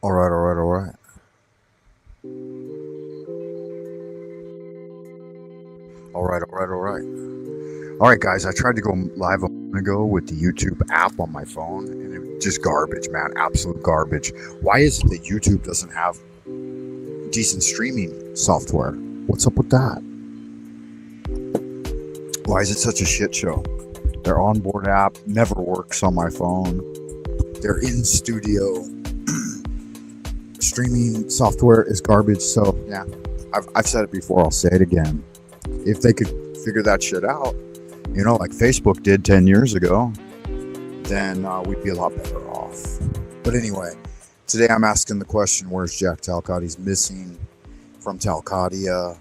All right, all right, all right. All right, all right, all right. All right, guys, I tried to go live a moment ago with the YouTube app on my phone, and it was just garbage, man. Absolute garbage. Why is it that YouTube doesn't have decent streaming software? What's up with that? Why is it such a shit show? Their onboard app never works on my phone. Their in studio streaming software is garbage. So, yeah, I've said it before, I'll say it again. If they could figure that shit out, like Facebook did 10 years ago, then we'd be a lot better off. But anyway, today I'm asking the question, where's Jack Talcott? He's missing from Talcottia.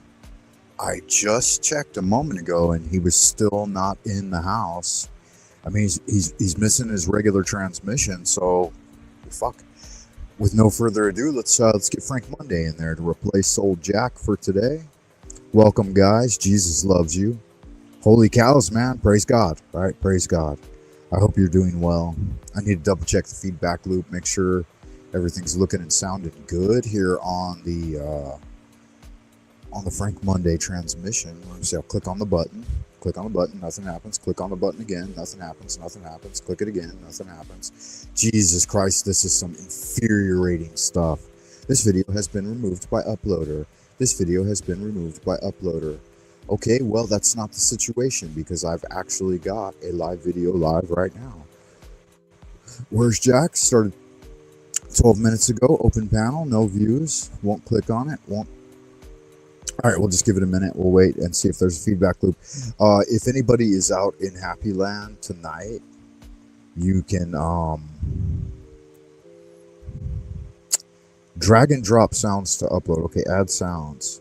I just checked a moment ago and he was still not in the house. I mean, he's missing his regular transmission, so fuck. With no further ado, let's get Frank Monday in there to replace old Jack for today. Welcome, guys. Jesus loves you. Holy cows, man. Praise God. All right, praise God. I hope you're doing well. I need to double check the feedback loop, make sure everything's looking and sounding good here on the Frank Monday transmission. Let me see. I'll click on the button. Click on the button, nothing happens. Click on the button again, nothing happens, nothing happens. Click it again, nothing happens. Jesus Christ, this is some infuriating stuff. This video has been removed by uploader. This video has been removed by uploader. Okay, well, that's not the situation because I've actually got a live video live right now. Where's Jack? Started 12 minutes ago. Open panel, no views. Won't click on it. Won't. All right, we'll just give it a minute. We'll wait and see if there's a feedback loop. If anybody is out in Happy Land tonight, you can drag and drop sounds to upload. Okay, add sounds.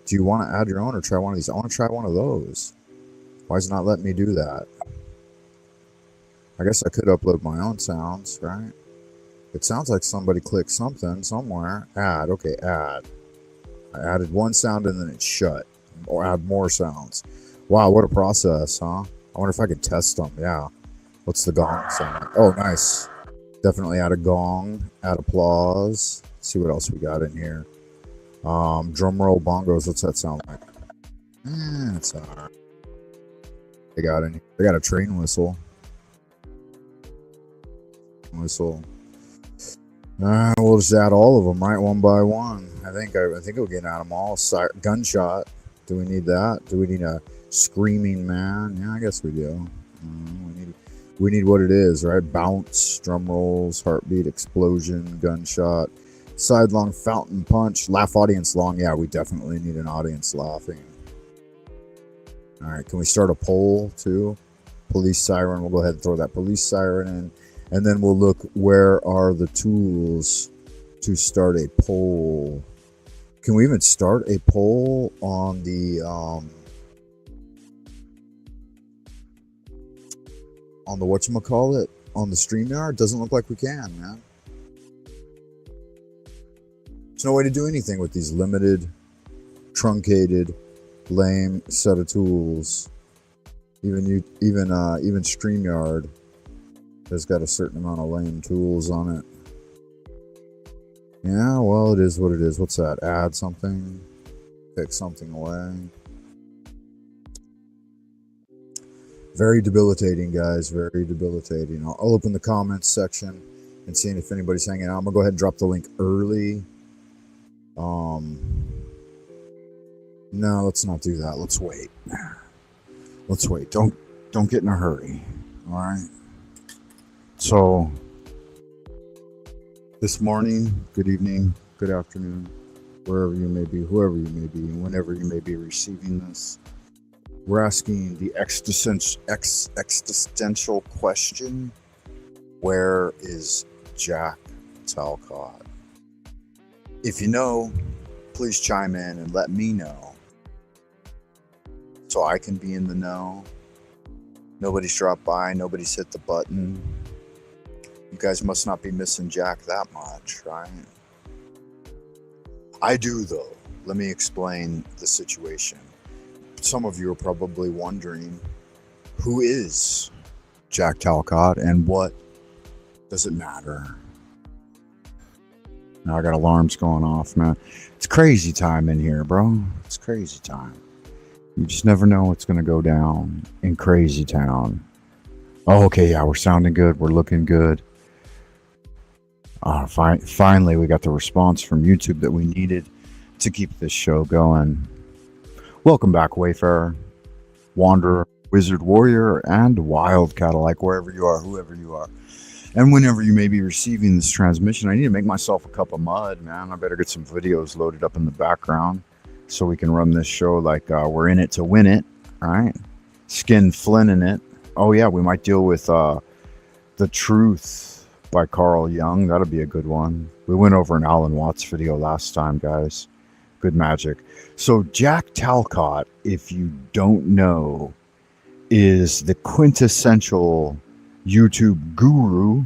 Do you want to add your own or try one of these? I want to try one of those. Why is it not letting me do that? I guess I could upload my own sounds, right? It sounds like somebody clicked something somewhere. Add. Okay, add. I added one sound and then it shut. Or add more sounds. Wow, what a process, huh? I wonder if I could test them. Yeah. What's the gong sound? Oh, nice. Definitely add a gong. Add applause. Let's see what else we got in here. Drum roll, bongos. What's that sound like? It's alright. They got a train whistle. We'll just add all of them, right, one by one. I think we'll get out of them all. Gunshot. Do we need that? Do we need a screaming man? Yeah, I guess we do. We need what it is, right? Bounce, drum rolls, heartbeat, explosion, gunshot, sidelong, fountain punch, laugh audience long. Yeah, we definitely need an audience laughing. All right, can we start a poll too? Police siren. We'll go ahead and throw that police siren in. And then we'll look where are the tools to start a poll. Can we even start a poll on the whatchamacallit? On the StreamYard? Doesn't look like we can, man. There's no way to do anything with these limited, truncated, lame set of tools. Even StreamYard has got a certain amount of lame tools on it. Yeah, well, it is what it is. What's that? Add something. Take something away. Very debilitating, guys. Very debilitating. I'll open the comments section and see if anybody's hanging out. I'm going to go ahead and drop the link early. No, let's not do that. Let's wait. Let's wait. Don't get in a hurry. All right. So, this morning, good evening, good afternoon, wherever you may be, whoever you may be, and whenever you may be receiving this, we're asking the existential question, where is Jack Talcott? If you know, please chime in and let me know so I can be in the know. Nobody's dropped by, nobody's hit the button. You guys must not be missing Jack that much, right? I do, though. Let me explain the situation. Some of you are probably wondering, who is Jack Talcott and what does it matter? Now I got alarms going off, man. It's crazy time in here, bro. It's crazy time. You just never know what's going to go down in crazy town. Oh, okay, yeah, we're sounding good. We're looking good. Finally, we got the response from YouTube that we needed to keep this show going. Welcome back, Wayfarer, Wanderer, Wizard Warrior, and Wildcat alike, wherever you are, whoever you are. And whenever you may be receiving this transmission, I need to make myself a cup of mud, man. I better get some videos loaded up in the background so we can run this show like we're in it to win it, all right? Skin Flynn in it. Oh, yeah, we might deal with The Truth by Carl Jung. That'll be a good one. We went over an Alan Watts video last time, guys. Good magic. So Jack Talcott, if you don't know, is the quintessential YouTube guru,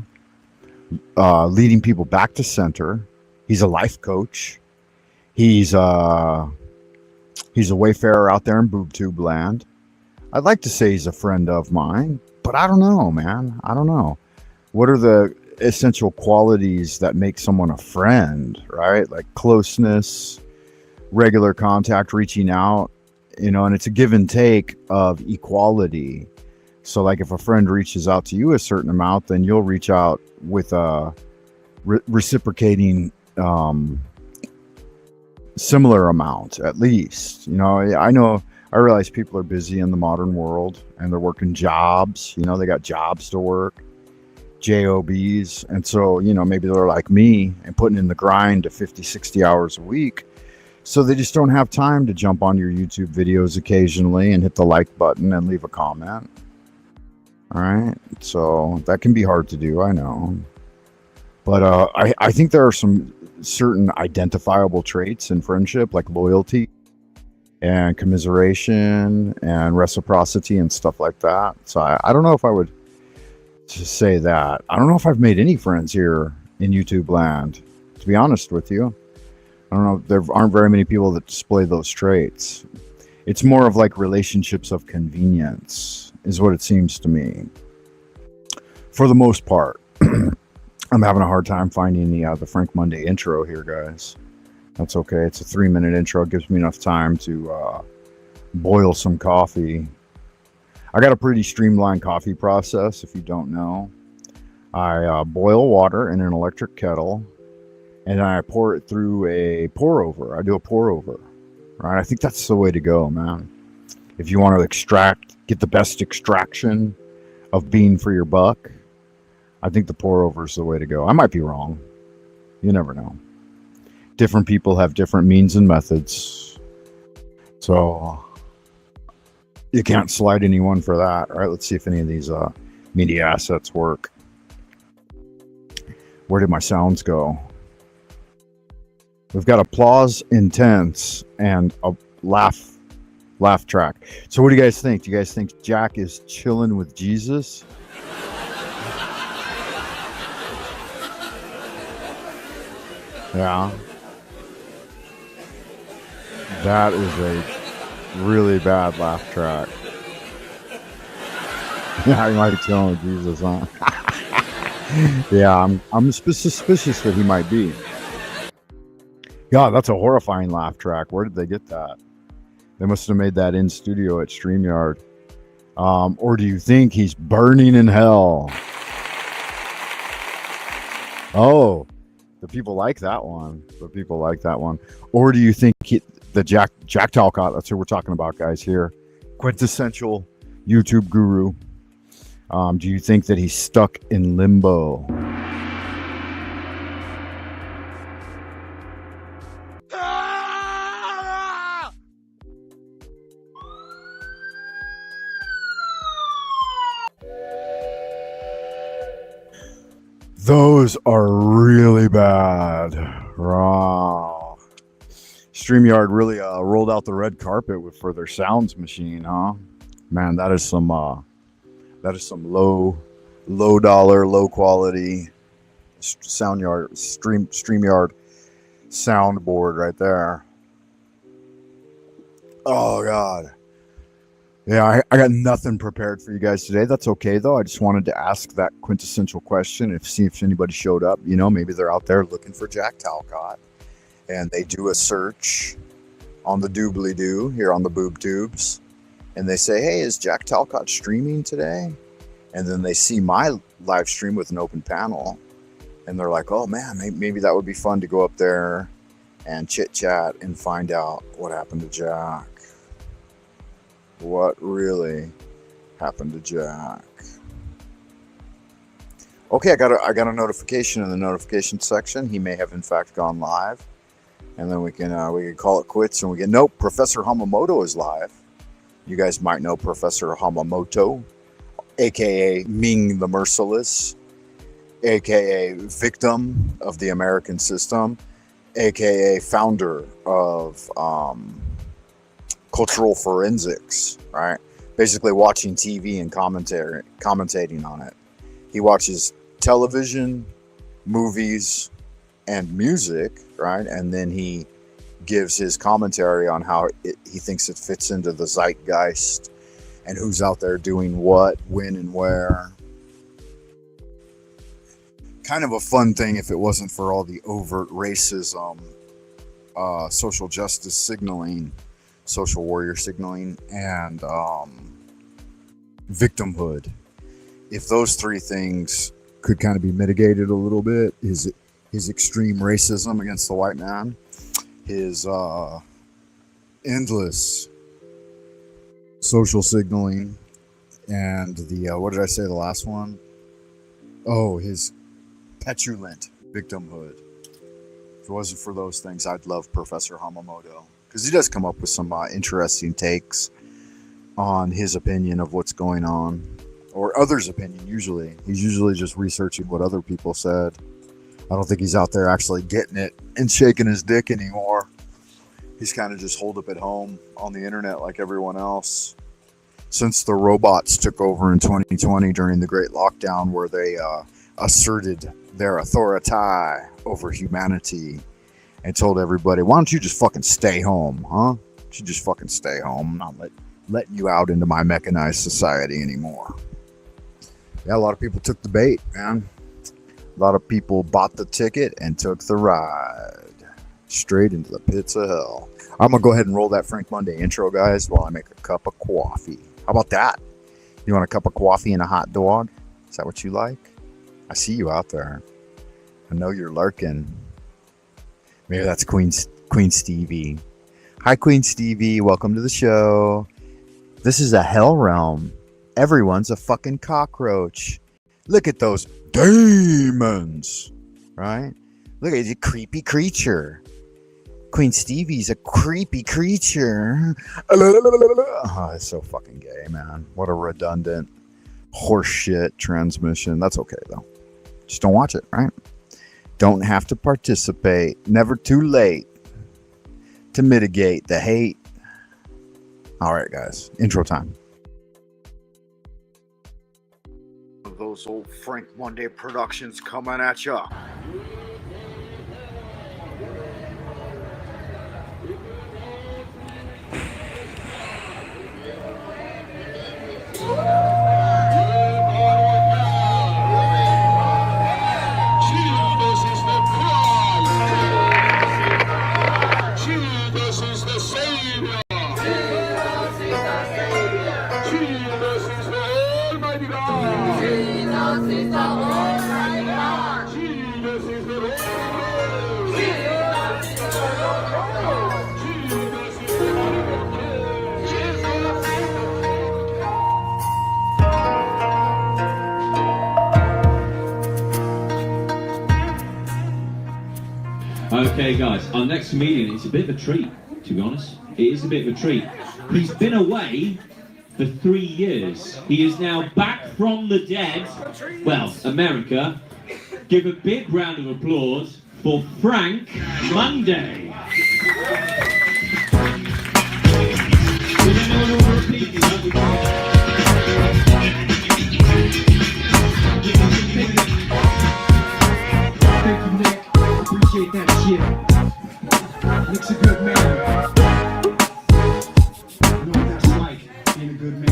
leading people back to center. He's a life coach. He's a wayfarer out there in BoobTube land. I'd like to say he's a friend of mine, but I don't know, man. I don't know. What are the essential qualities that make someone a friend, right? Like closeness, regular contact, reaching out, and it's a give and take of equality. So like if a friend reaches out to you a certain amount, then you'll reach out with a reciprocating similar amount, at least. I realize people are busy in the modern world and they're working jobs. They got jobs to work, jobs. And so, maybe they're like me and putting in the grind to 50, 60 hours a week. So they just don't have time to jump on your YouTube videos occasionally and hit the like button and leave a comment. All right. So that can be hard to do, I know. But I think there are some certain identifiable traits in friendship, like loyalty and commiseration and reciprocity and stuff like that. So I don't know if I would just say that. I don't know if I've made any friends here in YouTube land, to be honest with you. I don't know. There aren't very many people that display those traits. It's more of like relationships of convenience is what it seems to me. For the most part. I'm having a hard time finding the Frank Monday intro here, guys. That's okay. It's a 3-minute intro. It gives me enough time to boil some coffee. I got a pretty streamlined coffee process, if you don't know. I boil water in an electric kettle, and I pour it through a pour-over. I do a pour-over, right? I think that's the way to go, man. If you want to get the best extraction of bean for your buck, I think the pour-over is the way to go. I might be wrong. You never know. Different people have different means and methods. So you can't slide anyone for that. All right, let's see if any of these media assets work. Where did my sounds go? We've got applause intense and a laugh track. So what do you guys think? Do you guys think Jack is chilling with Jesus? Yeah. That is a really bad laugh track. Yeah, he might be chilling with Jesus, huh? Yeah, I'm suspicious that he might be. God, that's a horrifying laugh track. Where did they get that? They must have made that in studio at StreamYard. Or do you think he's burning in hell? Oh, the people like that one. Or do you think the Jack Talcott, that's who we're talking about, guys, here. Quintessential YouTube guru. Do you think that he's stuck in limbo? Those are really bad. Wow. StreamYard really rolled out the red carpet for their sounds machine, huh? Man, that is some low dollar, low quality StreamYard soundboard right there. Oh God. Yeah, I got nothing prepared for you guys today. That's okay though. I just wanted to ask that quintessential question and see if anybody showed up. You know, maybe they're out there looking for Jack Talcott, and they do a search on the doobly doo here on the boob tubes, and they say, "Hey, is Jack Talcott streaming today?" And then they see my live stream with an open panel, and they're like, "Oh man, maybe that would be fun to go up there and chit chat and find out what happened to Jack." What really happened to Jack? Okay, I got a notification in the notification section. He may have in fact gone live, and then we can call it quits. And we get nope. Professor Hamamoto is live. You guys might know Professor Hamamoto, aka Ming the Merciless, aka victim of the American system, aka founder of cultural forensics, right? Basically watching TV and commentating on it. He watches television, movies, and music, right? And then he gives his commentary on how he thinks it fits into the zeitgeist and who's out there doing what, when, and where. Kind of a fun thing if it wasn't for all the overt racism, social justice signaling, social warrior signaling, and victimhood. If those three things could kind of be mitigated a little bit, his extreme racism against the white man, his endless social signaling, and the what did I say the last one? Oh, his petulant victimhood. If it wasn't for those things, I'd love Professor Hamamoto, because he does come up with some interesting takes on his opinion of what's going on, or others' opinion. Usually he's just researching what other people said. I don't think he's out there actually getting it and shaking his dick anymore. He's kind of just holed up at home on the internet like everyone else. Since the robots took over in 2020 during the Great Lockdown, where they asserted their authority over humanity and told everybody, why don't you just fucking stay home, huh? Why don't you just fucking stay home? I'm not letting you out into my mechanized society anymore. Yeah, a lot of people took the bait, man. A lot of people bought the ticket and took the ride straight into the pits of hell. I'm going to go ahead and roll that Frank Monday intro, guys, while I make a cup of coffee. How about that? You want a cup of coffee and a hot dog? Is that what you like? I see you out there. I know you're lurking. Maybe that's Queen Stevie. Hi, Queen Stevie. Welcome to the show. This is a hell realm. Everyone's a fucking cockroach. Look at those demons, right? Look at the creepy creature. Queen Stevie's a creepy creature. Oh, it's so fucking gay, man. What a redundant horseshit transmission. That's okay, though. Just don't watch it, right? Don't have to participate. Never too late to mitigate the hate. All right, guys. Intro time. Those old Frank Monday productions coming at ya. Okay, guys, our next comedian is a bit of a treat, to be honest. It is a bit of a treat. He's been away for 3 years. He is now back from the dead. Well, America. Give a big round of applause for Frank Monday. Does anyone want to repeat it? Thank you, Nick. Appreciate that shit. Nick's a good man. You know what that's like, being a good man.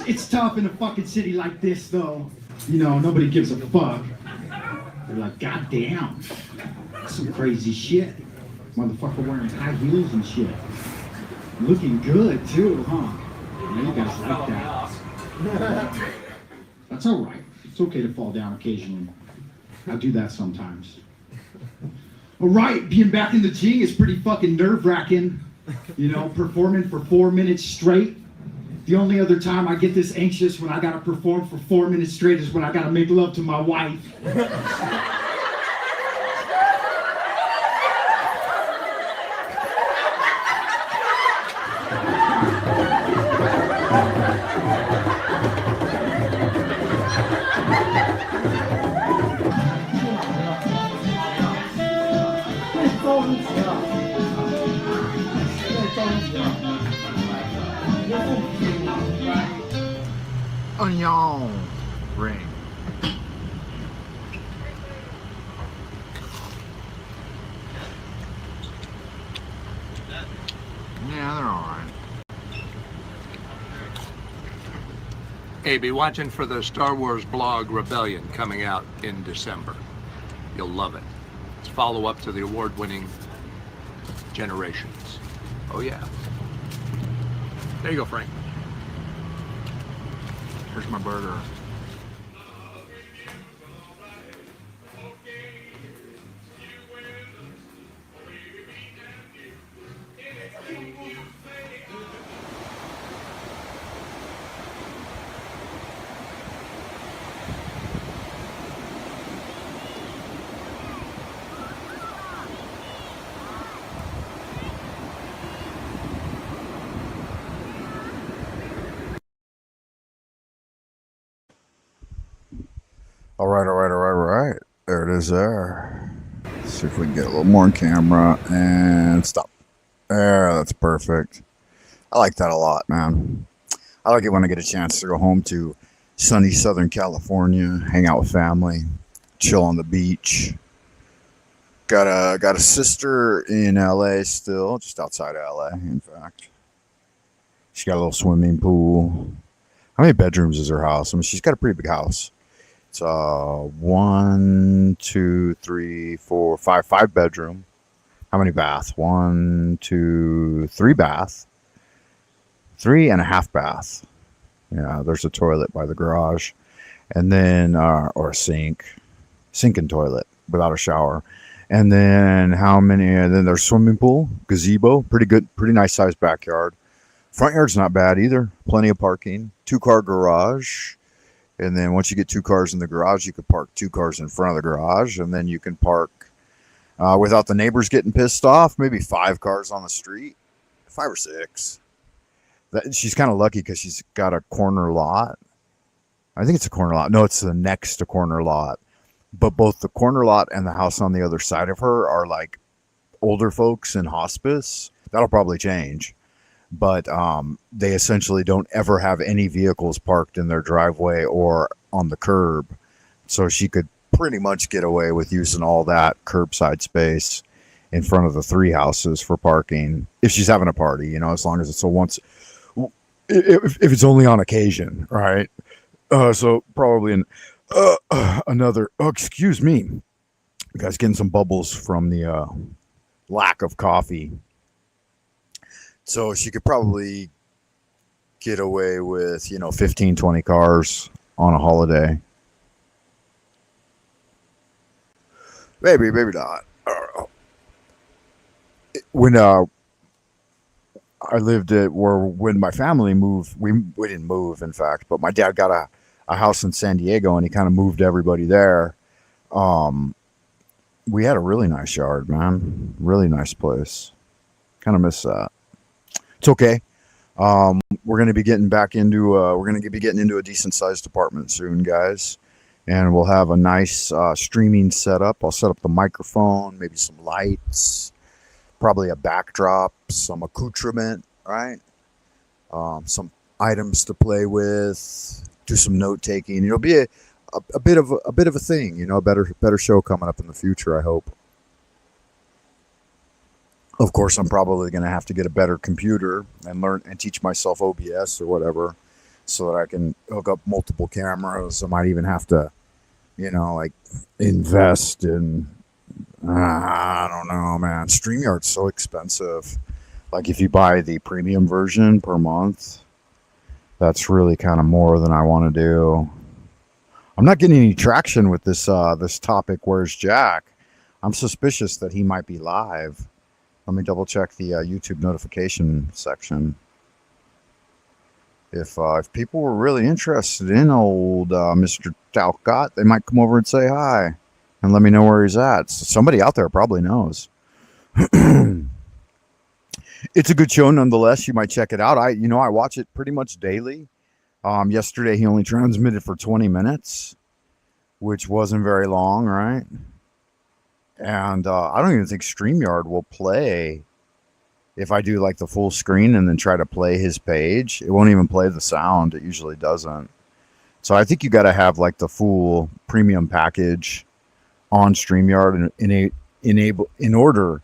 It's tough in a fucking city like this, though. You know, nobody gives a fuck. They're like, God damn, that's some crazy shit. Motherfucker wearing high heels and shit. Looking good, too, huh? Yeah, you guys like that. That's all right. It's okay to fall down occasionally. I do that sometimes. All right, being back in the G is pretty fucking nerve-wracking. You know, performing for 4 minutes straight. The only other time I get this anxious when I gotta perform for 4 minutes straight is when I gotta make love to my wife. Onion ring. Yeah, they're all right. Hey, be watching for the Star Wars blog Rebellion coming out in December. You'll love it. It's follow-up to the award-winning Generations. Oh yeah. There you go, Frank. Here's my burger. All right. There it is there. Let's see if we can get a little more on camera and stop. There, that's perfect. I like that a lot, man. I like it when I get a chance to go home to sunny Southern California, hang out with family, chill on the beach. Got a sister in LA still, just outside LA, in fact. She's got a little swimming pool. How many bedrooms is her house? I mean, she's got a pretty big house. It's 1, 2, 3, 4, 5, 5 bedroom. How many bath? 1, 2, 3 bath. 3.5 bath. Yeah, there's a toilet by the garage, and then or a sink and toilet without a shower. And then how many? And then there's swimming pool, gazebo, pretty good, pretty nice sized backyard. Front yard's not bad either. Plenty of parking. 2-car garage. And then once you get 2 cars in the garage, you could park 2 cars in front of the garage, and then you can park without the neighbors getting pissed off. Maybe 5 cars on the street, 5 or 6. She's kind of lucky because she's got a corner lot. I think it's a corner lot. No, it's the next to corner lot. But both the corner lot and the house on the other side of her are like older folks in hospice. That'll probably change. But they essentially don't ever have any vehicles parked in their driveway or on the curb. So she could pretty much get away with using all that curbside space in front of the 3 houses for parking if she's having a party, you know, as long as it's a once, if it's only on occasion, right? So probably another, excuse me, you guys, getting some bubbles from the lack of coffee. So she could probably get away with, 15, 20 cars on a holiday. Maybe not. I don't know. When I lived when my family moved, we didn't move, in fact, but my dad got a house in San Diego, and he kind of moved everybody there. We had a really nice yard, man. Really nice place. Kind of miss that. It's okay. We're going to be getting into a decent sized apartment soon, guys, and we'll have a nice streaming setup. I'll set up the microphone, maybe some lights, probably a backdrop, some accoutrement, right? Some items to play with, do some note taking. It'll be a bit of a thing, a better show coming up in the future, I hope. Of course, I'm probably going to have to get a better computer and learn and teach myself OBS or whatever, so that I can hook up multiple cameras. I might even have to, like invest in. I don't know, man. StreamYard's so expensive. Like if you buy the premium version per month, that's really kind of more than I want to do. I'm not getting any traction with this topic. Where's Jack? I'm suspicious that he might be live. Let me double check the YouTube notification section. If people were really interested in old Mr. Talcott, they might come over and say hi and let me know where he's at. So somebody out there probably knows. It's a good show nonetheless. You might check it out. I watch it pretty much daily. Yesterday he only transmitted for 20 minutes, which wasn't very long, right? And I don't even think StreamYard will play if I do like the full screen and then try to play his page. It won't even play the sound. It usually doesn't. So I think you got to have like the full premium package on StreamYard in order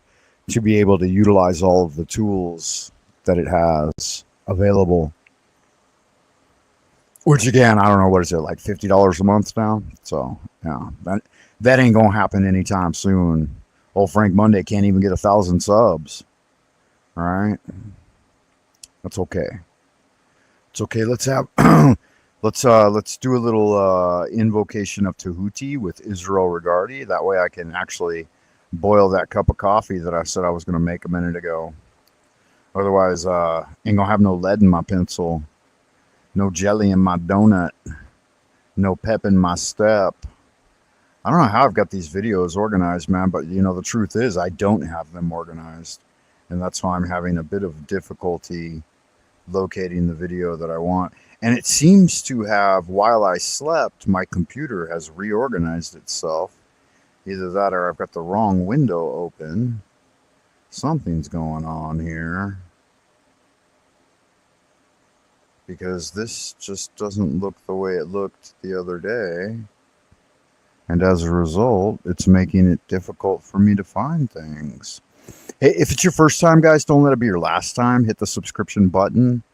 to be able to utilize all of the tools that it has available. Which again, I don't know, what is it, like $50 a month now? So yeah, that ain't gonna happen anytime soon. Old Frank Monday can't even get 1,000 subs. All right, that's okay. It's okay. Let's have let's do a little invocation of Tahuti with Israel Regardi. That way I can actually boil that cup of coffee that I said I was going to make a minute ago. Otherwise, ain't gonna have no lead in my pencil, no jelly in my donut, no pep in my step. I don't know how I've got these videos organized, man, but the truth is I don't have them organized. And that's why I'm having a bit of difficulty locating the video that I want. And it seems to have, while I slept, my computer has reorganized itself. Either that or I've got the wrong window open. Something's going on here. Because this just doesn't look the way it looked the other day. And as a result, it's making it difficult for me to find things. Hey, if it's your first time, guys, don't let it be your last time. Hit the subscription button.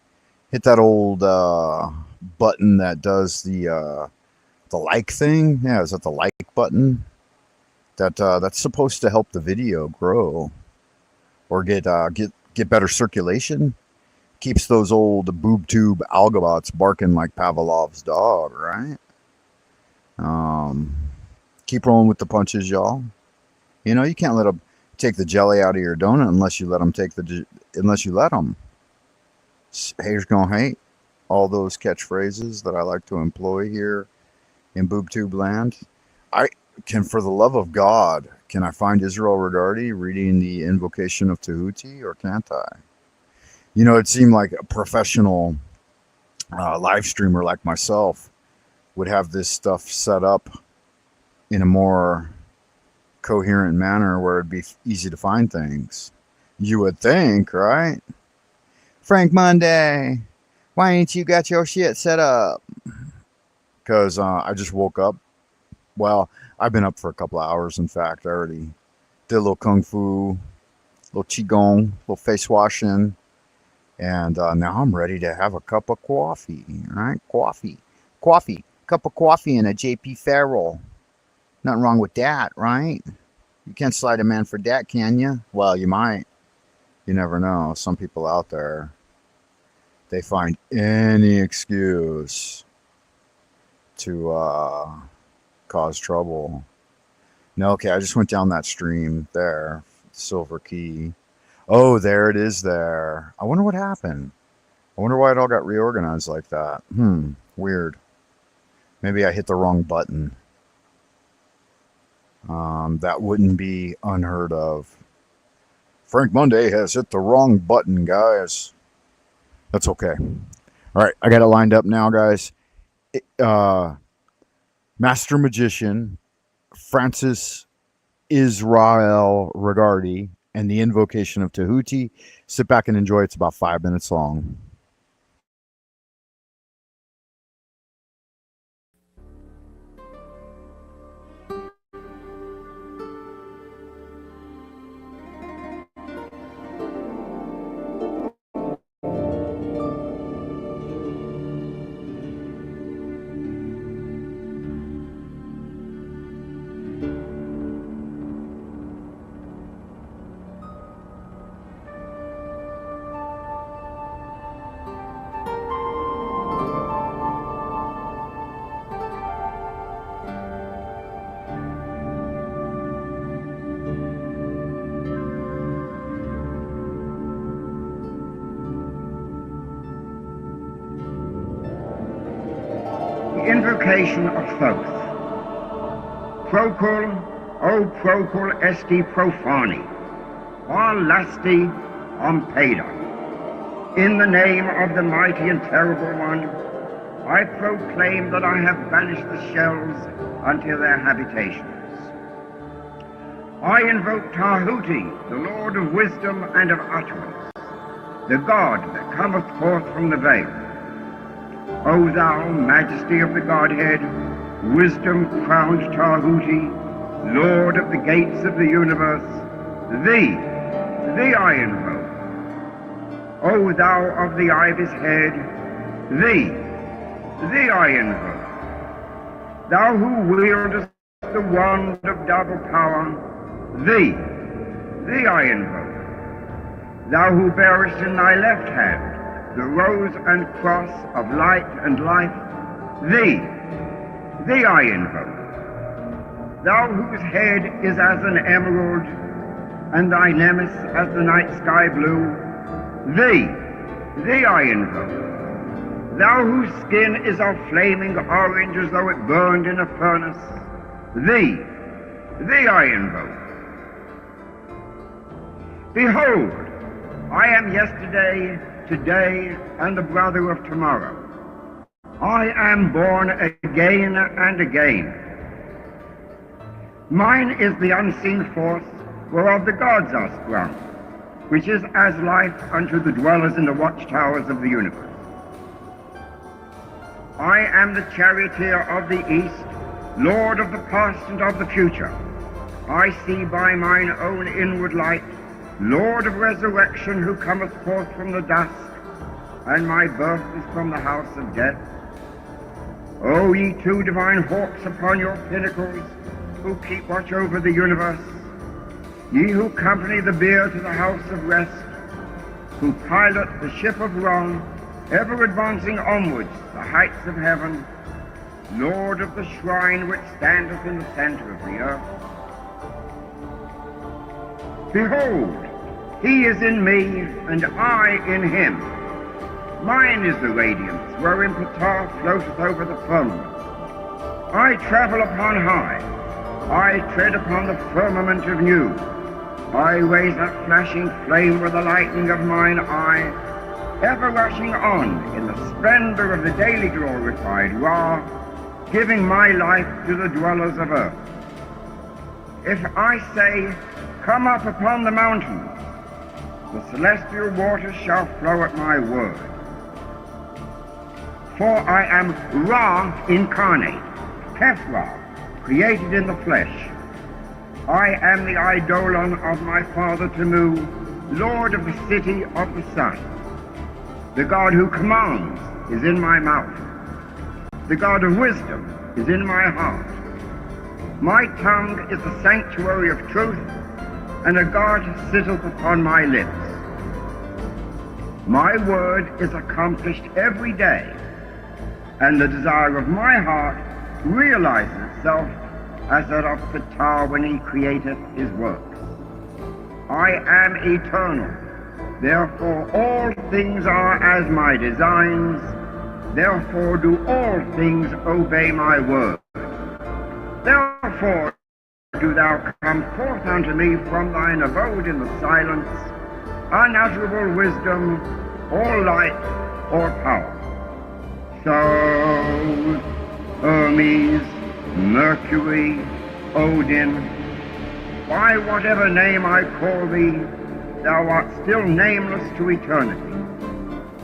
Hit that old button that does the like thing. Yeah, is that the like button? That's supposed to help the video grow or get better circulation. Keeps those old boob tube algobots barking like Pavlov's dog, right? Keep rolling with the punches, y'all. You can't let them take the jelly out of your donut unless you let them. Haters gonna hate. All those catchphrases that I like to employ here in BoobTube land. I can, for the love of God, can I find Israel Regardi reading the Invocation of Tahuti, or can't I? It seemed like a professional live streamer like myself would have this stuff set up in a more coherent manner where it'd be easy to find things. You would think, right? Frank Monday, why ain't you got your shit set up? Because I just woke up. Well, I've been up for a couple of hours, in fact. I already did a little kung fu, a little qigong, a little face washing. And now I'm ready to have a cup of coffee, right? Coffee. Cup of coffee and a JP Farrell. Nothing wrong with that, right? You can't slide a man for that, can you? Well, you might. You never know. Some people out there, they find any excuse to cause trouble. No, okay, I just went down that stream there. Silver key. Oh, there it is there. I wonder what happened. I wonder why it all got reorganized like that. Weird. Maybe I hit the wrong button. That wouldn't be unheard of. Frank Monday has hit the wrong button, guys. That's okay. All right, I got it lined up now, guys. Master Magician Francis Israel Regardi and the Invocation of Tahuti. Sit back and enjoy. It's about 5 minutes long. Invocation of Thoth. Procul, O procul esti profani, lasti ompeda. In the name of the mighty and terrible one, I proclaim that I have banished the shells unto their habitations. I invoke Tahuti, the Lord of wisdom and of utterance, the God that cometh forth from the veil. O thou majesty of the Godhead, wisdom-crowned Tahuti, Lord of the gates of the universe, thee I invoke. O thou of the ivy's head, thee I invoke. Thou who wieldest the wand of double power, thee I invoke. Thou who bearest in thy left hand the rose and cross of light and life, thee I invoke. Thou whose head is as an emerald, and thy nemesis as the night sky blue, thee I invoke. Thou whose skin is of flaming orange as though it burned in a furnace, thee I invoke. Behold, I am yesterday, today, and the brother of tomorrow. I am born again and again. Mine is the unseen force whereof the gods are sprung, which is as life unto the dwellers in the watchtowers of the universe. I am the charioteer of the east, lord of the past and of the future. I see by mine own inward light, Lord of resurrection, who cometh forth from the dust, and my birth is from the house of death. O ye two divine hawks upon your pinnacles, who keep watch over the universe, ye who company the bier to the house of rest, who pilot the ship of wrong, ever advancing onwards the heights of heaven, Lord of the shrine which standeth in the center of the earth. Behold, he is in me, and I in him. Mine is the radiance wherein Ptah floateth over the firmament. I travel upon high. I tread upon the firmament of new. I raise that flashing flame with the lightning of mine eye, ever rushing on in the splendor of the daily glorified Ra, giving my life to the dwellers of earth. If I say, come up upon the mountains, the celestial waters shall flow at my word. For I am Ra incarnate, Kethra, created in the flesh. I am the eidolon of my father Tamu, Lord of the city of the sun. The God who commands is in my mouth. The God of wisdom is in my heart. My tongue is the sanctuary of truth, and a God sitteth upon my lips. My word is accomplished every day, and the desire of my heart realizes itself as that of Ptah when he createth his works. I am eternal, therefore all things are as my designs, therefore do all things obey my word. Therefore do thou come forth unto me from thine abode in the silence, unutterable wisdom, or light, or power. So, Hermes, Mercury, Odin, by whatever name I call thee, thou art still nameless to eternity.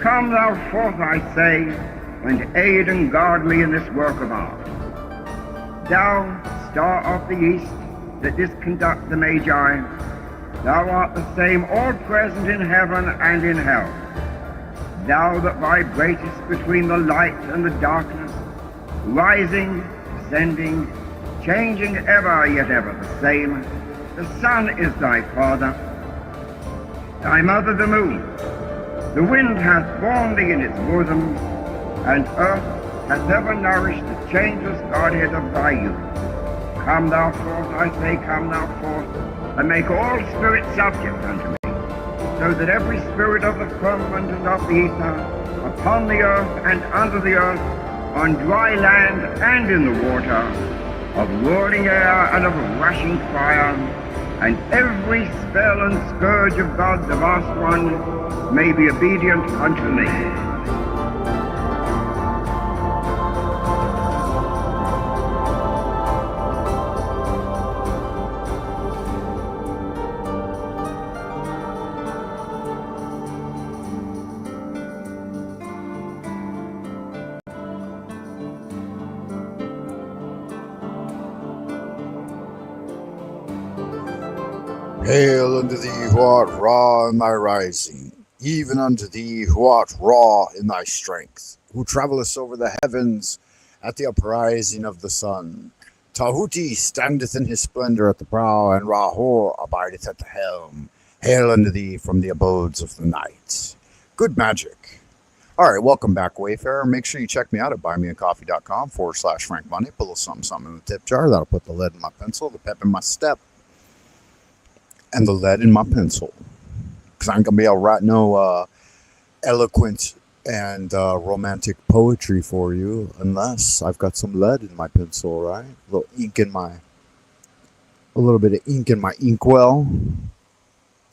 Come thou forth, I say, and aid and guard me in this work of art. Thou, star of the east, that didst conduct the Magi, thou art the same all-present in heaven and in hell. Thou that vibratest between the light and the darkness, rising, descending, changing ever, yet ever the same. The sun is thy father, thy mother the moon. The wind hath borne thee in its bosom, and earth hath ever nourished the changeless Godhead of thy youth. Come thou forth, I say, come thou forth, and make all spirits subject unto me, so that every spirit of the firmament and of the ether, upon the earth and under the earth, on dry land and in the water, of whirling air and of rushing fire, and every spell and scourge of God the Vast One may be obedient unto me. Hail unto thee who art raw in thy rising, even unto thee who art raw in thy strength, who travellest over the heavens at the uprising of the sun. Tahuti standeth in his splendor at the prow, and Rahor abideth at the helm. Hail unto thee from the abodes of the night. Good magic. All right, welcome back, Wayfarer. Make sure you check me out at buymeacoffee.com/Frank Monday. Put a little something in the tip jar. That'll put the lead in my pencil, the pep in my step, and the lead in my pencil. Because I ain't going to be able to write no eloquent and romantic poetry for you unless I've got some lead in my pencil, right? A little bit of ink in my inkwell.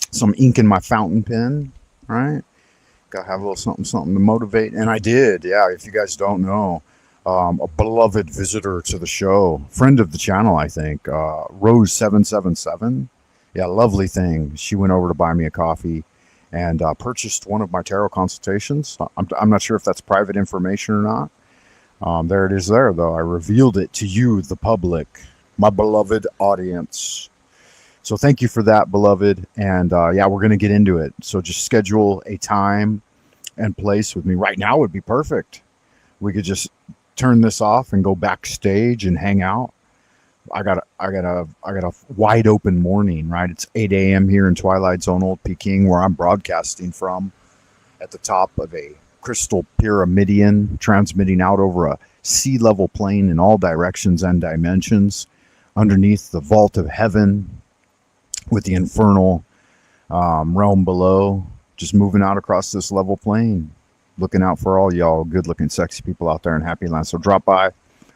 Some ink in my fountain pen, right? Got to have a little something to motivate. And I did, yeah, if you guys don't know. A beloved visitor to the show, friend of the channel, I think, Rose777. Yeah, lovely thing. She went over to buy me a coffee and purchased one of my tarot consultations. I'm not sure if that's private information or not. There it is there, though. I revealed it to you, the public, my beloved audience. So thank you for that, beloved. And yeah, we're going to get into it. So just schedule a time and place with me. Right now would be perfect. We could just turn this off and go backstage and hang out. I got a wide open morning, right? It's 8 a.m. here in Twilight Zone, Old Peking, where I'm broadcasting from, at the top of a crystal pyramidion, transmitting out over a sea level plane in all directions and dimensions, underneath the vault of heaven, with the infernal realm below, just moving out across this level plane, looking out for all y'all good-looking, sexy people out there in Happy Land. So drop by,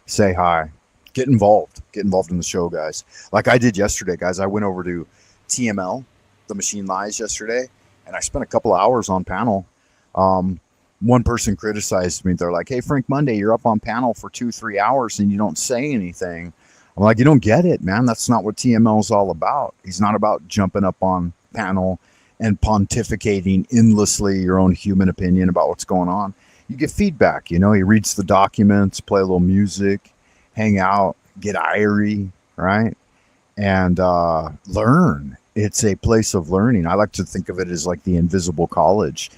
say hi. Get involved in the show, guys. Like I did yesterday, guys. I went over to TML, The Machine Lies, yesterday, and I spent a couple of hours on panel. One person criticized me. They're like, hey, Frank Monday, you're up on panel for 2-3 hours and you don't say anything. I'm like, you don't get it, man. That's not what TML is all about. He's not about jumping up on panel and pontificating endlessly your own human opinion about what's going on. You get feedback, you know. He reads the documents, play a little music, hang out, get irie, right? And learn. It's a place of learning. I like to think of it as like the invisible college,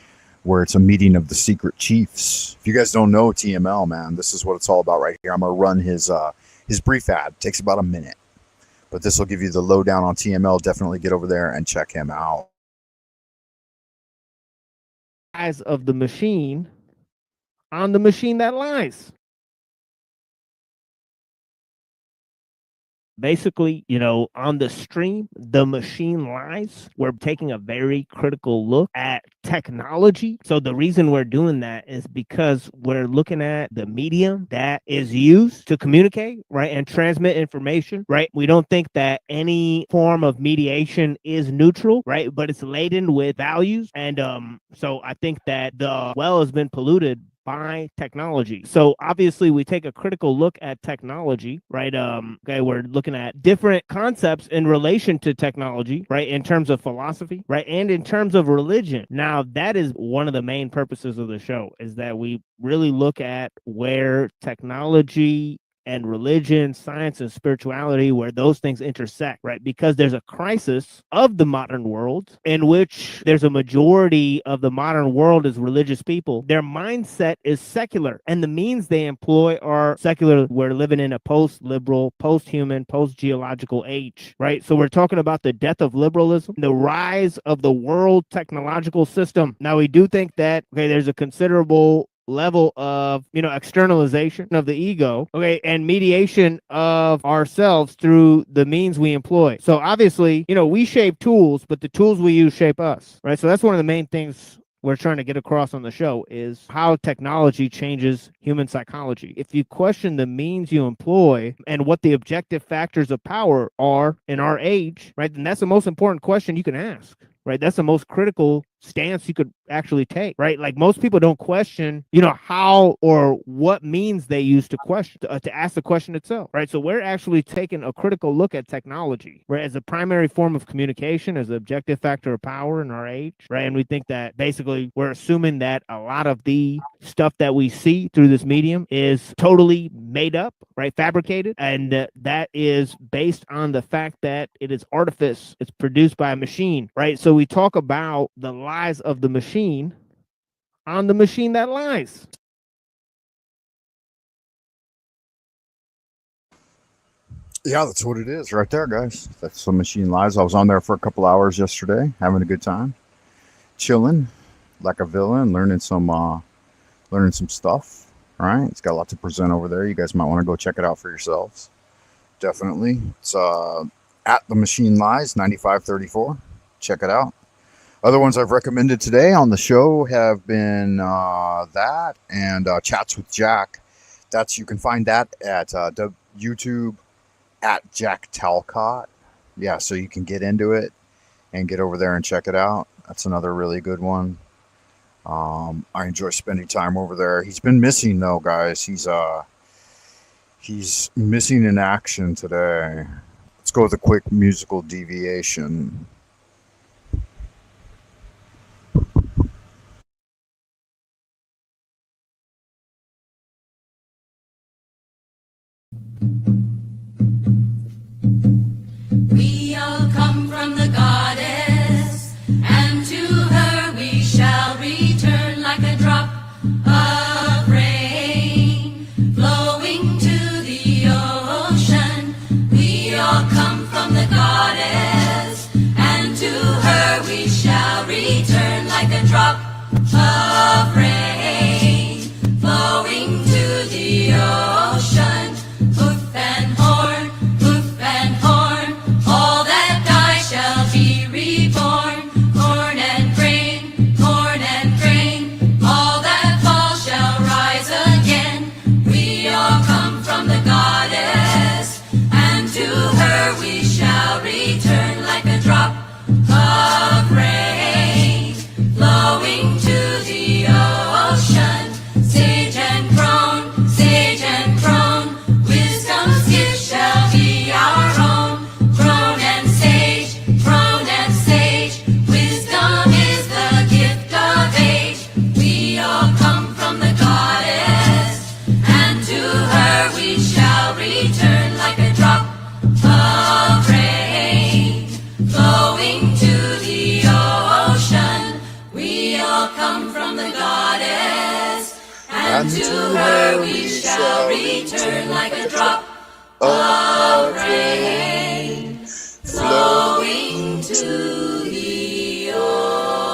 where it's a meeting of the secret chiefs. If you guys don't know TML, man, this is what it's all about right here. I'm going to run his brief ad. It takes about a minute. But this will give you the lowdown on TML. Definitely get over there and check him out. Eyes of the machine on the machine that lies. Basically, you know, on the stream, The Machine Lies, we're taking a very critical look at technology. So the reason we're doing that is because we're looking at the medium that is used to communicate, right, and transmit information, right? We don't think that any form of mediation is neutral, right, but it's laden with values. And so I think that the well has been polluted by technology. So obviously we take a critical look at technology, right? Okay, we're looking at different concepts in relation to technology, right? In terms of philosophy, right? And in terms of religion. Now, that is one of the main purposes of the show, is that we really look at where technology and religion, science, and spirituality, where those things intersect, right? Because there's a crisis of the modern world in which there's a majority of the modern world is religious people. Their mindset is secular, and the means they employ are secular. We're living in a post-liberal, post-human, post-geological age, right? So we're talking about the death of liberalism, the rise of the world technological system. Now, we do think that, okay, there's a considerable level of, you know, externalization of the ego, okay, and mediation of ourselves through the means we employ. So obviously, you know, we shape tools, but the tools we use shape us, right? So that's one of the main things we're trying to get across on the show is how technology changes human psychology. If you question the means you employ and what the objective factors of power are in our age, right, then that's the most important question you can ask. Right, that's the most critical stance you could actually take, right? Like most people don't question, how or what means they use to question, to ask the question itself, right? So we're actually taking a critical look at technology, right, as a primary form of communication, as an objective factor of power in our age, right? And we think that basically we're assuming that a lot of the stuff that we see through this medium is totally made up, right, fabricated, and that is based on the fact that it is artifice. It's produced by a machine, right? So we talk about the lies of the machine on the machine that lies. Yeah, that's what it is right there, guys. That's the machine lies. I was on there for a couple hours yesterday, having a good time, chilling like a villain, learning some stuff. All right, it's got a lot to present over there. You guys might want to go check it out for yourselves. Definitely, it's at the machine lies 9534. Check it out. Other ones I've recommended today on the show have been that and Chats with Jack. You can find that at YouTube at Jack Talcott. Yeah, so you can get into it and get over there and check it out. That's another really good one. I enjoy spending time over there. He's been missing though, guys. He's missing in action today. Let's go with a quick musical deviation. We all come from the goddess, and to her we shall return like a drop of rain flowing to the ocean. We all come from the goddess, and to her we shall return like a drop of rain flowing to the ocean. Hoof and horn, hoof and horn, all that die shall be reborn. Corn and grain, all that fall shall rise again. We all come from the goddess, and to her we shall return like a drop of rain flowing to the ocean. Sage and crone, wisdom's gift shall be our own. Crone and sage, wisdom is the gift of age. We all come from the goddess, and to her we shall return like a drop of rain flowing to the ocean. We all come from the goddess, and to her we shall return like a drop of rain flowing to the ocean.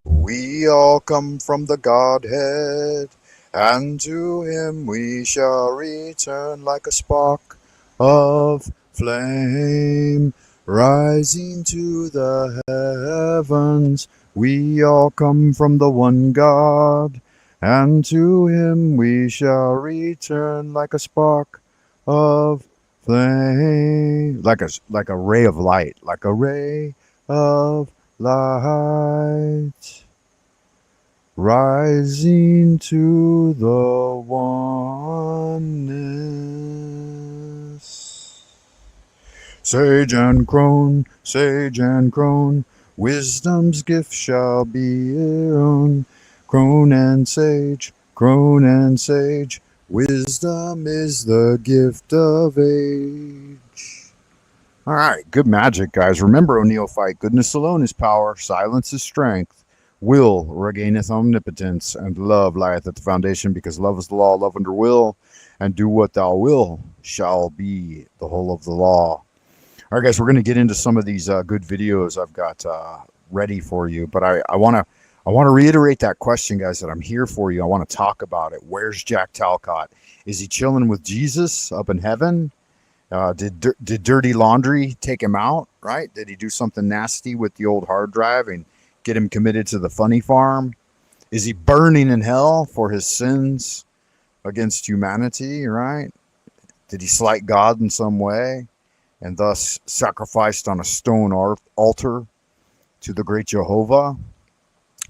We all come from the Godhead, and to him we shall return like a spark of flame rising to the heavens. We all come from the one God, and to him we shall return like a spark of flame, like a ray of light, like a ray of light, rising to the oneness. Sage and crone, wisdom's gift shall be your own. Crone and sage, wisdom is the gift of age. All right, good magic, guys. Remember, O neophyte, goodness alone is power, silence is strength, will regaineth omnipotence, and love lieth at the foundation, because love is the law, love under will, and do what thou will shall be the whole of the law. All right, guys, we're going to get into some of these good videos I've got ready for you, but I want to reiterate that question, guys, that I'm here for you. I want to talk about it. Where's Jack Talcott? Is he chilling with Jesus up in heaven? Did Dirty Laundry take him out, right? Did he do something nasty with the old hard drive and get him committed to the funny farm? Is he burning in hell for his sins against humanity, right? Did he slight God in some way and thus sacrificed on a stone altar to the great Jehovah?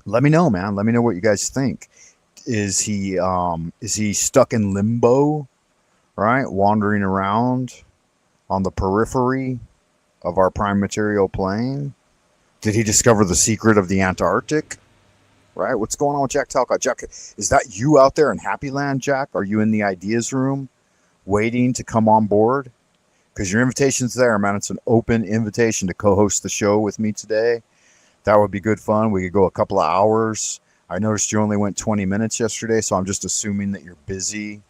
Let me know, man. Let me know what you guys think. Is he stuck in limbo, right? Wandering around on the periphery of our prime material plane? Did he discover the secret of the Antarctic? Right? What's going on with Jack Talcott? Jack, is that you out there in Happy Land, Jack? Are you in the ideas room waiting to come on board? Because your invitation's there, man. It's an open invitation to co-host the show with me today. That would be good fun. We could go a couple of hours. I noticed you only went 20 minutes yesterday, so I'm just assuming that you're busy,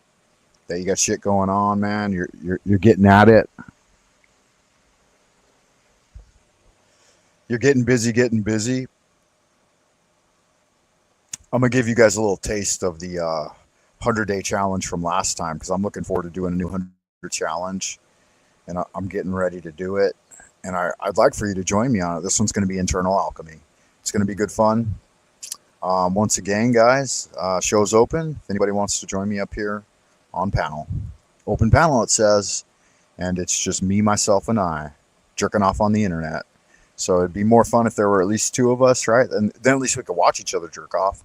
that you got shit going on, man. You're getting at it. You're getting busy. I'm going to give you guys a little taste of the 100-day challenge from last time, because I'm looking forward to doing a new 100 challenge, and I'm getting ready to do it. And I'd like for you to join me on it. This one's going to be Internal Alchemy. It's going to be good fun. Once again, guys, show's open. If anybody wants to join me up here on panel. Open panel, it says, and it's just me, myself, and I jerking off on the internet. So it'd be more fun if there were at least two of us, right? And then at least we could watch each other jerk off.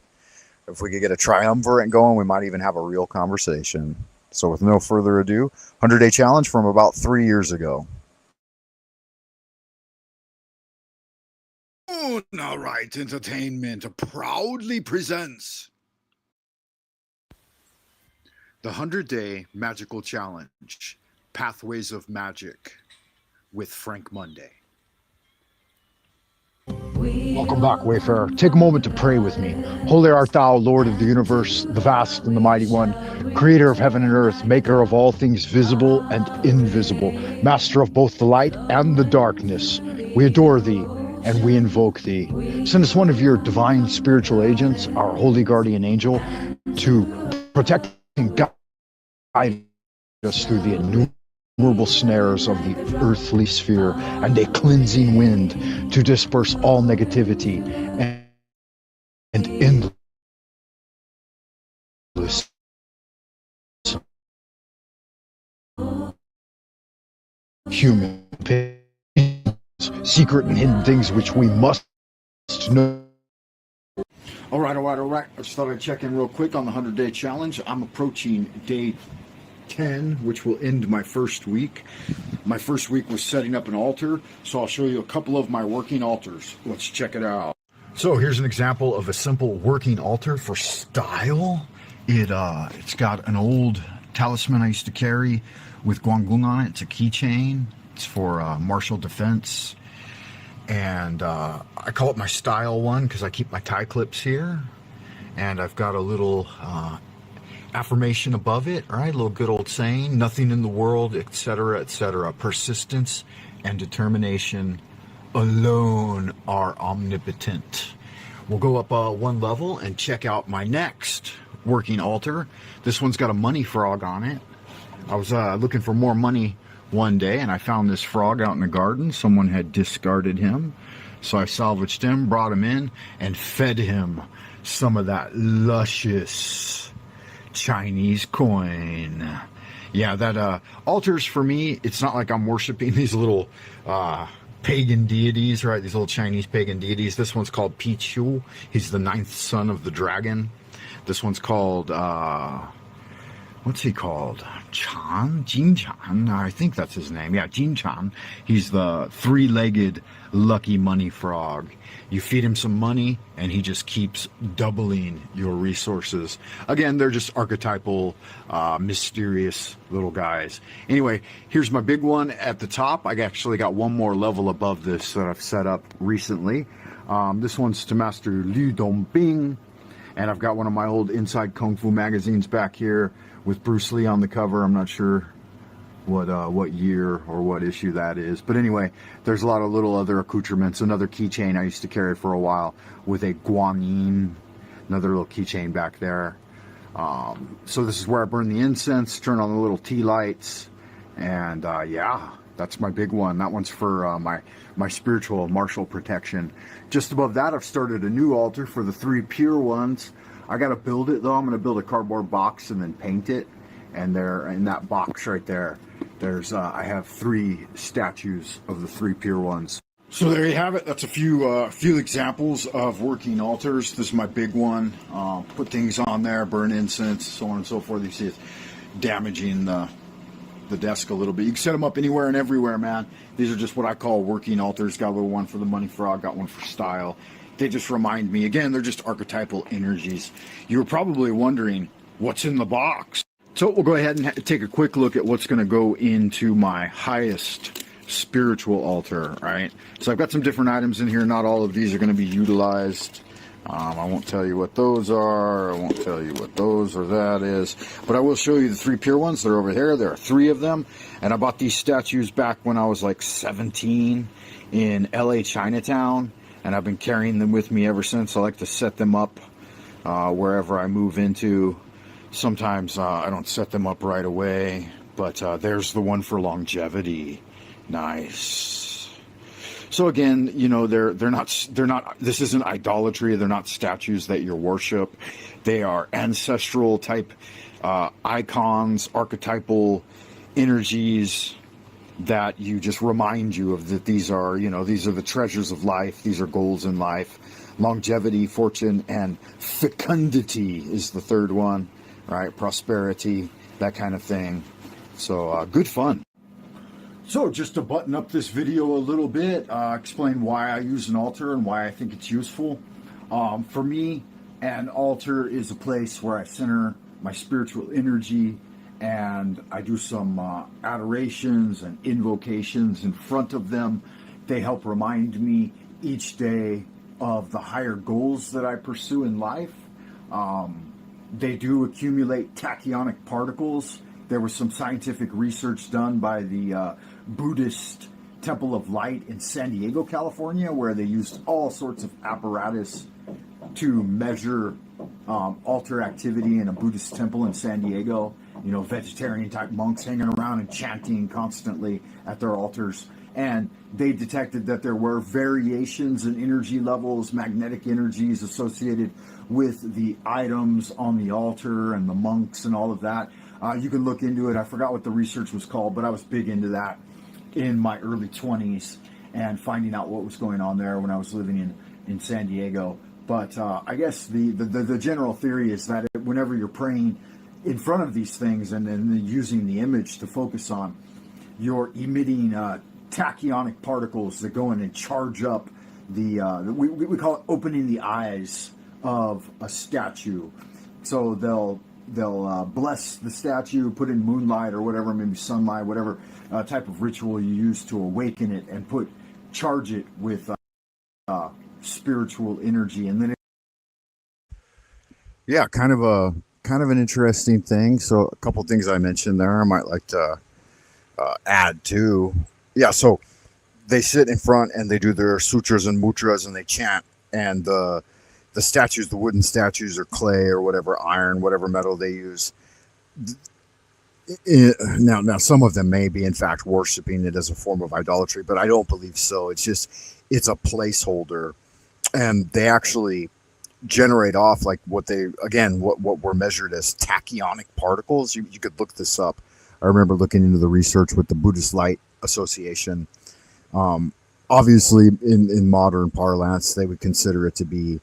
If we could get a triumvirate going, we might even have a real conversation. So with no further ado, 100-day challenge from about 3 years ago. All right, Entertainment proudly presents the 100-day magical challenge, Pathways of Magic, with Frank Monday. Welcome back, Wayfarer. Take a moment to pray with me. Holy art thou, Lord of the universe, the vast and the mighty one, creator of heaven and earth, maker of all things visible and invisible, master of both the light and the darkness. We adore thee and we invoke thee. Send us one of your divine spiritual agents, our holy guardian angel, to protect and guide us through the innumerable snares of the earthly sphere, and a cleansing wind to disperse all negativity and endless human pains, secret and hidden things which we must know. All right. I just thought I'd check in real quick on the 100-day challenge. I'm approaching day 10, which will end my first week. My first week was setting up an altar, so I'll show you a couple of my working altars. Let's check it out. So here's an example of a simple working altar for style. It's got an old talisman I used to carry with guangung on it. It's a keychain. It's for martial defense. And I call it my style one because I keep my tie clips here. And I've got a little affirmation above it, right? A little good old saying, nothing in the world, etc., etc. Persistence and determination alone are omnipotent. We'll go up one level and check out my next working altar. This one's got a money frog on it. I was looking for more money one day, and I found this frog out in the garden. Someone had discarded him, so I salvaged him, brought him in, and fed him some of that luscious Chinese coin. Yeah, that altars for me, it's not like I'm worshiping these little pagan deities, right? These little Chinese pagan deities. This one's called Pichu. He's the 9th son of the dragon. This one's called what's he called? Jin Chan, I think that's his name. Yeah, Jin Chan. He's the 3-legged lucky money frog. You feed him some money and he just keeps doubling your resources. Again, they're just archetypal, mysterious little guys. Anyway, here's my big one at the top. I actually got one more level above this that I've set up recently. This one's to Master Liu Dongbing. And I've got one of my old Inside Kung Fu magazines back here with Bruce Lee on the cover. I'm not sure what year or what issue that is. But anyway, there's a lot of little other accoutrements. Another keychain I used to carry for a while with a guanyin. Another little keychain back there. So this is where I burn the incense, turn on the little tea lights, And yeah, that's my big one. That one's for my spiritual martial protection. Just above that, I've started a new altar for the 3 pure ones. I got to build it though. I'm going to build a cardboard box and then paint it. And there, in that box right there, there's I have 3 statues of the 3 pure ones. So there you have it. That's a few examples of working altars. This is my big one. Put things on there, burn incense, so on and so forth. You see it's damaging the desk a little bit. You can set them up anywhere and everywhere, man. These are just what I call working altars. Got a little one for the money frog, got one for style. They just remind me, again, they're just archetypal energies. You were probably wondering what's in the box. So we'll go ahead and take a quick look at what's going to go into my highest spiritual altar, right? So I've got some different items in here. Not all of these are going to be utilized. I won't tell you what those are. I won't tell you what those or that is. But I will show you the 3 pure ones. They're over here. There are 3 of them. And I bought these statues back when I was like 17 in LA Chinatown. And I've been carrying them with me ever since. I like to set them up wherever I move into. Sometimes I don't set them up right away. But there's the one for longevity. Nice. So again, you know, they're not, this isn't idolatry. They're not statues that you worship. They are ancestral type icons, archetypal energies that you just remind you of, that these are, you know, these are the treasures of life. These are goals in life. Longevity, fortune, and fecundity is the 3rd one, right? Prosperity, that kind of thing. So good fun. So just to button up this video a little bit, explain why I use an altar and why I think it's useful. For me, an altar is a place where I center my spiritual energy, and I do some adorations and invocations in front of them. They help remind me each day of the higher goals that I pursue in life. They do accumulate tachyonic particles. There was some scientific research done by the Buddhist Temple of Light in San Diego, California, where they used all sorts of apparatus to measure altar activity in a Buddhist temple in San Diego. You know, vegetarian type monks hanging around and chanting constantly at their altars. And they detected that there were variations in energy levels, magnetic energies associated with the items on the altar and the monks and all of that. You can look into it. I forgot what the research was called, but I was big into that in my early 20s and finding out what was going on there when I was living in San Diego. But I guess the general theory is that whenever you're praying in front of these things and then using the image to focus on, you're emitting tachyonic particles that go in and charge up we call it opening the eyes of a statue. So they'll bless the statue, put in moonlight or whatever, maybe sunlight, whatever type of ritual you use to awaken it, and charge it with spiritual energy. And then yeah, kind of an interesting thing. So a couple things I mentioned there I might like to add to. Yeah, so they sit in front and they do their sutras and mudras and they chant, and the statues, the wooden statues or clay or whatever, iron, whatever metal they use. Now some of them may be in fact worshiping it as a form of idolatry, but I don't believe so. It's a placeholder, and they actually generate off like what were measured as tachyonic particles. You could look this up. I remember looking into the research with the Buddhist Light Association. Obviously in modern parlance, they would consider it to be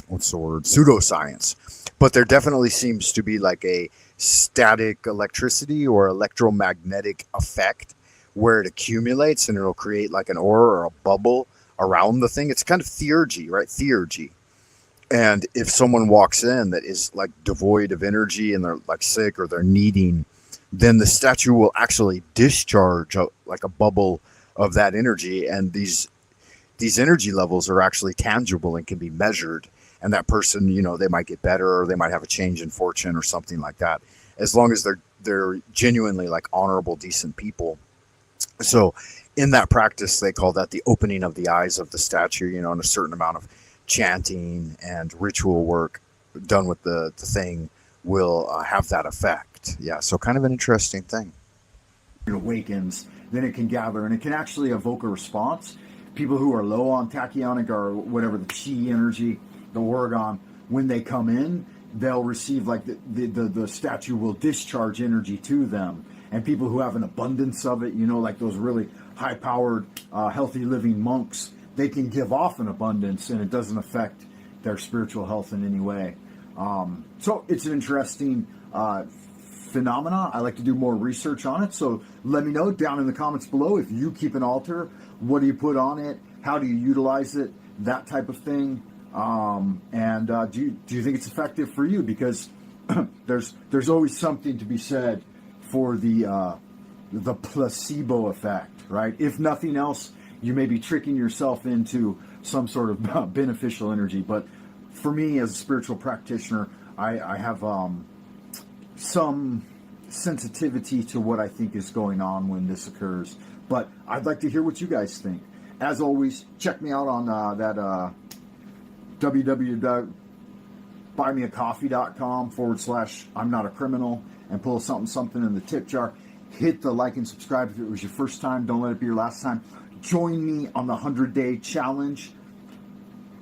pseudoscience, but there definitely seems to be like a static electricity or electromagnetic effect where it accumulates and it'll create like an aura or a bubble around the thing. It's kind of theurgy, right? Theurgy. And if someone walks in that is like devoid of energy and they're like sick or they're needing, then the statue will actually discharge like a bubble of that energy, and these energy levels are actually tangible and can be measured, and that person, you know, they might get better or they might have a change in fortune or something like that, as long as they're genuinely like honorable, decent people. So in that practice, they call that the opening of the eyes of the statue, you know, and a certain amount of chanting and ritual work done with the thing will have that effect. Yeah, so kind of an interesting thing. it awakens, then it can gather and it can actually evoke a response. People who are low on tachyonic or whatever, the chi energy, the Oregon, when they come in, they'll receive like the statue will discharge energy to them. And people who have an abundance of it, like those really high powered, healthy living monks, they can give off an abundance and it doesn't affect their spiritual health in any way. So it's an interesting phenomena. I like to do more research on it. So let me know down in the comments below if you keep an altar. What do you put on it? How do you utilize it? That type of thing. And do you think it's effective for you? Because there's always something to be said for the placebo effect, right? If nothing else, you may be tricking yourself into some sort of beneficial energy. But for me, as a spiritual practitioner, I have some sensitivity to what I think is going on when this occurs. But I'd like to hear what you guys think. As always, check me out on that www.buymeacoffee.com/I'm not a criminal and pull something in the tip jar. Hit the like and subscribe if it was your first time. Don't let it be your last time. Join me on the 100-day challenge,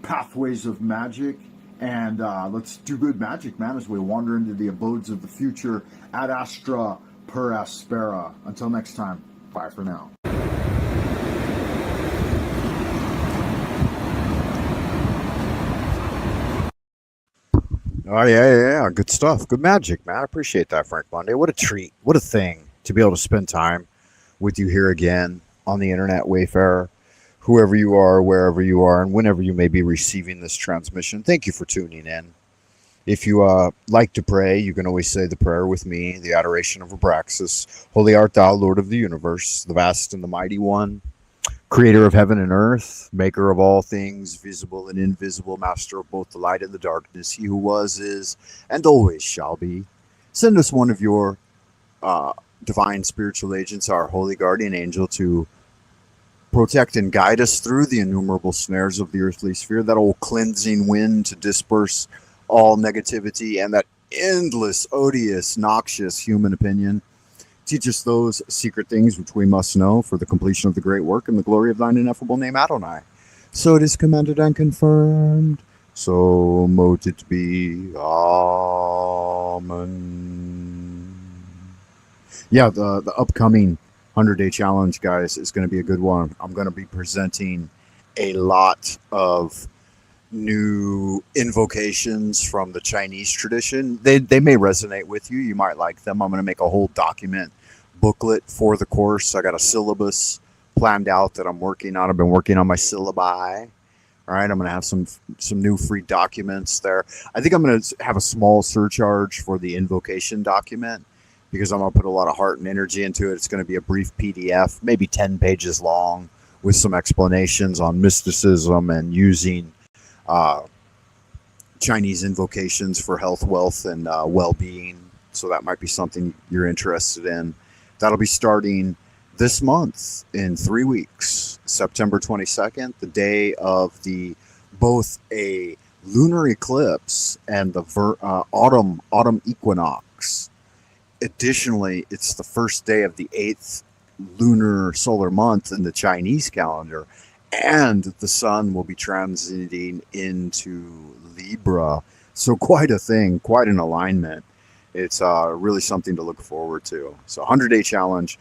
Pathways of Magic. And let's do good magic, man, as we wander into the abodes of the future. Ad astra per aspera. Until next time, bye for now. Oh, yeah. Good stuff. Good magic, man. I appreciate that, Frank Monday. What a treat. What a thing to be able to spend time with you here again on the internet, Wayfarer. Whoever you are, wherever you are, and whenever you may be receiving this transmission, thank you for tuning in. If you like to pray, you can always say the prayer with me, the adoration of Abraxas. Holy art thou, Lord of the universe, the vast and the mighty one, creator of heaven and earth, maker of all things, visible and invisible, master of both the light and the darkness, he who was, is, and always shall be. Send us one of your divine spiritual agents, our holy guardian angel, to protect and guide us through the innumerable snares of the earthly sphere, that old cleansing wind to disperse all negativity and that endless, odious, noxious human opinion. Teach us those secret things which we must know for the completion of the great work and the glory of thine ineffable name, Adonai. So it is commanded and confirmed. So mote it be. Amen. Yeah, the upcoming 100-day challenge, guys, is going to be a good one. I'm going to be presenting a lot of new invocations from the Chinese tradition. They may resonate with you. You might like them. I'm going to make a whole document booklet for the course. I got a syllabus planned out that I'm working on. I've been working on my syllabi. All right, I'm going to have some new free documents there. I think I'm going to have a small surcharge for the invocation document, because I'm going to put a lot of heart and energy into it. It's going to be a brief PDF, maybe 10 pages long, with some explanations on mysticism and using Chinese invocations for health, wealth, and well-being. So that might be something you're interested in. That'll be starting this month in 3 weeks, September 22nd, the day of both a lunar eclipse and the autumn equinox. Additionally, it's the first day of the 8th lunar solar month in the Chinese calendar, and the sun will be transiting into Libra. So quite a thing, quite an alignment. It's really something to look forward to. So 100-day challenge,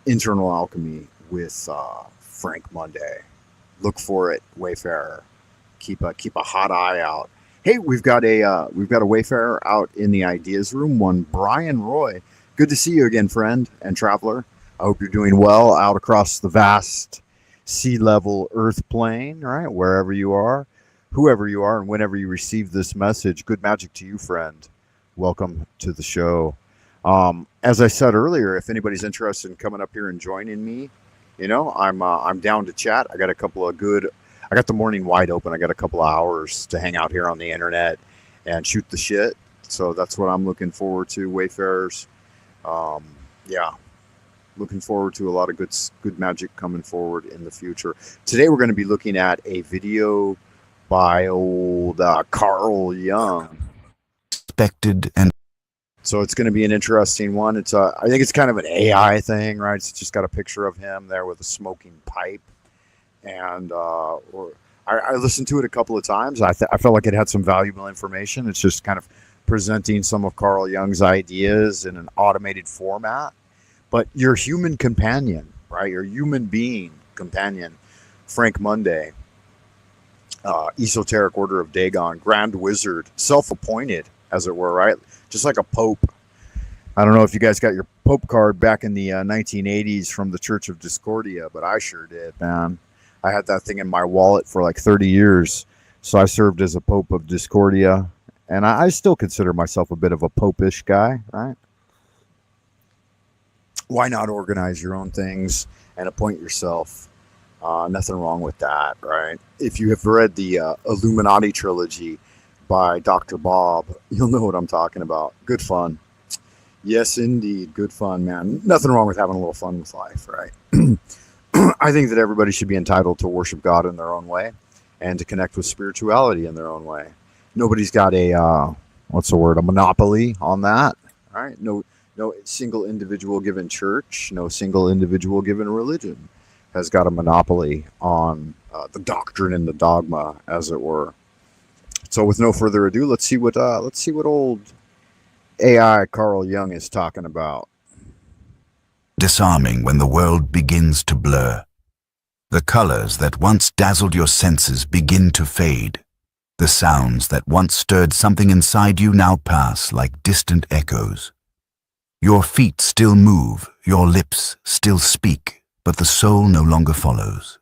internal alchemy with Frank Monday. Look for it, Wayfarer. Keep a hot eye out. Hey, we've got a Wayfarer out in the ideas room, one Brian Roy. Good to see you again, friend and traveler. I hope you're doing well out across the vast sea level earth plane, right? Wherever you are, whoever you are, and whenever you receive this message, good magic to you, friend. Welcome to the show. As I said earlier, if anybody's interested in coming up here and joining me, I'm down to chat. I got the morning wide open. I got a couple of hours to hang out here on the internet and shoot the shit. So that's what I'm looking forward to, Wayfarers. Yeah, looking forward to a lot of good magic coming forward in the future. Today we're going to be looking at a video by old Carl Jung. Expected and So it's going to be an interesting one. I think it's kind of an AI thing, right? It's just got a picture of him there with a smoking pipe, and I listened to it a couple of times. I felt like it had some valuable information. It's just kind of presenting some of Carl Jung's ideas in an automated format. But your human companion, right? Your human being companion, Frank Monday, Esoteric Order of Dagon, Grand Wizard, self-appointed, as it were, right? Just like a pope. I don't know if you guys got your pope card back in the 1980s from the Church of Discordia, but I sure did, man. I had that thing in my wallet for like 30 years. So I served as a pope of Discordia, and I still consider myself a bit of a popish guy, right? Why not organize your own things and appoint yourself? Nothing wrong with that, right? If you have read the Illuminati trilogy by Dr. Bob, you'll know what I'm talking about. Good fun. Yes, indeed. Good fun, man. Nothing wrong with having a little fun with life, right? I think that everybody should be entitled to worship God in their own way and to connect with spirituality in their own way. Nobody's got a monopoly on that, right? No single individual given church, no single individual given religion has got a monopoly on the doctrine and the dogma, as it were. So, with no further ado, let's see what old AI Carl Jung is talking about. Disarming when the world begins to blur. The colors that once dazzled your senses begin to fade. The sounds that once stirred something inside you now pass like distant echoes. Your feet still move, your lips still speak, but the soul no longer follows.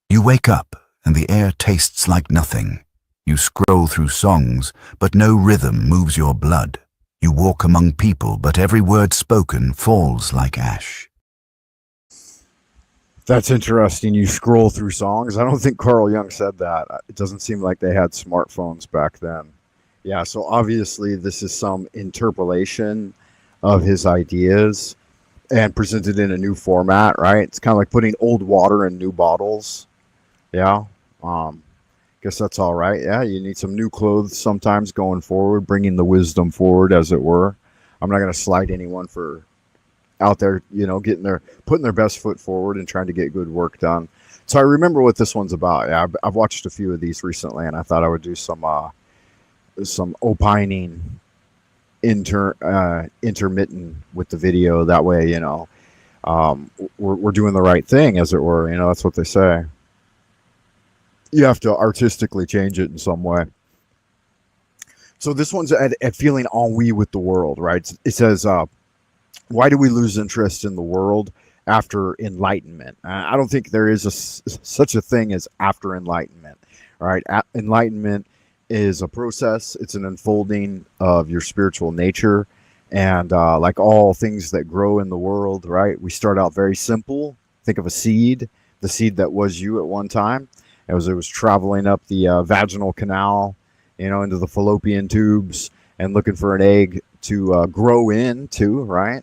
You wake up and the air tastes like nothing. You scroll through songs, but no rhythm moves your blood. You walk among people, but every word spoken falls like ash. That's interesting. You scroll through songs. I don't think Carl Jung said that. It doesn't seem like they had smartphones back then. Yeah, so obviously this is some interpolation of his ideas and presented in a new format, right? It's kind of like putting old water in new bottles. Yeah. Guess that's all right. Yeah, you need some new clothes sometimes going forward, bringing the wisdom forward, as it were. I'm not going to slight anyone for out there, putting their best foot forward and trying to get good work done. So I remember what this one's about. Yeah, I've watched a few of these recently, and I thought I would do some opining intermittent with the video. That way, we're doing the right thing, as it were. That's what they say. You have to artistically change it in some way. So this one's at feeling ennui with the world, right? It says, why do we lose interest in the world after enlightenment? I don't think there is such a thing as after enlightenment, right? Enlightenment is a process. It's an unfolding of your spiritual nature. And like all things that grow in the world, right? We start out very simple. Think of a seed, the seed that was you at one time. As it was traveling up the vaginal canal, into the fallopian tubes and looking for an egg to grow into, right?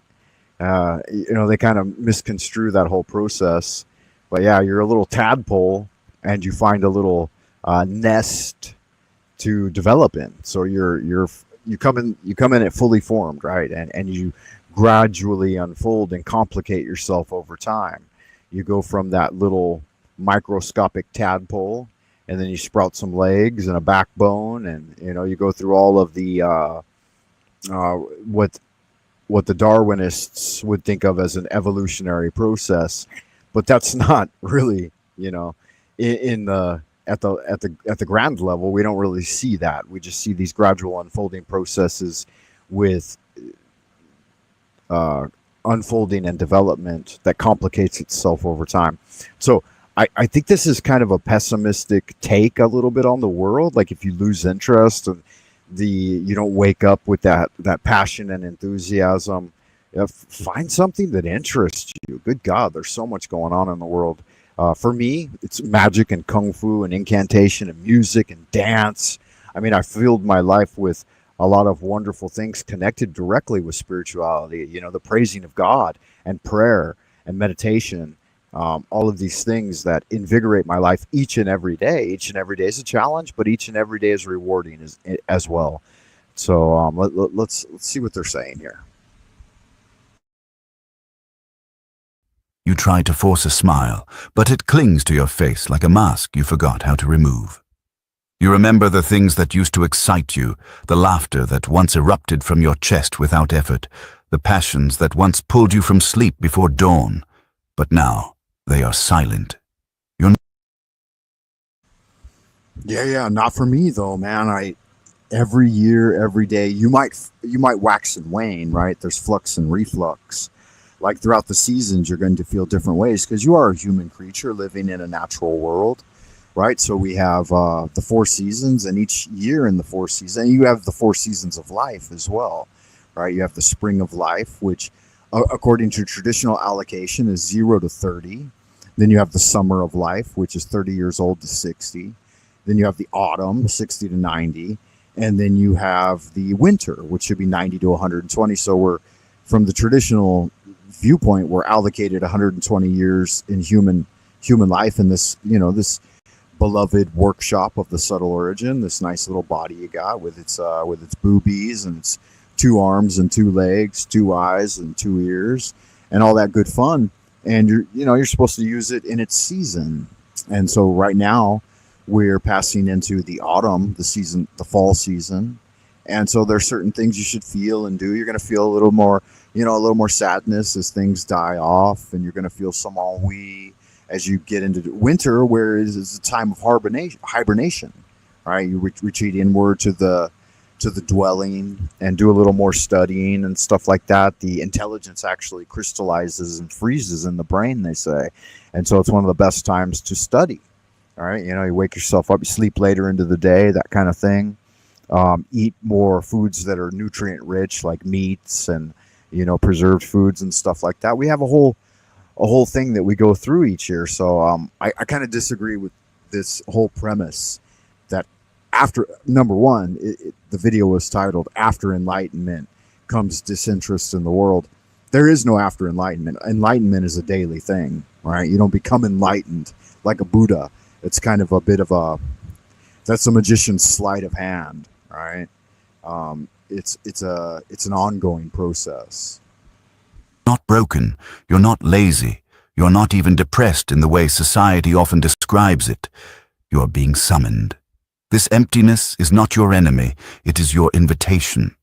They kind of misconstrue that whole process. But yeah, you're a little tadpole and you find a little nest to develop in. So you come in it fully formed, right? And you gradually unfold and complicate yourself over time. You go from that little microscopic tadpole, and then you sprout some legs and a backbone, and you go through all of the what the Darwinists would think of as an evolutionary process, but that's not really at the grand level. We don't really see that. We just see these gradual unfolding processes with unfolding and development that complicates itself over time. So I think this is kind of a pessimistic take a little bit on the world. Like if you lose interest and you don't wake up with that passion and enthusiasm, find something that interests you. Good God, there's so much going on in the world. For me, it's magic and kung fu and incantation and music and dance. I mean, I filled my life with a lot of wonderful things connected directly with spirituality, the praising of God and prayer and meditation. All of these things that invigorate my life each and every day. Each and every day is a challenge, but each and every day is rewarding as well. So let's see what they're saying here. You try to force a smile, but it clings to your face like a mask you forgot how to remove. You remember the things that used to excite you, the laughter that once erupted from your chest without effort, the passions that once pulled you from sleep before dawn, but now they are silent. Yeah, not for me though, man. Every year, every day, you might wax and wane, right? There's flux and reflux. Like throughout the seasons, you're going to feel different ways because you are a human creature living in a natural world, right? So we have the 4 seasons, and each year in the 4 seasons, you have the 4 seasons of life as well, right? You have the spring of life, which according to traditional allocation is 0 to 30. Then you have the summer of life, which is 30 years old to 60. Then you have the autumn, 60 to 90. And then you have the winter, which should be 90 to 120. So we're, from the traditional viewpoint, we're allocated 120 years in human life in this, this beloved workshop of the subtle origin, this nice little body you got with its boobies and its 2 arms and 2 legs, 2 eyes and 2 ears, and all that good fun. And you're supposed to use it in its season. And so right now we're passing into the autumn, the fall season. And so there's certain things you should feel and do. You're going to feel a little more, a little more sadness as things die off, and you're going to feel some ennui as you get into winter, where it is a time of hibernation, right? You retreat inward to the dwelling and do a little more studying and stuff like that. The intelligence actually crystallizes and freezes in the brain, they say. And so it's one of the best times to study. All right. You wake yourself up, you sleep later into the day, that kind of thing. Eat more foods that are nutrient rich, like meats and, preserved foods and stuff like that. We have a whole thing that we go through each year. So I kind of disagree with this whole premise that after, number one, the video was titled "After Enlightenment Comes Disinterest in the World." There is no after enlightenment. Enlightenment is a daily thing, right? You don't become enlightened like a Buddha. It's kind of a bit of that's a magician's sleight of hand, right? It's an ongoing process. Not broken, you're not lazy, you're not even depressed in the way society often describes it. You are being summoned. This emptiness is not your enemy, it is your invitation.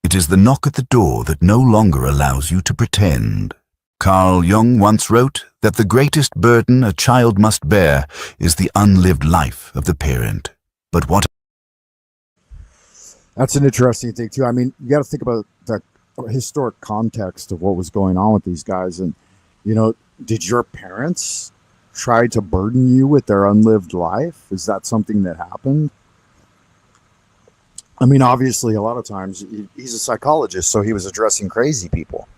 It is the knock at the door that no longer allows you to pretend. Carl Jung once wrote that the greatest burden a child must bear is the unlived life of the parent. But what? That's an interesting thing too. I mean, you got to think about the historic context of what was going on with these guys. And, did your parents try to burden you with their unlived life? Is that something that happened? I mean, obviously, a lot of times he's a psychologist, so he was addressing crazy people.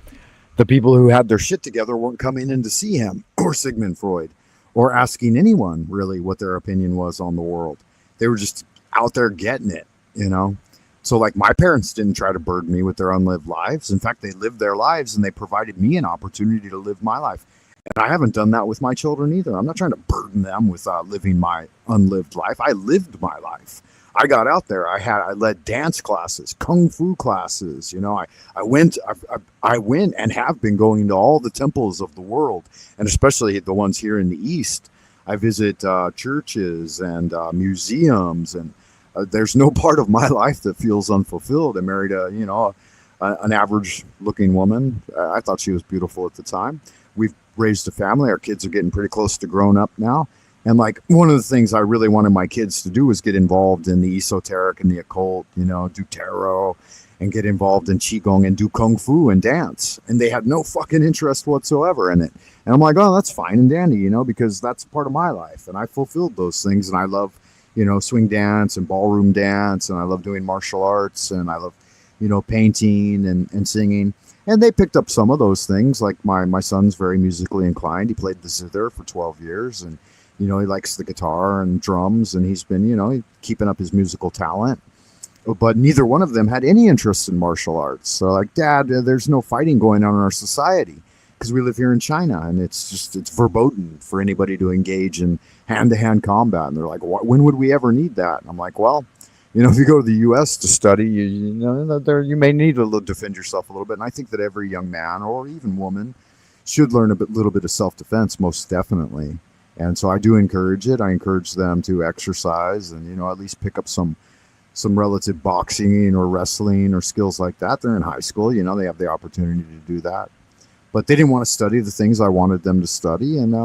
The people who had their shit together weren't coming in to see him or Sigmund Freud or asking anyone really what their opinion was on the world. They were just out there getting it, So like my parents didn't try to burden me with their unlived lives. In fact, they lived their lives and they provided me an opportunity to live my life. And I haven't done that with my children either. I'm not trying to burden them with living my unlived life. I lived my life. I got out there. I led dance classes, kung fu classes. I went and have been going to all the temples of the world, and especially the ones here in the East. I visit churches and museums, and there's no part of my life that feels unfulfilled. I married an average-looking woman. I thought she was beautiful at the time. We've raised a family. Our kids are getting pretty close to grown up now. And like one of the things I really wanted my kids to do was get involved in the esoteric and the occult, do tarot and get involved in qigong and do kung fu and dance. And they had no fucking interest whatsoever in it. And I'm like, oh, that's fine and dandy, because that's part of my life. And I fulfilled those things. And I love, swing dance and ballroom dance. And I love doing martial arts. And I love, painting and singing. And they picked up some of those things. Like my son's very musically inclined. He played the zither for 12 years. And he likes the guitar and drums, and he's been, keeping up his musical talent. But neither one of them had any interest in martial arts. So like, Dad, there's no fighting going on in our society because we live here in China, and it's verboten for anybody to engage in hand-to-hand combat. And they're like, when would we ever need that? And I'm like, well, You know, if you go to the U.S. to study, you know, there you may need to defend yourself a little bit. And I think that every young man or even woman should learn little bit of self-defense, most definitely. And so I do encourage it. I encourage them to exercise and, you know, at least pick up some relative boxing or wrestling or skills like that. They're in high school, you know, they have the opportunity to do that. But they didn't want to study the things I wanted them to study, and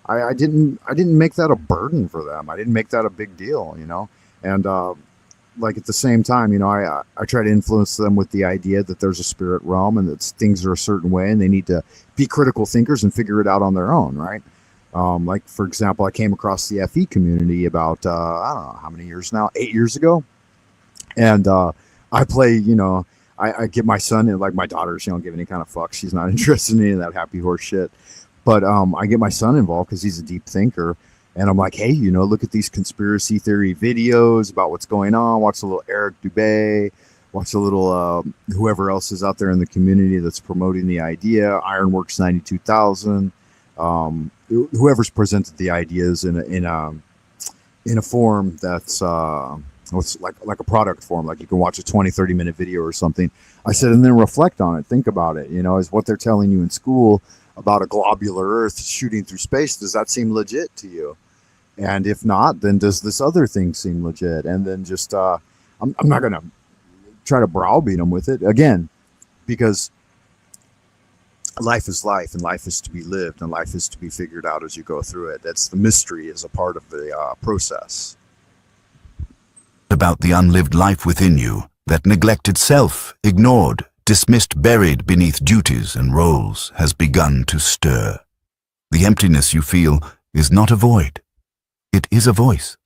I didn't make that a burden for them. I didn't make that a big deal, you know. And like at the same time, you know, I try to influence them with the idea that there's a spirit realm and that things are a certain way, and they need to be critical thinkers and figure it out on their own, right? Like for example, I came across the FE community about I don't know how many years now, 8 years ago, and I play, you know. I get my son, and like my daughter, she don't give any kind of fuck. She's not interested in any of that happy horse shit. But I get my son involved because he's a deep thinker. And I'm like, hey, you know, look at these conspiracy theory videos about what's going on. Watch a little Eric Dubé. Watch a little whoever else is out there in the community that's promoting the idea. Ironworks 92,000. Whoever's presented the ideas in a form that's it's like a product form, like you can watch a 20-30 minute video or something. I said, and then reflect on it, think about it, you know, is what they're telling you in school about a globular earth shooting through space, does that seem legit to you? And if not, then does this other thing seem legit? And then just I'm not gonna try to browbeat them with it again, because life is life, and life is to be lived, and life is to be figured out as you go through it. That's the mystery, is a part of the process. About the unlived life within you, that neglected self, ignored, dismissed, buried beneath duties and roles, has begun to stir. The emptiness you feel is not a void. It is a voice,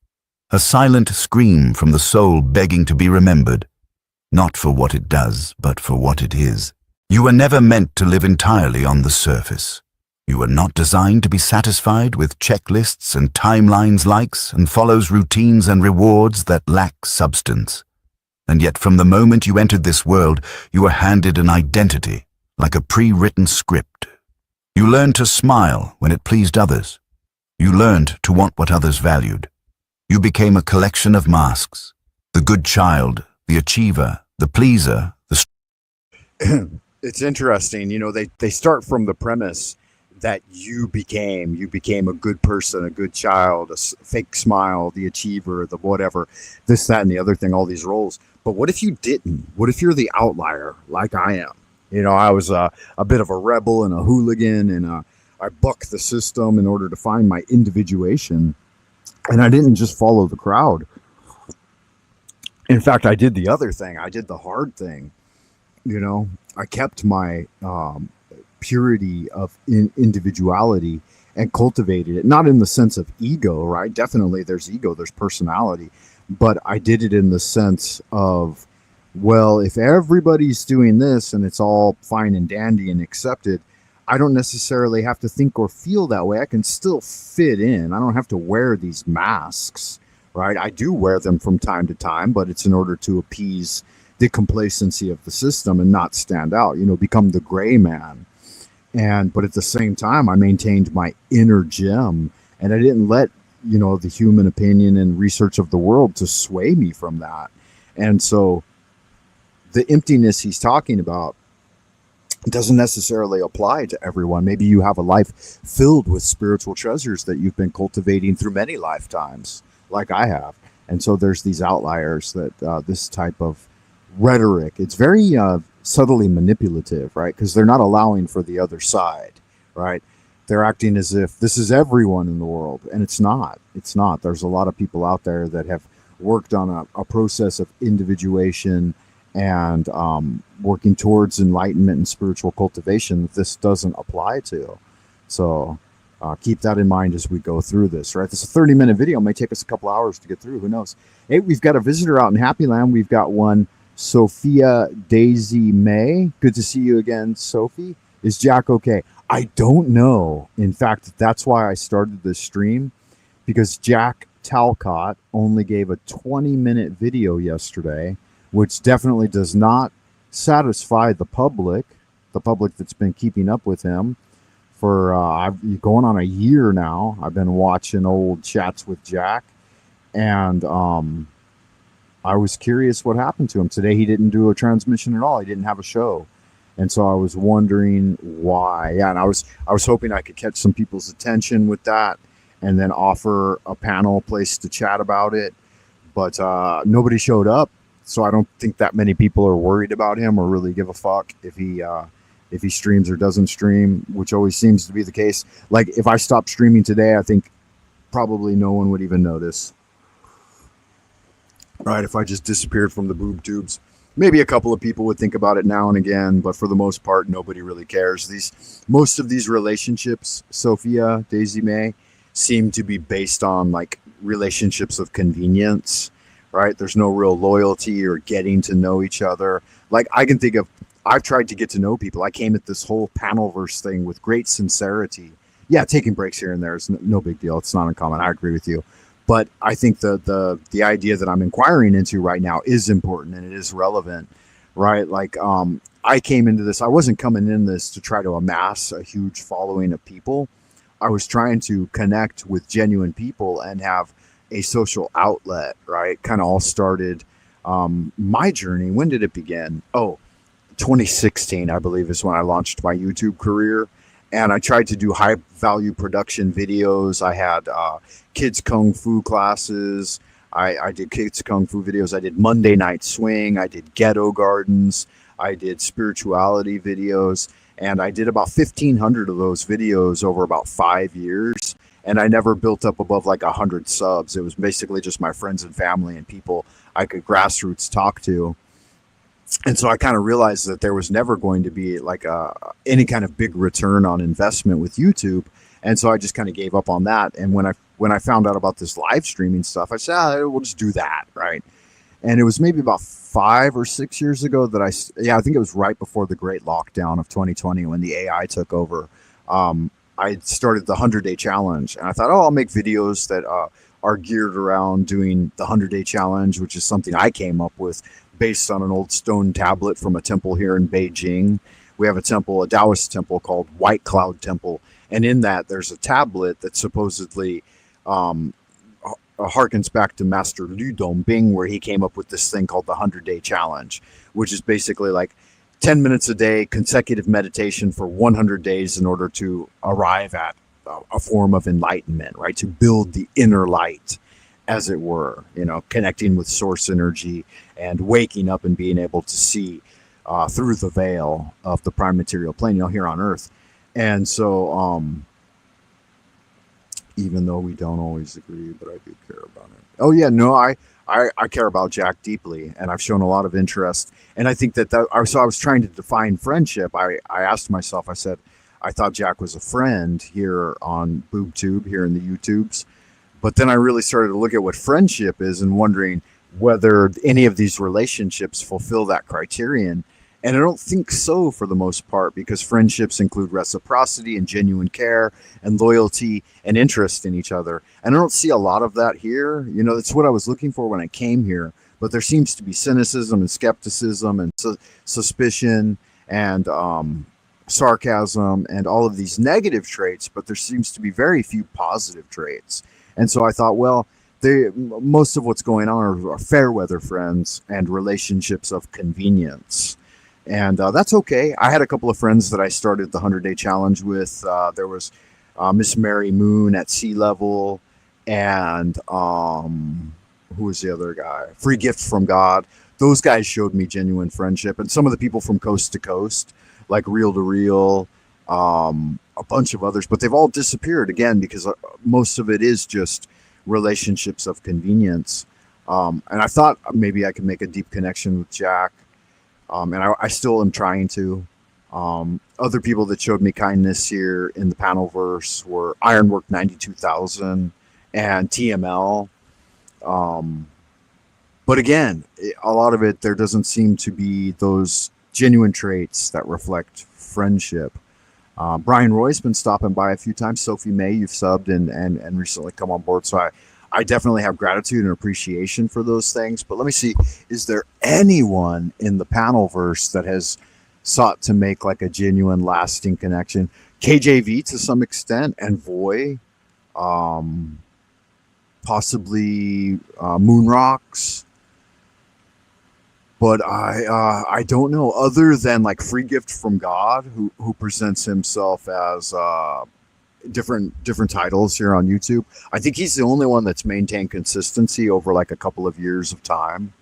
a silent scream from the soul begging to be remembered, not for what it does, but for what it is. You were never meant to live entirely on the surface. You were not designed to be satisfied with checklists and timelines, likes and follows, routines and rewards that lack substance. And yet from the moment you entered this world, you were handed an identity, like a pre-written script. You learned to smile when it pleased others. You learned to want what others valued. You became a collection of masks: the good child, the achiever, the pleaser, the... It's interesting, you know, they start from the premise that you became a good person, a good child, a fake smile, the achiever, the whatever, this, that, and the other thing, all these roles. But what if you didn't? What if you're the outlier, like I am? You know, I was a bit of a rebel and a hooligan, and I bucked the system in order to find my individuation. And I didn't just follow the crowd. In fact, I did the other thing. I did the hard thing. You know, I kept my purity of individuality and cultivated it, not in the sense of ego, right? Definitely there's ego, there's personality, but I did it in the sense of, well, if everybody's doing this and it's all fine and dandy and accepted, I don't necessarily have to think or feel that way. I can still fit in. I don't have to wear these masks, right? I do wear them from time to time, but it's in order to appease the complacency of the system and not stand out, you know, become the gray man. But at the same time, I maintained my inner gem, and I didn't let, you know, the human opinion and research of the world to sway me from that. And so the emptiness he's talking about doesn't necessarily apply to everyone. Maybe you have a life filled with spiritual treasures that you've been cultivating through many lifetimes, like I have. And so there's these outliers that this type of rhetoric, it's very subtly manipulative, right? Because they're not allowing for the other side, right? They're acting as if this is everyone in the world, and it's not. It's not. There's a lot of people out there that have worked on a process of individuation and working towards enlightenment and spiritual cultivation that this doesn't apply to. So keep that in mind as we go through this, right? This is a 30-minute video. It may take us a couple hours to get through. Who knows? Hey, we've got a visitor out in Happy Land. We've got one, Sophia Daisy May. Good to see you again, Sophie. Is Jack okay? I don't know. In fact, that's why I started this stream, because Jack Talcott only gave a 20-minute video yesterday, which definitely does not satisfy the public that's been keeping up with him for going on a year now. I've been watching old chats with Jack, and I was curious what happened to him. Today he didn't do a transmission at all. He didn't have a show. And so I was wondering why. Yeah, and I was hoping I could catch some people's attention with that and then offer a panel place to chat about it. But nobody showed up. So I don't think that many people are worried about him or really give a fuck if he streams or doesn't stream, which always seems to be the case. Like if I stopped streaming today, I think probably no one would even notice. Right, if I just disappeared from the boob tubes, maybe a couple of people would think about it now and again, but for the most part, nobody really cares. Most of these relationships, Sophia, Daisy Mae, seem to be based on like relationships of convenience, right? There's no real loyalty or getting to know each other. Like I can think of, I've tried to get to know people. I came at this whole panelverse thing with great sincerity. Yeah, taking breaks here and there is no big deal. It's not uncommon. I agree with you. But I think the idea that I'm inquiring into right now is important and it is relevant, right? Like I came into this, I wasn't coming in this to try to amass a huge following of people. I was trying to connect with genuine people and have a social outlet, right? Kind of all started my journey. When did it begin? 2016, I believe, is when I launched my YouTube career. And I tried to do high value production videos. I had kids kung fu classes. I did kids kung fu videos. I did Monday Night Swing. I did ghetto gardens. I did spirituality videos. And I did about 1,500 of those videos over about 5 years. And I never built up above like 100 subs. It was basically just my friends and family and people I could grassroots talk to. And so I kind of realized that there was never going to be like any kind of big return on investment with YouTube. And so I just kind of gave up on that. And when I found out about this live streaming stuff, I said, we'll just do that. Right. And it was maybe about 5 or 6 years ago that I think it was right before the great lockdown of 2020 when the AI took over. I started the 100-day challenge and I thought, I'll make videos that are geared around doing the 100-day challenge, which is something I came up with based on an old stone tablet from a temple here in Beijing. We have a temple, a Taoist temple called White Cloud Temple. And in that, there's a tablet that supposedly harkens back to Master Liu Dongbing, where he came up with this thing called the 100-day challenge, which is basically like 10 minutes a day, consecutive meditation for 100 days in order to arrive at a form of enlightenment, right? To build the inner light, as it were, connecting with source energy and waking up and being able to see through the veil of the prime material plane, here on Earth. And so, even though we don't always agree, but I do care about it. Oh yeah, no, I care about Jack deeply, and I've shown a lot of interest. And I think so I was trying to define friendship. I asked myself, I said, I thought Jack was a friend here on BoobTube, here in the YouTubes. But then I really started to look at what friendship is and wondering whether any of these relationships fulfill that criterion. And I don't think so for the most part, because friendships include reciprocity and genuine care and loyalty and interest in each other. And I don't see a lot of that here. That's what I was looking for when I came here. But there seems to be cynicism and skepticism and suspicion and sarcasm and all of these negative traits, but there seems to be very few positive traits. And so I thought, well, most of what's going on are fair weather friends and relationships of convenience. And that's okay. I had a couple of friends that I started the 100-day challenge with. There was Miss Mary Moon at Sea Level, and who was the other guy? Free Gift from God. Those guys showed me genuine friendship. And some of the people from coast to coast, like Reel to Reel, a bunch of others, but they've all disappeared again because most of it is just relationships of convenience. And I thought maybe I could make a deep connection with Jack. And I still am trying to. Other people that showed me kindness here in the panelverse were Ironwork 92,000 and TML. But again, a lot of it, there doesn't seem to be those genuine traits that reflect friendship. Brian Roy's been stopping by a few times. SofiaMae, you've subbed and recently come on board. So I definitely have gratitude and appreciation for those things. But let me see, is there anyone in the panelverse that has sought to make like a genuine lasting connection? KJV to some extent, and Voy, possibly Moonrocks. but I don't know, other than like Free Gift from God, who presents himself as different titles here on YouTube. I think he's the only one that's maintained consistency over like a couple of years of time.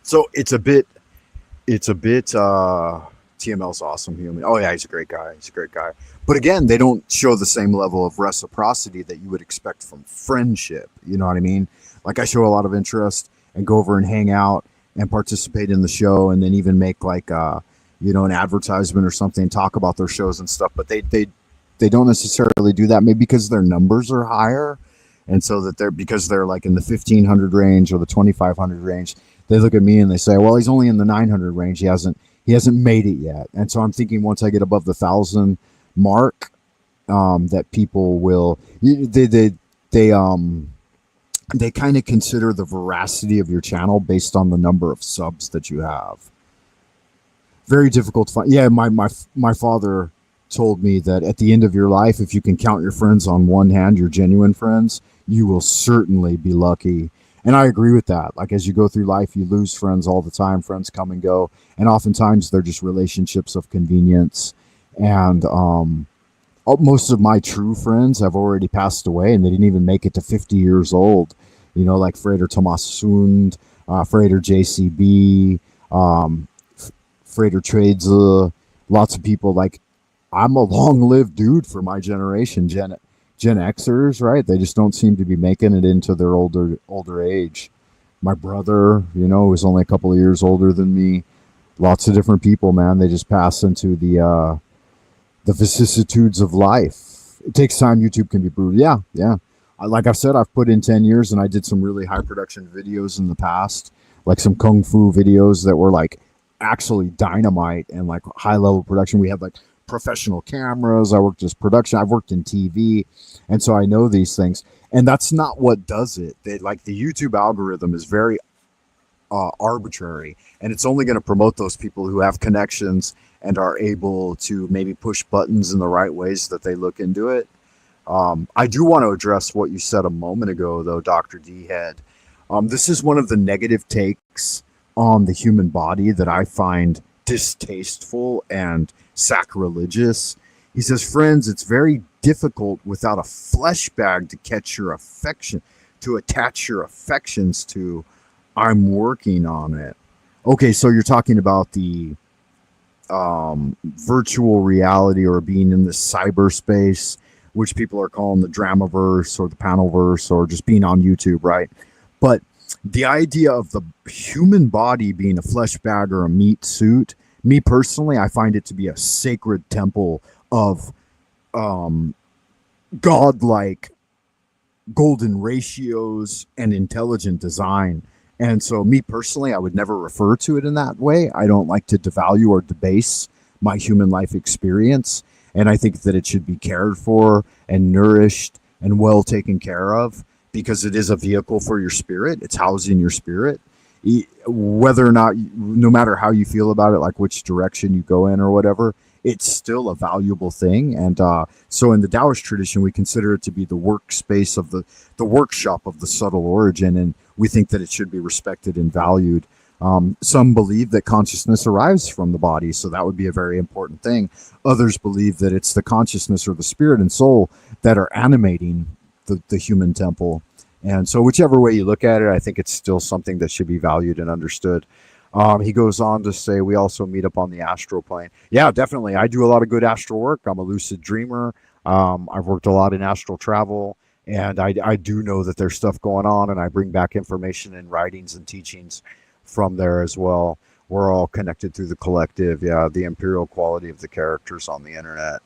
So it's a bit TML's awesome human. Oh yeah, he's a great guy. But again, they don't show the same level of reciprocity that you would expect from friendship. You know what I mean? Like, I show a lot of interest and go over and hang out and participate in the show, and then even make like an advertisement or something, talk about their shows and stuff. But they don't necessarily do that, maybe because their numbers are higher, and so that they're like in the 1,500 range or the 2,500 range. They look at me and they say, well, he's only in the 900 range. He hasn't made it yet. And so I'm thinking, once I get above the 1,000 mark, that people will, they kind of consider the veracity of your channel based on the number of subs that you have. Very difficult to find. Yeah, my father told me that at the end of your life, if you can count your friends on one hand, your genuine friends, you will certainly be lucky. And I agree with that. Like, as you go through life, you lose friends all the time. Friends come and go. And oftentimes they're just relationships of convenience. And most of my true friends have already passed away, and they didn't even make it to 50 years old. You know, like Frater Thomas Sund, Frater JCB, Frater Trades, lots of people. Like, I'm a long-lived dude for my generation, Gen Xers, right? They just don't seem to be making it into their older age. My brother, is only a couple of years older than me. Lots of different people, man. They just pass into the vicissitudes of life. It takes time. YouTube can be brutal. Yeah. Like I've said, I've put in 10 years, and I did some really high production videos in the past, like some kung fu videos that were like actually dynamite and like high level production. We had like professional cameras. I worked as production. I've worked in TV, and so I know these things. And that's not what does it. The YouTube algorithm is very arbitrary, and it's only going to promote those people who have connections and are able to maybe push buttons in the right ways that they look into it. I do want to address what you said a moment ago, though, Dr. D Head. This is one of the negative takes on the human body that I find distasteful and sacrilegious. He says, friends, it's very difficult without a flesh bag to catch your affection, to attach your affections to. I'm working on it. Okay, so you're talking about the virtual reality, or being in the cyberspace, which people are calling the Dramaverse or the Panelverse, or just being on YouTube, right? But the idea of the human body being a flesh bag or a meat suit, me personally, I find it to be a sacred temple of godlike golden ratios and intelligent design. And so me personally, I would never refer to it in that way. I don't like to devalue or debase my human life experience. And I think that it should be cared for and nourished and well taken care of, because it is a vehicle for your spirit. It's housing your spirit. Whether or not, no matter how you feel about it, like which direction you go in or whatever, it's still a valuable thing. And so in the Taoist tradition, we consider it to be the workspace of the workshop of the subtle origin. And we think that it should be respected and valued. Some believe that consciousness arrives from the body, so that would be a very important thing. Others believe that it's the consciousness or the spirit and soul that are animating the human temple. And so whichever way you look at it, I think it's still something that should be valued and understood. He goes on to say, we also meet up on the astral plane. Yeah, definitely. I do a lot of good astral work. I'm a lucid dreamer. I've worked a lot in astral travel. And I do know that there's stuff going on, and I bring back information and writings and teachings from there as well. We're all connected through the collective. Yeah, the imperial quality of the characters on the internet.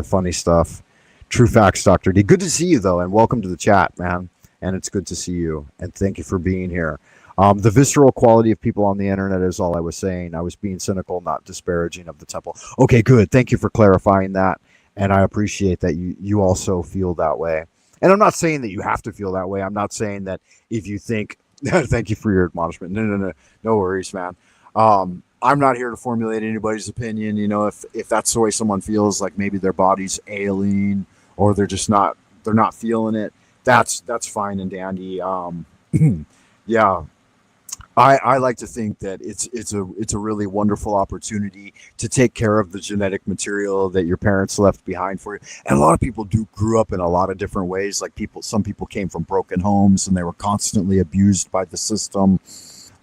Funny stuff. True facts, Dr. D. Good to see you, though, and welcome to the chat, man. And it's good to see you, and thank you for being here. The visceral quality of people on the internet is all I was saying. I was being cynical, not disparaging of the temple. Okay, good. Thank you for clarifying that. And I appreciate that you also feel that way. And I'm not saying that you have to feel that way. I'm not saying that if you think, thank you for your admonishment. No worries, man. I'm not here to formulate anybody's opinion. You know, if that's the way someone feels, like maybe their body's ailing or they're not feeling it, that's fine and dandy. Yeah, I like to think that it's a really wonderful opportunity to take care of the genetic material that your parents left behind for you. And a lot of people do grew up in a lot of different ways. Like some people came from broken homes and they were constantly abused by the system.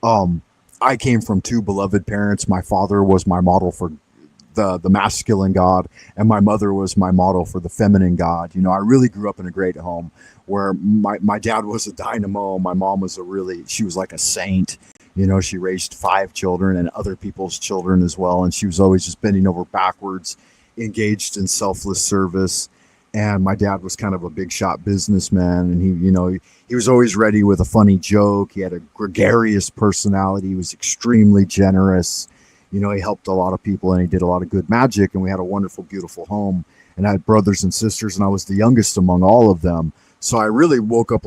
Um, I came from two beloved parents. My father was my model for the masculine god, and my mother was my model for the feminine god. You know, I really grew up in a great home where my dad was a dynamo. My mom was she was like a saint. You know, she raised 5 children and other people's children as well, and she was always just bending over backwards, engaged in selfless service. And my dad was kind of a big shot businessman, and he was always ready with a funny joke. He had a gregarious personality. He was extremely generous. You know, he helped a lot of people and he did a lot of good magic, and we had a wonderful, beautiful home. And I had brothers and sisters, and I was the youngest among all of them. So I really woke up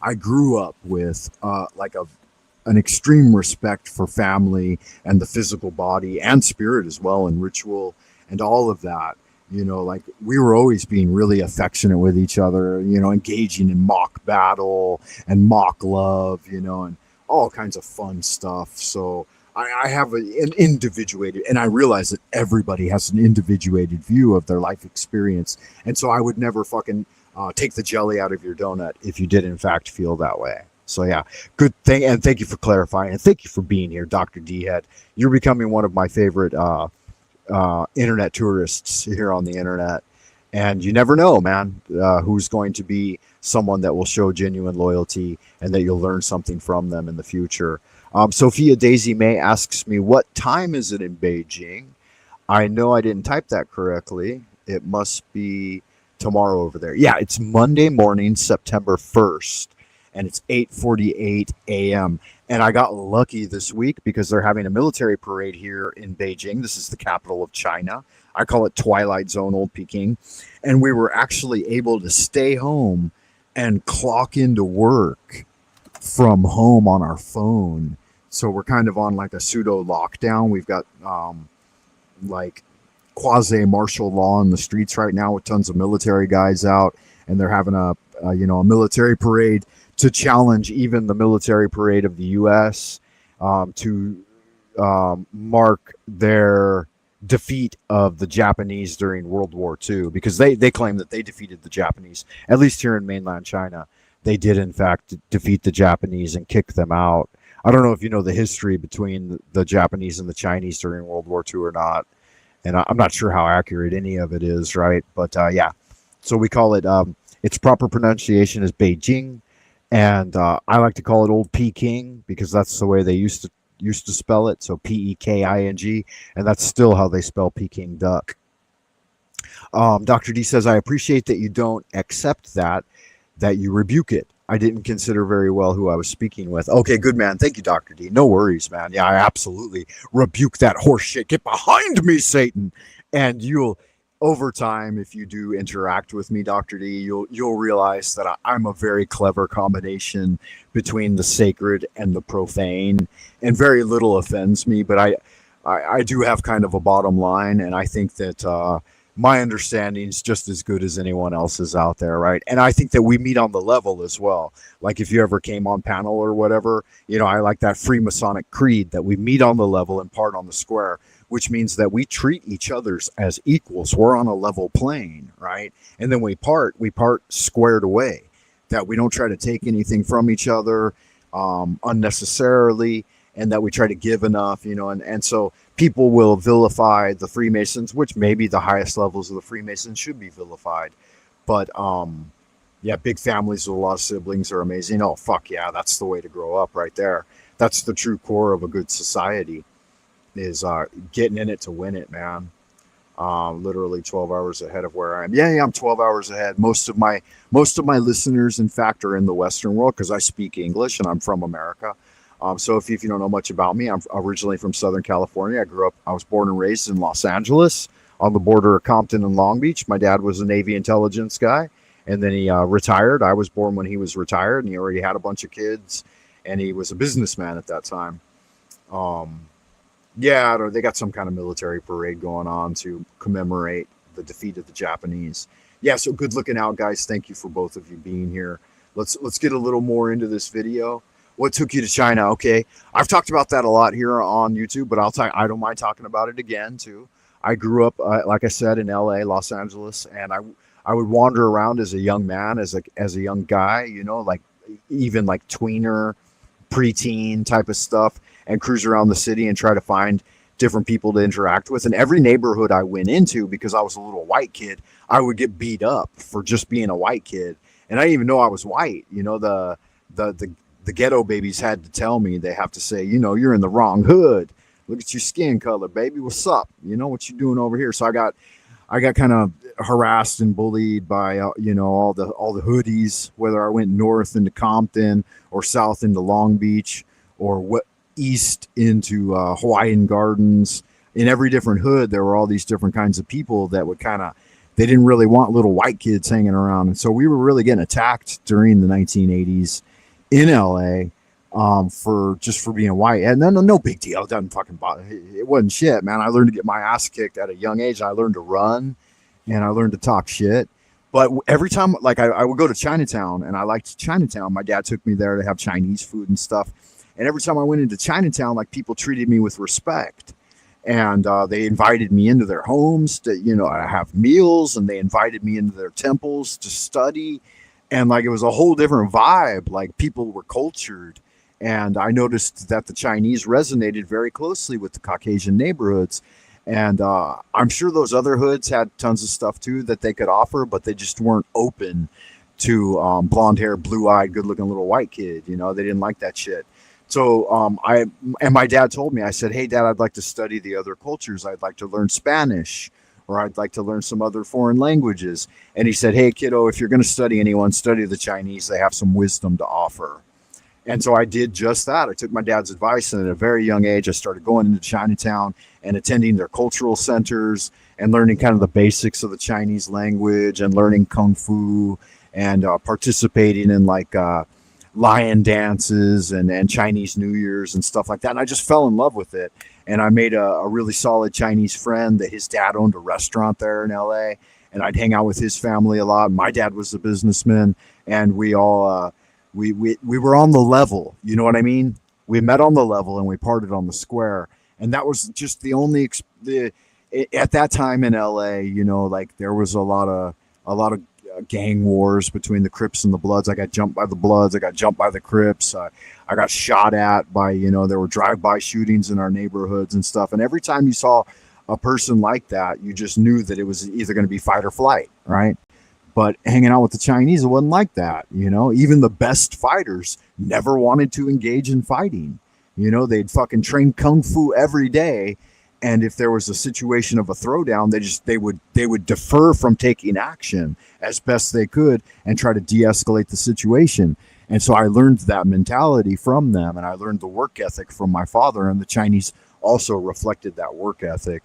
I grew up with an extreme respect for family and the physical body and spirit as well, and ritual and all of that. You know, like we were always being really affectionate with each other, you know, engaging in mock battle and mock love, you know, and all kinds of fun stuff. So I have an individuated, and I realize that everybody has an individuated view of their life experience. And so I would never fucking take the jelly out of your donut if you did in fact feel that way. So yeah, good thing. And thank you for clarifying, and thank you for being here, Dr. D-Head. You're becoming one of my favorite internet tourists here on the internet. And you never know, man, who's going to be someone that will show genuine loyalty and that you'll learn something from them in the future. Sophia Daisy May asks me, what time is it in Beijing? I know I didn't type that correctly. It must be tomorrow over there. Yeah, it's Monday morning, September 1st, and it's 8:48 a.m. And I got lucky this week because they're having a military parade here in Beijing. This is the capital of China. I call it Twilight Zone, Old Peking. And we were actually able to stay home and clock into work from home on our phone. So we're kind of on like a pseudo lockdown. We've got like quasi martial law in the streets right now with tons of military guys out, and they're having a military parade to challenge even the military parade of the U.S. To mark their defeat of the Japanese during World War II, because they claim that they defeated the Japanese, at least here in mainland China. They did, in fact, defeat the Japanese and kick them out. I don't know if you know the history between the Japanese and the Chinese during World War II or not, and I'm not sure how accurate any of it is, right? But yeah, so we call it, its proper pronunciation is Beijing, and I like to call it Old Peking because that's the way they used to spell it, so Peking, and that's still how they spell Peking duck. Dr. D says, I appreciate that you don't accept that you rebuke it. I didn't consider very well who I was speaking with. Okay, good, man. Thank you, Dr. D. No worries, man. Yeah, I absolutely rebuke that horse shit. Get behind me, Satan. And you'll, over time, if you do interact with me, Dr. D, you'll realize that I'm a very clever combination between the sacred and the profane, and very little offends me, but I do have kind of a bottom line, and I think that my understanding is just as good as anyone else's out there, right? And I think that we meet on the level as well. Like if you ever came on panel or whatever, I like that Freemasonic creed that we meet on the level and part on the square, which means that we treat each others as equals. We're on a level plane, right? And then we part squared away, that we don't try to take anything from each other unnecessarily, and that we try to give enough, and so people will vilify the Freemasons, which maybe the highest levels of the Freemasons should be vilified. But yeah, big families with a lot of siblings are amazing. Oh, fuck yeah, that's the way to grow up right there. That's the true core of a good society, is getting in it to win it, man. Literally 12 hours ahead of where I am. Yeah, I'm 12 hours ahead. Most of my listeners, in fact, are in the Western world because I speak English and I'm from America. So if you don't know much about me, I'm originally from Southern California. I was born and raised in Los Angeles on the border of Compton and Long Beach. My dad was a Navy intelligence guy, and then he retired. I was born when he was retired, and he already had a bunch of kids, and he was a businessman at that time. Yeah, they got some kind of military parade going on to commemorate the defeat of the Japanese. Yeah, so good looking out, guys. Thank you for both of you being here. Let's get a little more into this video. What took you to China? Okay, I've talked about that a lot here on YouTube, but I don't mind talking about it again too. I grew up, like I said, in L.A., Los Angeles, and I would wander around as a young man, as a young guy, you know, like even like tweener, preteen type of stuff, and cruise around the city and try to find different people to interact with. And every neighborhood I went into, because I was a little white kid, I would get beat up for just being a white kid, and I didn't even know I was white. You know, the ghetto babies had to tell me. They have to say, you know, you're in the wrong hood. Look at your skin color, baby. What's up? You know, what you doing over here? So I got kind of harassed and bullied by you know, all the hoodies, whether I went north into Compton or south into Long Beach or east into Hawaiian Gardens. In every different hood, there were all these different kinds of people that would they didn't really want little white kids hanging around. And so we were really getting attacked during the 1980s in LA for being white. And then no big deal. It doesn't fucking bother. It wasn't shit, man. I learned to get my ass kicked at a young age. I learned to run and I learned to talk shit. But every time, like I would go to Chinatown, and I liked Chinatown. My dad took me there to have Chinese food and stuff. And every time I went into Chinatown, like, people treated me with respect. And they invited me into their homes to, you know, have meals, and they invited me into their temples to study. And like, it was a whole different vibe. Like, people were cultured. And I noticed that the Chinese resonated very closely with the Caucasian neighborhoods. And I'm sure those other hoods had tons of stuff too that they could offer, but they just weren't open to blonde hair, blue eyed, good looking little white kid. You know, they didn't like that shit. So my dad told me, I said, hey, Dad, I'd like to study the other cultures. I'd like to learn Spanish, or I'd like to learn some other foreign languages. And he said, hey, kiddo, if you're going to study anyone, study the Chinese. They have some wisdom to offer. And so I did just that. I took my dad's advice, and at a very young age, I started going into Chinatown and attending their cultural centers and learning kind of the basics of the Chinese language and learning Kung Fu and participating in like lion dances and Chinese New Year's and stuff like that. And I just fell in love with it. And I made a really solid Chinese friend that his dad owned a restaurant there in LA. And I'd hang out with his family a lot. My dad was a businessman, and we all, we were on the level. You know what I mean? We met on the level and we partied on the square. And that was just the only, at that time in LA, you know, like, there was a lot of gang wars between the Crips and the Bloods. I got jumped by the Bloods. I got jumped by the Crips. I got shot at by, you know, there were drive-by shootings in our neighborhoods and stuff. And every time you saw a person like that, you just knew that it was either going to be fight or flight, right? But hanging out with the Chinese, it wasn't like that. You know, even the best fighters never wanted to engage in fighting. You know, they'd fucking train Kung Fu every day. And if there was a situation of a throwdown, they would defer from taking action as best they could and try to de-escalate the situation. And so I learned that mentality from them, and I learned the work ethic from my father, and the Chinese also reflected that work ethic.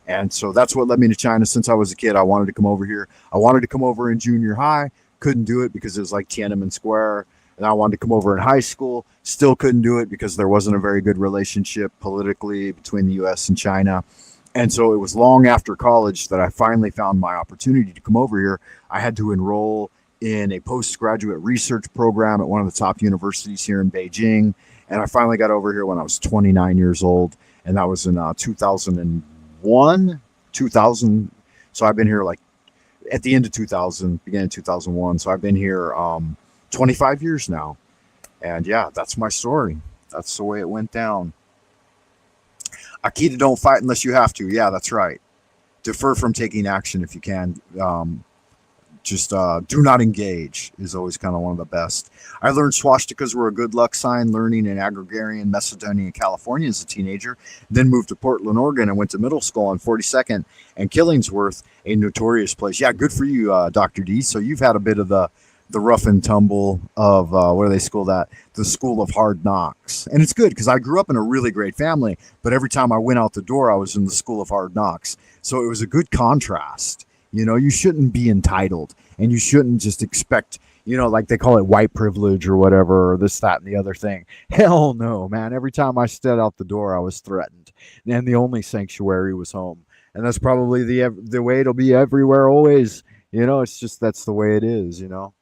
And so that's what led me to China. Since I was a kid, I wanted to come over here. I wanted to come over in junior high, couldn't do it because it was like Tiananmen Square. And I wanted to come over in high school, still couldn't do it because there wasn't a very good relationship politically between the US and China. And so it was long after college that I finally found my opportunity to come over here. I had to enroll in a postgraduate research program at one of the top universities here in Beijing. And I finally got over here when I was 29 years old. And that was in 2000. So I've been here like at the end of 2000, beginning of 2001. So I've been here 25 years now. And yeah, that's my story. That's the way it went down. Akita, don't fight unless you have to. Yeah, that's right. Defer from taking action if you can. Just do not engage is always kind of one of the best. I learned swastikas were a good luck sign learning in agrarian Macedonia, California as a teenager. Then moved to Portland, Oregon, and went to middle school on 42nd and Killingsworth, a notorious place. Yeah, good for you, Dr. D. So you've had a bit of the rough and tumble of, what do they school that? The school of hard knocks. And it's good because I grew up in a really great family, but every time I went out the door, I was in the school of hard knocks. So it was a good contrast. You know, you shouldn't be entitled, and you shouldn't just expect, you know, like they call it white privilege or whatever, or this, that, and the other thing. Hell no, man. Every time I stepped out the door, I was threatened. And the only sanctuary was home. And that's probably the way it'll be everywhere always. You know, it's just, that's the way it is, you know.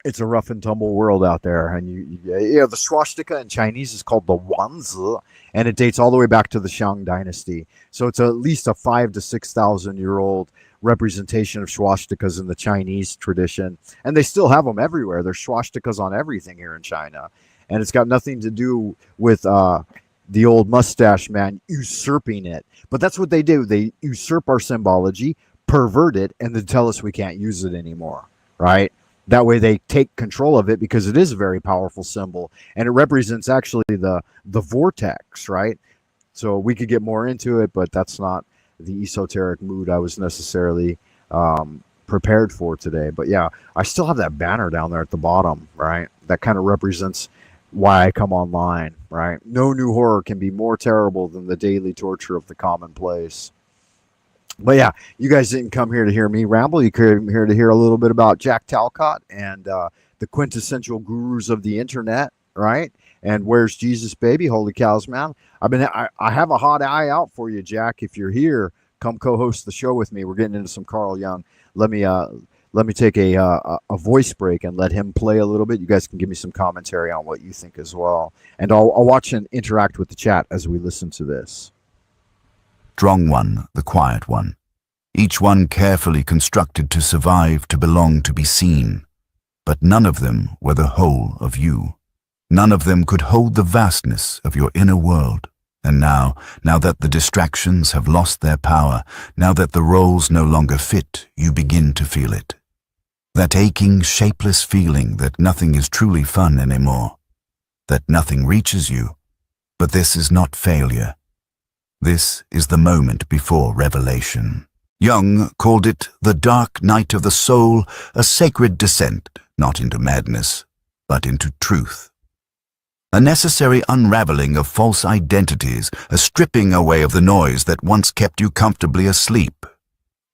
It's a rough and tumble world out there, and the swastika in Chinese is called the Wanzi, and it dates all the way back to the Shang Dynasty. So it's at least a 5,000 to 6,000 year old representation of swastikas in the Chinese tradition, and they still have them everywhere. There's swastikas on everything here in China, and it's got nothing to do with the old mustache man usurping it. But that's what they do. They usurp our symbology, pervert it, and then tell us we can't use it anymore, right? That way they take control of it because it is a very powerful symbol, and it represents actually the vortex, right? So we could get more into it, but that's not the esoteric mood I was necessarily prepared for today. But yeah, I still have that banner down there at the bottom, right? That kind of represents why I come online, right? No new horror can be more terrible than the daily torture of the commonplace. But yeah, you guys didn't come here to hear me ramble. You came here to hear a little bit about Jack Talcott and the quintessential gurus of the internet, right? And where's Jesus, baby? Holy cows, man! I have a hot eye out for you, Jack. If you're here, come co-host the show with me. We're getting into some Carl Jung. Let me take a voice break and let him play a little bit. You guys can give me some commentary on what you think as well, and I'll watch and interact with the chat as we listen to this. Strong one, the quiet one. Each one carefully constructed to survive, to belong, to be seen. But none of them were the whole of you. None of them could hold the vastness of your inner world. And now that the distractions have lost their power, now that the roles no longer fit, you begin to feel it. That aching, shapeless feeling that nothing is truly fun anymore. That nothing reaches you. But this is not failure. This is the moment before revelation. Jung called it the dark night of the soul, a sacred descent, not into madness, but into truth. A necessary unraveling of false identities, a stripping away of the noise that once kept you comfortably asleep.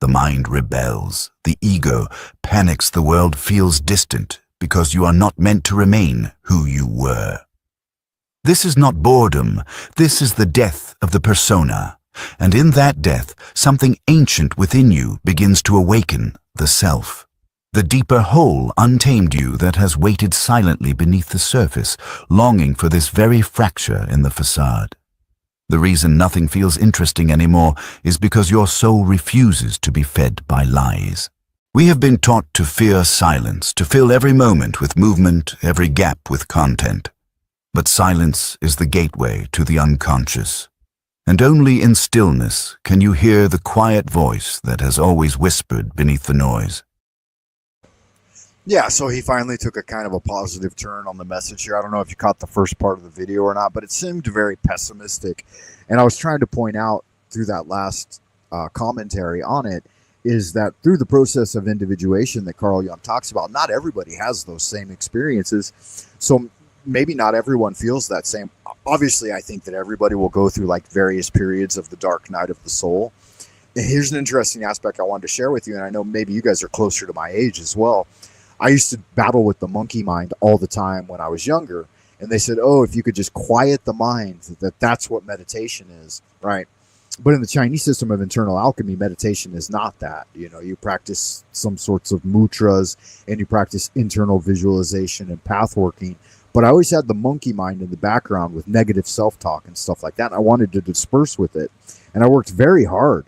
The mind rebels, the ego panics, the world feels distant because you are not meant to remain who you were. This is not boredom, this is the death of the persona, and in that death, something ancient within you begins to awaken, the self. The deeper whole untamed you that has waited silently beneath the surface, longing for this very fracture in the facade. The reason nothing feels interesting anymore is because your soul refuses to be fed by lies. We have been taught to fear silence, to fill every moment with movement, every gap with content. But silence is the gateway to the unconscious. And only in stillness can you hear the quiet voice that has always whispered beneath the noise. Yeah, so he finally took a kind of a positive turn on the message here. I don't know if you caught the first part of the video or not, but it seemed very pessimistic. And I was trying to point out through that last commentary on it is that through the process of individuation that Carl Jung talks about, not everybody has those same experiences. So maybe not everyone feels that same. Obviously, I think that everybody will go through like various periods of the dark night of the soul. And here's an interesting aspect I wanted to share with you, and I know maybe you guys are closer to my age as well. I used to battle with the monkey mind all the time when I was younger. And they said, oh, if you could just quiet the mind, that's what meditation is, right? But in the Chinese system of internal alchemy, meditation is not that. You know, you practice some sorts of mudras and you practice internal visualization and path working. But I always had the monkey mind in the background with negative self-talk and stuff like that. And I wanted to disperse with it. And I worked very hard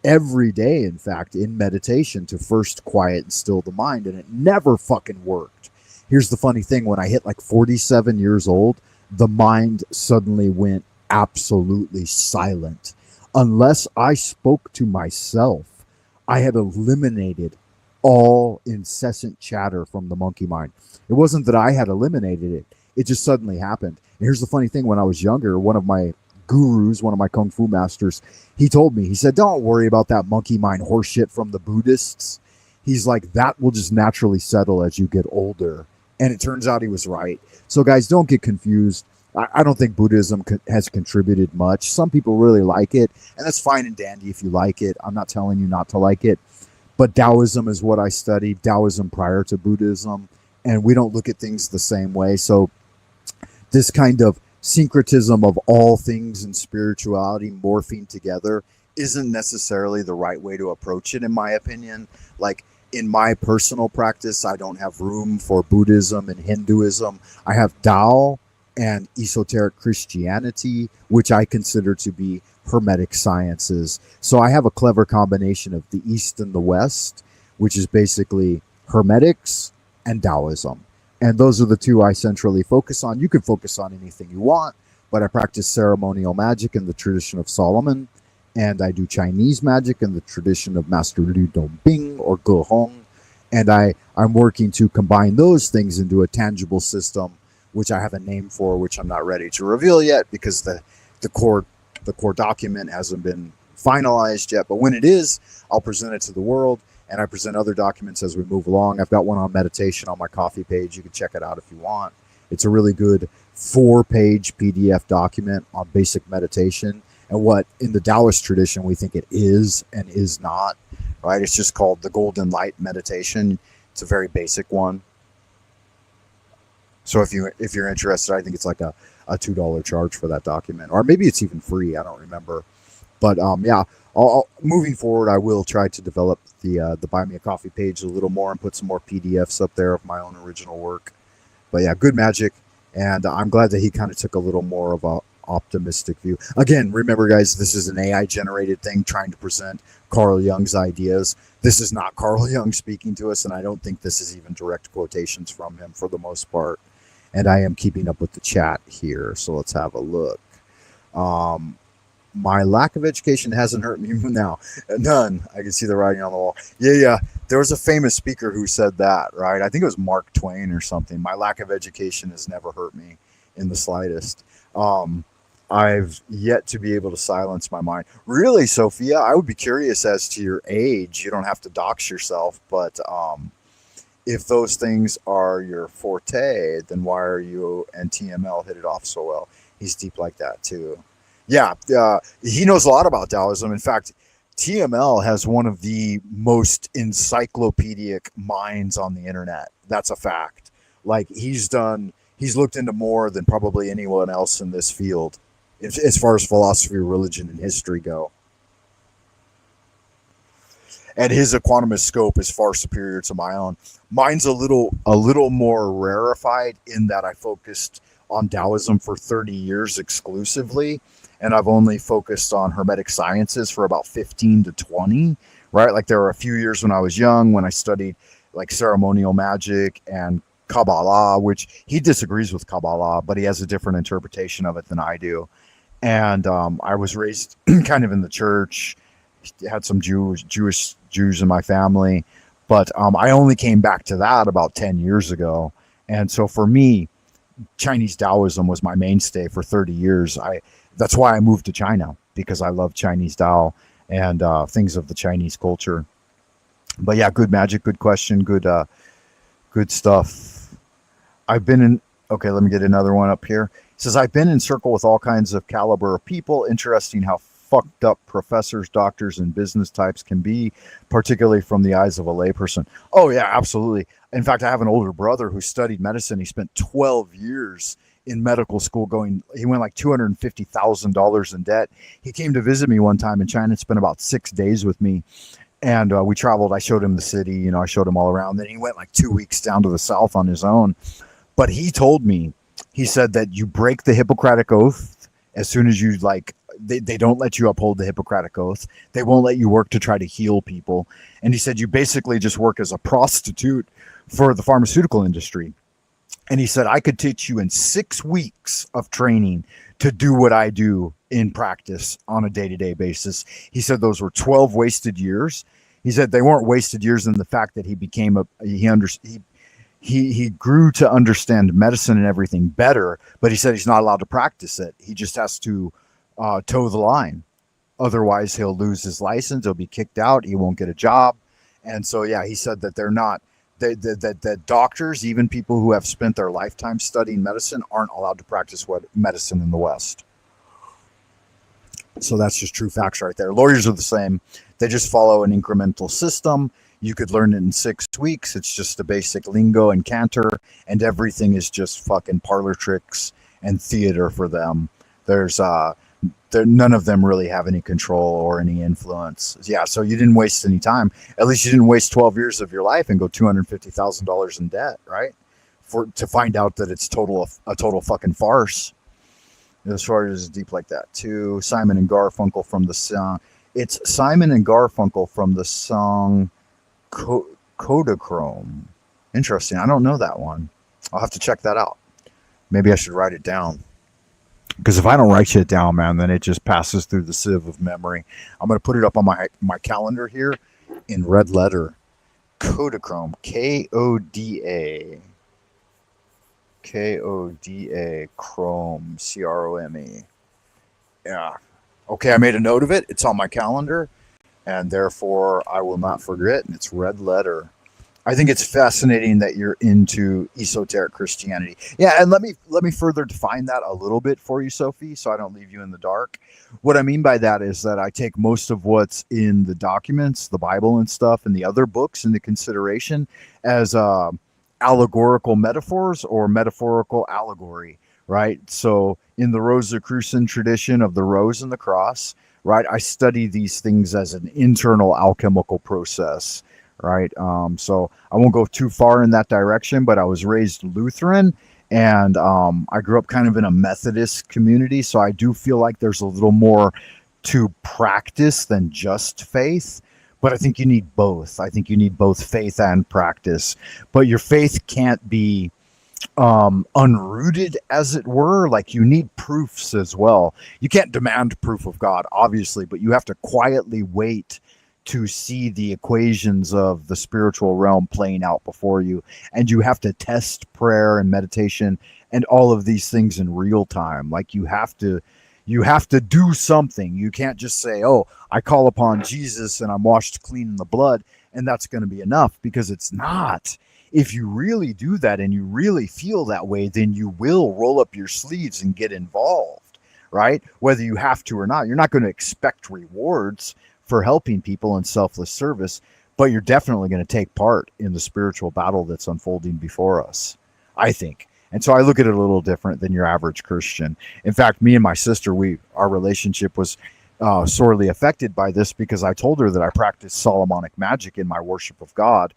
every day, in fact, in meditation to first quiet and still the mind, and it never fucking worked. Here's the funny thing. When I hit like 47 years old, the mind suddenly went absolutely silent. Unless I spoke to myself, I had eliminated all incessant chatter from the monkey mind. It wasn't that I had eliminated it. It just suddenly happened. And here's the funny thing. When I was younger, one of my gurus, one of my kung fu masters, he told me, he said, don't worry about that monkey mind horseshit from the Buddhists. He's like, that will just naturally settle as you get older. And it turns out he was right. So guys, don't get confused. I don't think Buddhism has contributed much. Some people really like it, and that's fine and dandy if you like it. I'm not telling you not to like it. But Taoism is what I studied, Taoism prior to Buddhism, and we don't look at things the same way. So this kind of syncretism of all things in spirituality morphing together isn't necessarily the right way to approach it, in my opinion. Like, in my personal practice, I don't have room for Buddhism and Hinduism. I have Tao and esoteric Christianity, which I consider to be Hermetic sciences. So I have a clever combination of the East and the West, which is basically Hermetics and Taoism. And those are the two I centrally focus on. You can focus on anything you want, but I practice ceremonial magic in the tradition of Solomon, and I do Chinese magic in the tradition of Master Liu Dongbing or Ge Hong. And I'm working to combine those things into a tangible system, which I have a name for, which I'm not ready to reveal yet because the core document hasn't been finalized yet. But when it is, I'll present it to the world, and I present other documents as we move along. I've got one on meditation on my coffee page. You can check it out if you want. It's a really good 4-page PDF document on basic meditation and what in the Taoist tradition we think it is and is not, right? It's just called the Golden Light Meditation. It's a very basic one. So if you're interested, I think it's like a $2 charge for that document, or maybe it's even free. I don't remember. But yeah, moving forward, I will try to develop the Buy Me a Coffee page a little more and put some more PDFs up there of my own original work. But yeah, good Magick, and I'm glad that he kind of took a little more of a optimistic view. Again, remember guys, this is an AI generated thing trying to present Carl Jung's ideas. This is not Carl Jung speaking to us, and I don't think this is even direct quotations from him for the most part. And I am keeping up with the chat here, so let's have a look. My lack of education hasn't hurt me now. None. I can see the writing on the wall. Yeah. There was a famous speaker who said that, right? I think it was Mark Twain or something. My lack of education has never hurt me in the slightest. I've yet to be able to silence my mind. Really, Sophia, I would be curious as to your age. You don't have to dox yourself, but if those things are your forte, then why are you and TML hit it off so well? He's deep like that too. Yeah, he knows a lot about Taoism. In fact, TML has one of the most encyclopedic minds on the internet. That's a fact. Like he's looked into more than probably anyone else in this field, as far as philosophy, religion, and history go. And his equanimous scope is far superior to my own. Mine's a little more rarefied in that I focused on Taoism for 30 years exclusively, and I've only focused on Hermetic sciences for about 15 to 20, right? Like there were a few years when I was young when I studied like ceremonial magic and Kabbalah, which he disagrees with Kabbalah, but he has a different interpretation of it than I do. And I was raised kind of in the church, had some Jews in my family, but I only came back to that about 10 years ago. And so for me, Chinese Taoism was my mainstay for 30 years. That's why I moved to China, because I love Chinese Tao and things of the Chinese culture. But yeah, good Magick, good question, good stuff. I've been in, okay, let me get another one up here. It says, I've been in circle with all kinds of caliber of people. Interesting how fucked up professors, doctors, and business types can be, particularly from the eyes of a layperson. Oh yeah, absolutely. In fact, I have an older brother who studied medicine. He spent 12 years in medical school he went like $250,000 in debt. He came to visit me one time in China and spent about 6 days with me. And we traveled. I showed him the city, I showed him all around. Then he went like 2 weeks down to the south on his own. But he told me, he said that you break the Hippocratic Oath as soon as you they don't let you uphold the Hippocratic Oath. They won't let you work to try to heal people. And he said, you basically just work as a prostitute for the pharmaceutical industry. And he said, I could teach you in 6 weeks of training to do what I do in practice on a day-to-day basis. He said those were 12 wasted years. He said they weren't wasted years in the fact that he grew to understand medicine and everything better, but he said he's not allowed to practice it. He just has to toe the line. Otherwise, he'll lose his license. He'll be kicked out. He won't get a job. And so, yeah, he said that they're not, that doctors, even people who have spent their lifetime studying medicine, aren't allowed to practice medicine in the West. So that's just true facts right there. Lawyers are the same. They just follow an incremental system. You could learn it in 6 weeks. It's just a basic lingo and canter, and everything is just fucking parlor tricks and theater for them. There's none of them really have any control or any influence. Yeah, so you didn't waste any time. At least you didn't waste 12 years of your life and go $250,000 in debt, right? To find out that it's a total fucking farce. As far as deep like that, too. Simon and Garfunkel from the song. It's Simon and Garfunkel from the song Kodachrome. Interesting. I don't know that one. I'll have to check that out. Maybe I should write it down. Because if I don't write shit down, man, then it just passes through the sieve of memory. I'm going to put it up on my calendar here in red letter. Kodachrome. Koda. Koda. Chrome. Crome. Yeah. Okay, I made a note of it. It's on my calendar. And therefore, I will not forget. And it's red letter. I think it's fascinating that you're into esoteric Christianity. Yeah, and let me further define that a little bit for you, Sophie, so I don't leave you in the dark. What I mean by that is that I take most of what's in the documents, the Bible and stuff, and the other books into consideration as allegorical metaphors or metaphorical allegory, right? So in the Rosicrucian tradition of the rose and the cross, right, I study these things as an internal alchemical process. Right. So I won't go too far in that direction, but I was raised Lutheran and I grew up kind of in a Methodist community. So I do feel like there's a little more to practice than just faith. But I think you need both. I think you need both faith and practice. But your faith can't be unrooted, as it were. Like, you need proofs as well. You can't demand proof of God, obviously, but you have to quietly wait to see the equations of the spiritual realm playing out before you. And you have to test prayer and meditation and all of these things in real time. Like, you have to do something. You can't just say, oh, I call upon Jesus and I'm washed clean in the blood, and that's going to be enough, because it's not. If you really do that and you really feel that way, then you will roll up your sleeves and get involved, right? Whether you have to or not. You're not going to expect rewards for helping people in selfless service, but you're definitely going to take part in the spiritual battle that's unfolding before us, I think. And so I look at it a little different than your average Christian. In fact, me and my sister, our relationship was sorely affected by this, because I told her that I practiced Solomonic magic in my worship of God.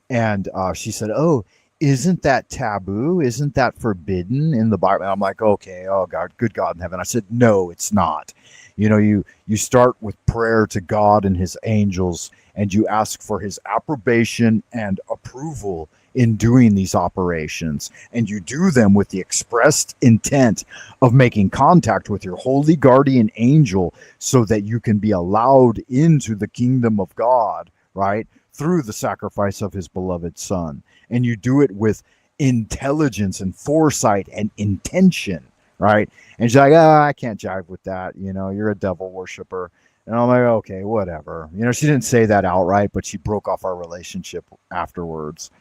And she said, oh, isn't that taboo? Isn't that forbidden in the Bible? And I'm like, okay, oh God, good God in heaven. I said, no, it's not. You know, you start with prayer to God and his angels, and you ask for his approbation and approval in doing these operations. And you do them with the expressed intent of making contact with your holy guardian angel so that you can be allowed into the kingdom of God, right? Through the sacrifice of his beloved son. And you do it with intelligence and foresight and intention, right? And she's like, I can't jive with that. You know, you're a devil worshiper. And I'm like, okay, whatever. You know, she didn't say that outright, but she broke off our relationship afterwards.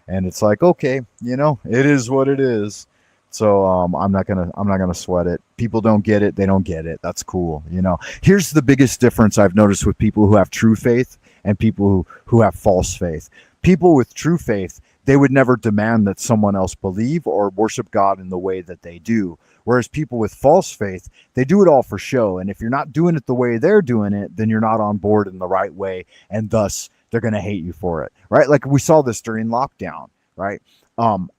And it's like, okay, you know, it is what it is. So I'm not gonna sweat it. People don't get it, they don't get it. That's cool. You know, here's the biggest difference I've noticed with people who have true faith and people who have false faith. People with true faith, they would never demand that someone else believe or worship God in the way that they do. Whereas people with false faith, they do it all for show. And if you're not doing it the way they're doing it, then you're not on board in the right way. And thus, they're going to hate you for it, right? Like we saw this during lockdown, right?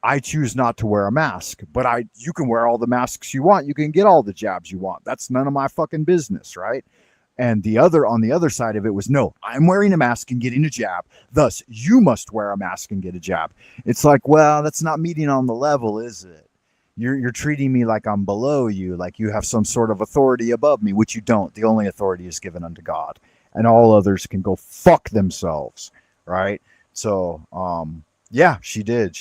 I choose not to wear a mask, but you can wear all the masks you want. You can get all the jabs you want. That's none of my fucking business, right? And on the other side of it was, no, I'm wearing a mask and getting a jab. Thus, you must wear a mask and get a jab. It's like, well, that's not meeting on the level, is it? You're treating me like I'm below you, like you have some sort of authority above me, which you don't. The only authority is given unto God, and all others can go fuck themselves, right? So, yeah, she did.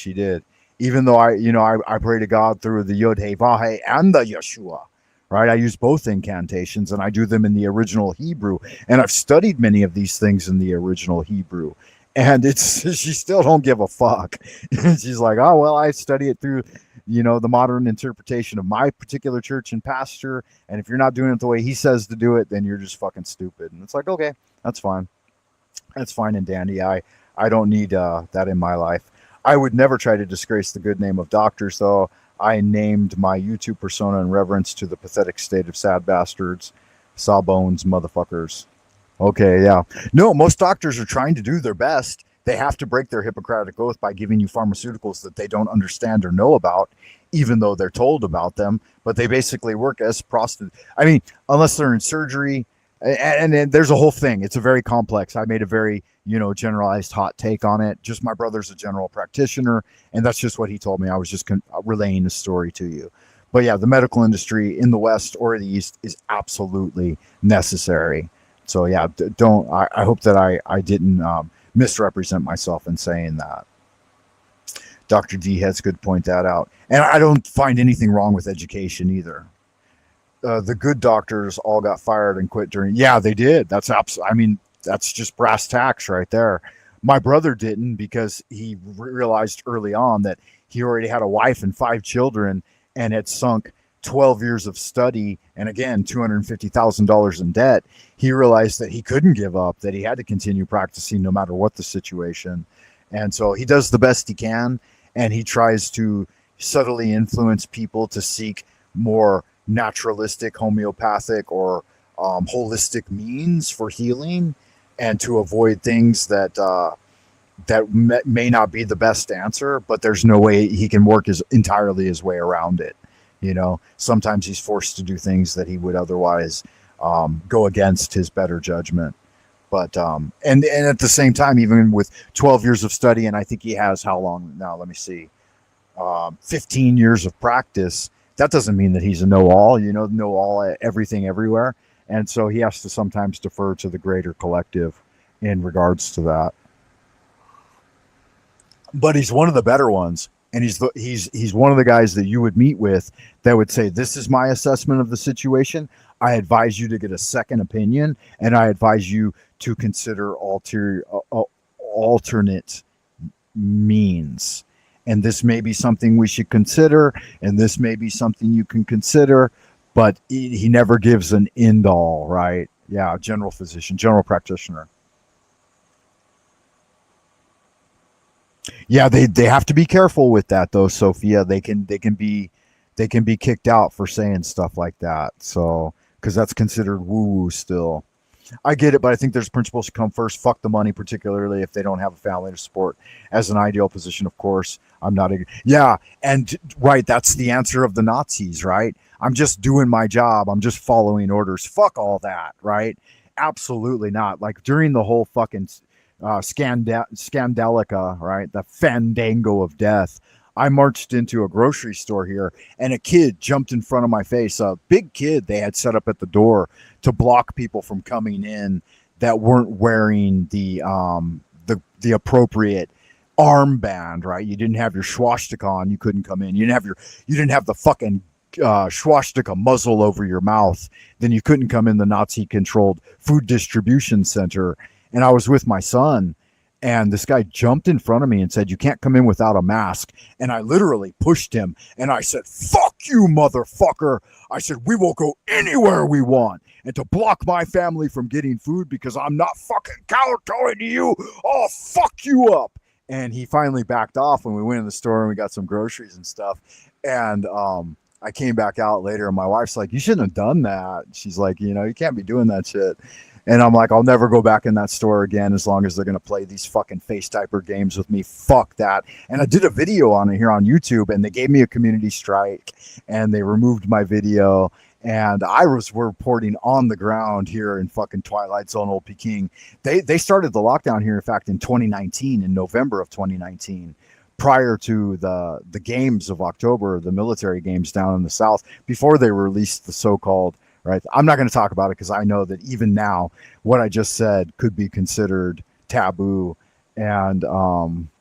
Even though I pray to God through the Yod He Vah He and the Yeshua, right? I use both incantations, and I do them in the original Hebrew, and I've studied many of these things in the original Hebrew, and she still don't give a fuck. She's like, oh well, I study it through, the modern interpretation of my particular church and pastor, and if you're not doing it the way he says to do it, then you're just fucking stupid. And it's like, okay, that's fine and dandy. I don't need that in my life. I would never try to disgrace the good name of doctors, though. I named my YouTube persona in reverence to the pathetic state of sad bastards, sawbones motherfuckers. Okay, yeah. No, most doctors are trying to do their best. They have to break their Hippocratic oath by giving you pharmaceuticals that they don't understand or know about, even though they're told about them. But they basically work as I mean, unless they're in surgery, and there's a whole thing. It's a very complex. I made a very, generalized hot take on it. Just my brother's a general practitioner, and that's just what he told me. I was just relaying the story to you. But yeah, the medical industry in the West or the East is absolutely necessary. So yeah, I hope that I didn't misrepresent myself in saying that. Dr. D Heads could point that out. And I don't find anything wrong with education either. The good doctors all got fired and quit during. Yeah, they did. That's just brass tacks right there. My brother didn't, because he realized early on that he already had a wife and 5 children and had sunk 12 years of study and again $250,000 in debt. He realized that he couldn't give up, that he had to continue practicing no matter what the situation. And so he does the best he can, and he tries to subtly influence people to seek more naturalistic, homeopathic, or holistic means for healing, and to avoid things that may not be the best answer, but there's no way he can work entirely his way around it. Sometimes he's forced to do things that he would otherwise go against his better judgment. But and at the same time, even with 12 years of study, and I think he has how long now? Let me see, 15 years of practice. That doesn't mean that he's a know-all, know-all everything everywhere. And so he has to sometimes defer to the greater collective in regards to that. But he's one of the better ones. And he's one of the guys that you would meet with that would say, this is my assessment of the situation. I advise you to get a second opinion, and I advise you to consider alternate means. And this may be something we should consider, and this may be something you can consider, but he never gives an end all, right? Yeah, general physician, general practitioner. Yeah, they have to be careful with that though, Sophia. They can be kicked out for saying stuff like that. So, because that's considered woo-woo still. I get it, but I think there's principles to come first. Fuck the money, particularly if they don't have a family to support. As an ideal position, of course, I'm not. Yeah, and right, that's the answer of the Nazis, right? I'm just doing my job. I'm just following orders. Fuck all that, right? Absolutely not. Like during the whole fucking Scandalica, right? The fandango of death. I marched into a grocery store here, and a kid jumped in front of my face. A big kid they had set up at the door to block people from coming in that weren't wearing the appropriate armband, right? You didn't have your swastika on, you couldn't come in. You didn't have the fucking swastika muzzle over your mouth, then you couldn't come in the Nazi-controlled food distribution center. And I was with my son, and this guy jumped in front of me and said, "You can't come in without a mask." And I literally pushed him, and I said, "Fuck you, motherfucker." I said, "We will go anywhere we want. And to block my family from getting food because I'm not fucking kowtowing to you, I'll fuck you up." And he finally backed off when we went in the store and we got some groceries and stuff. And I came back out later, and my wife's like, "You shouldn't have done that." She's like, you can't be doing that shit. And I'm like, I'll never go back in that store again as long as they're going to play these fucking face typer games with me. Fuck that. And I did a video on it here on YouTube, and they gave me a community strike, and they removed my video. And I was reporting on the ground here in fucking Twilight Zone, Old Peking. They started the lockdown here, in fact, in 2019, in November of 2019, prior to the games of October, the military games down in the South, before they released the so-called, right? I'm not going to talk about it because I know that even now, what I just said could be considered taboo. And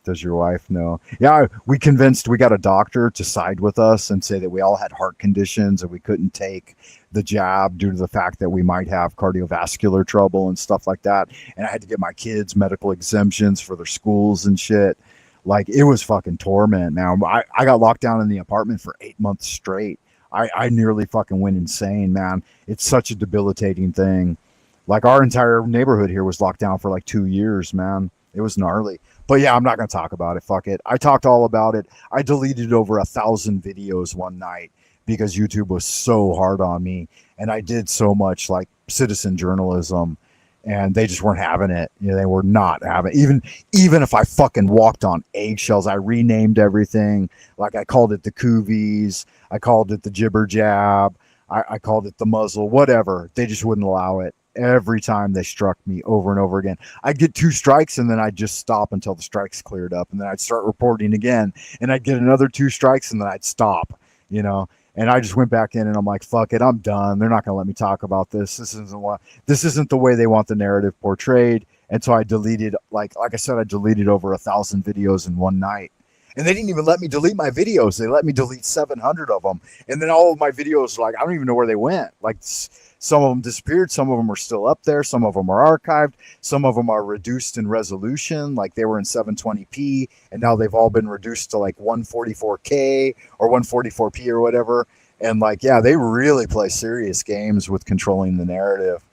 does your wife know? Yeah, we got a doctor to side with us and say that we all had heart conditions and we couldn't take the jab due to the fact that we might have cardiovascular trouble and stuff like that. And I had to get my kids medical exemptions for their schools and shit. Like, it was fucking torment. Now, I got locked down in the apartment for 8 months straight. I nearly fucking went insane, man. It's such a debilitating thing. Like, our entire neighborhood here was locked down for like 2 years, man. It was gnarly. But yeah, I'm not going to talk about it. Fuck it. I talked all about it. I deleted over 1,000 videos one night because YouTube was so hard on me. And I did so much like citizen journalism, and they just weren't having it. You know, they were not having it. Even if I fucking walked on eggshells, I renamed everything. Like I called it the Coovies. I called it the Jibber Jab. I called it the muzzle, whatever. They just wouldn't allow it. Every time they struck me over and over again, I'd get 2 strikes and then I'd just stop until the strikes cleared up, and then I'd start reporting again, and I'd get another 2 strikes and then I'd stop, you know. And I just went back in and I'm like, fuck it, I'm done. They're not going to let me talk about this. This isn't the way they want the narrative portrayed. And so I deleted, like I said, I deleted over 1,000 videos in one night. And they didn't even let me delete my videos. They let me delete 700 of them. And then all of my videos, like, I don't even know where they went. Like, some of them disappeared. Some of them are still up there. Some of them are archived. Some of them are reduced in resolution. Like, they were in 720p, and now they've all been reduced to, like, 144K or 144p or whatever. And, like, yeah, they really play serious games with controlling the narrative.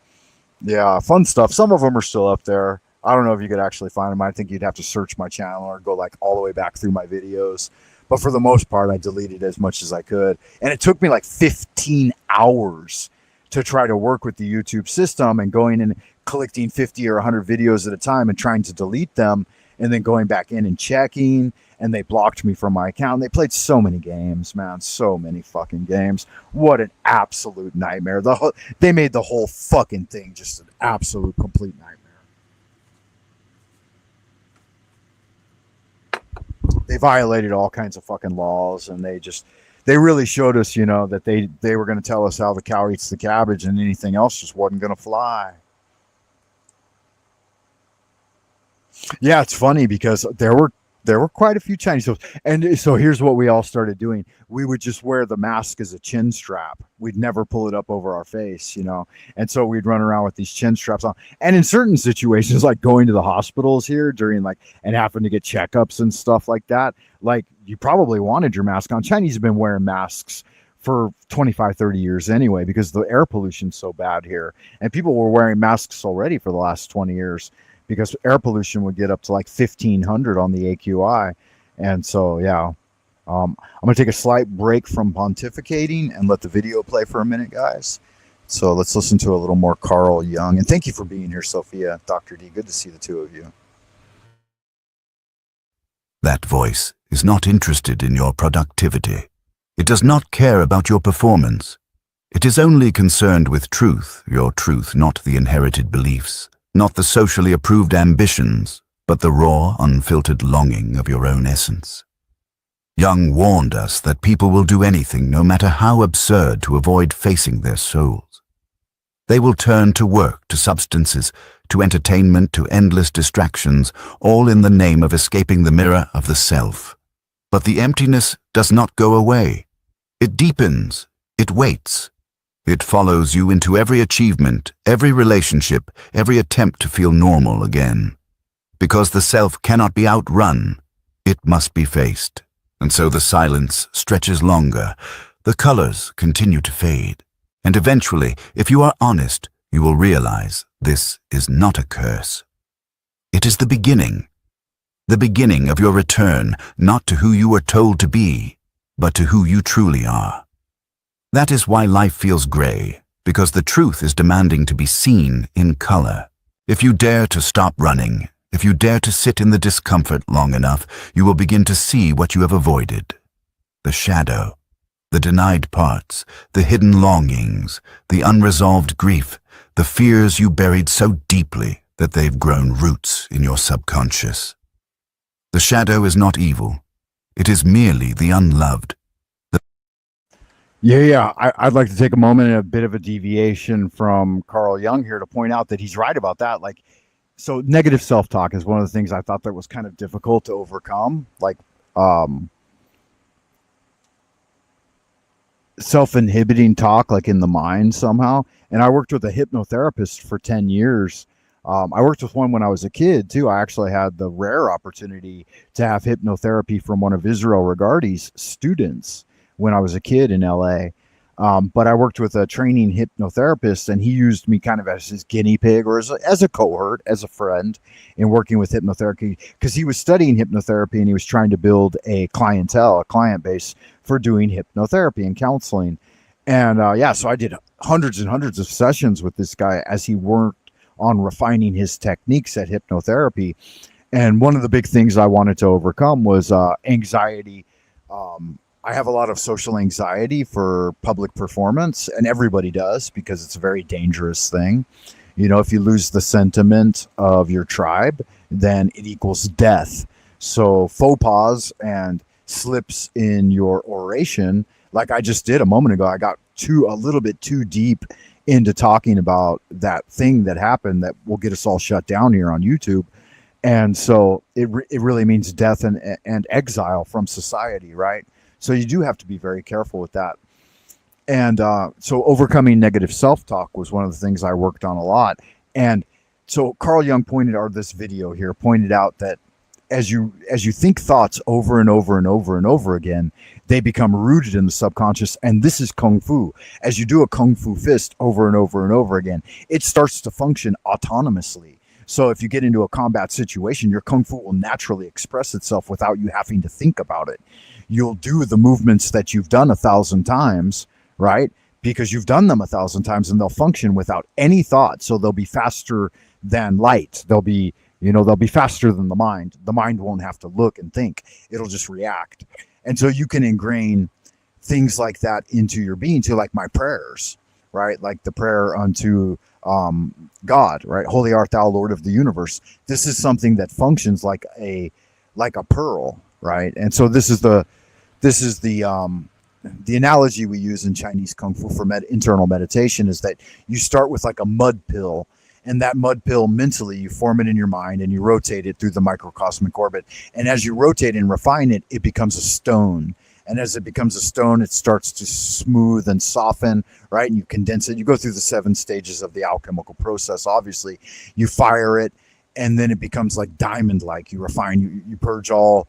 Yeah, fun stuff. Some of them are still up there. I don't know if you could actually find them. I think you'd have to search my channel or go like all the way back through my videos. But for the most part, I deleted as much as I could. And it took me like 15 hours to try to work with the YouTube system and going and collecting 50 or 100 videos at a time and trying to delete them and then going back in and checking. And they blocked me from my account. They played so many games, man. So many fucking games. What an absolute nightmare. They made the whole fucking thing just an absolute complete nightmare. They violated all kinds of fucking laws, and they really showed us, you know, that they were going to tell us how the cow eats the cabbage and anything else just wasn't going to fly. Yeah, it's funny because there were quite a few Chinese folks. And so here's what we all started doing. We would just wear the mask as a chin strap. We'd never pull it up over our face, you know. And so we'd run around with these chin straps on. And in certain situations, like going to the hospitals here during and having to get checkups and stuff like that, like you probably wanted your mask on. Chinese have been wearing masks for 25, 30 years anyway, because the air pollution's so bad here. And people were wearing masks already for the last 20 years. Because air pollution would get up to like 1,500 on the AQI. And so, yeah, I'm going to take a slight break from pontificating and let the video play for a minute, guys. So let's listen to a little more Carl Jung. And thank you for being here, Sophia, Dr. D. Good to see the two of you. That voice is not interested in your productivity. It does not care about your performance. It is only concerned with truth, your truth, not the inherited beliefs. Not the socially approved ambitions, but the raw, unfiltered longing of your own essence. Jung warned us that people will do anything, no matter how absurd, to avoid facing their souls. They will turn to work, to substances, to entertainment, to endless distractions, all in the name of escaping the mirror of the self. But the emptiness does not go away. It deepens. It waits. It follows you into every achievement, every relationship, every attempt to feel normal again. Because the self cannot be outrun, it must be faced. And so the silence stretches longer, the colors continue to fade. And eventually, if you are honest, you will realize this is not a curse. It is the beginning of your return, not to who you were told to be, but to who you truly are. That is why life feels gray, because the truth is demanding to be seen in color. If you dare to stop running, if you dare to sit in the discomfort long enough, you will begin to see what you have avoided. The shadow, the denied parts, the hidden longings, the unresolved grief, the fears you buried so deeply that they've grown roots in your subconscious. The shadow is not evil. It is merely the unloved. Yeah. I'd like to take a moment and a bit of a deviation from Carl Jung here to point out that he's right about that. Like, so negative self-talk is one of the things I thought that was kind of difficult to overcome. Like, self-inhibiting talk, like in the mind somehow. And I worked with a hypnotherapist for 10 years. I worked with one when I was a kid too. I actually had the rare opportunity to have hypnotherapy from one of Israel Regardie's students when I was a kid in LA. But I worked with a training hypnotherapist, and he used me kind of as his guinea pig, or as a cohort, as a friend in working with hypnotherapy, because he was studying hypnotherapy and he was trying to build a client base for doing hypnotherapy and counseling. And so I did hundreds and hundreds of sessions with this guy as he worked on refining his techniques at hypnotherapy. And one of the big things I wanted to overcome was anxiety. I have a lot of social anxiety for public performance, and everybody does, because it's a very dangerous thing. You know, if you lose the sentiment of your tribe, then it equals death. So faux pas and slips in your oration, like I just did a moment ago, I got a little bit too deep into talking about that thing that happened that will get us all shut down here on YouTube. And so it really means death and exile from society, right? So you do have to be very careful with that. And so overcoming negative self-talk was one of the things I worked on a lot. And so Carl Jung this video here pointed out that as you think thoughts over and over and over and over again, they become rooted in the subconscious. And this is Kung Fu. As you do a Kung Fu fist over and over and over again, it starts to function autonomously. So if you get into a combat situation, your Kung Fu will naturally express itself without you having to think about it. You'll do the movements that you've done 1,000 times, right? Because you've done them 1,000 times, and they'll function without any thought. So they'll be faster than light. They'll be faster than the mind. The mind won't have to look and think. It'll just react. And so you can ingrain things like that into your being, to like my prayers, right? Like the prayer unto God, right? Holy art thou, Lord of the universe. This is something that functions like a pearl, right? And so this is the analogy we use in Chinese Kung Fu for internal meditation, is that you start with like a mud pill, and that mud pill, mentally you form it in your mind and you rotate it through the microcosmic orbit. And as you rotate and refine it, it becomes a stone. And as it becomes a stone, it starts to smooth and soften, right? And you condense it. You go through the 7 stages of the alchemical process. Obviously, you fire it, and then it becomes like diamond-like. You refine, you purge all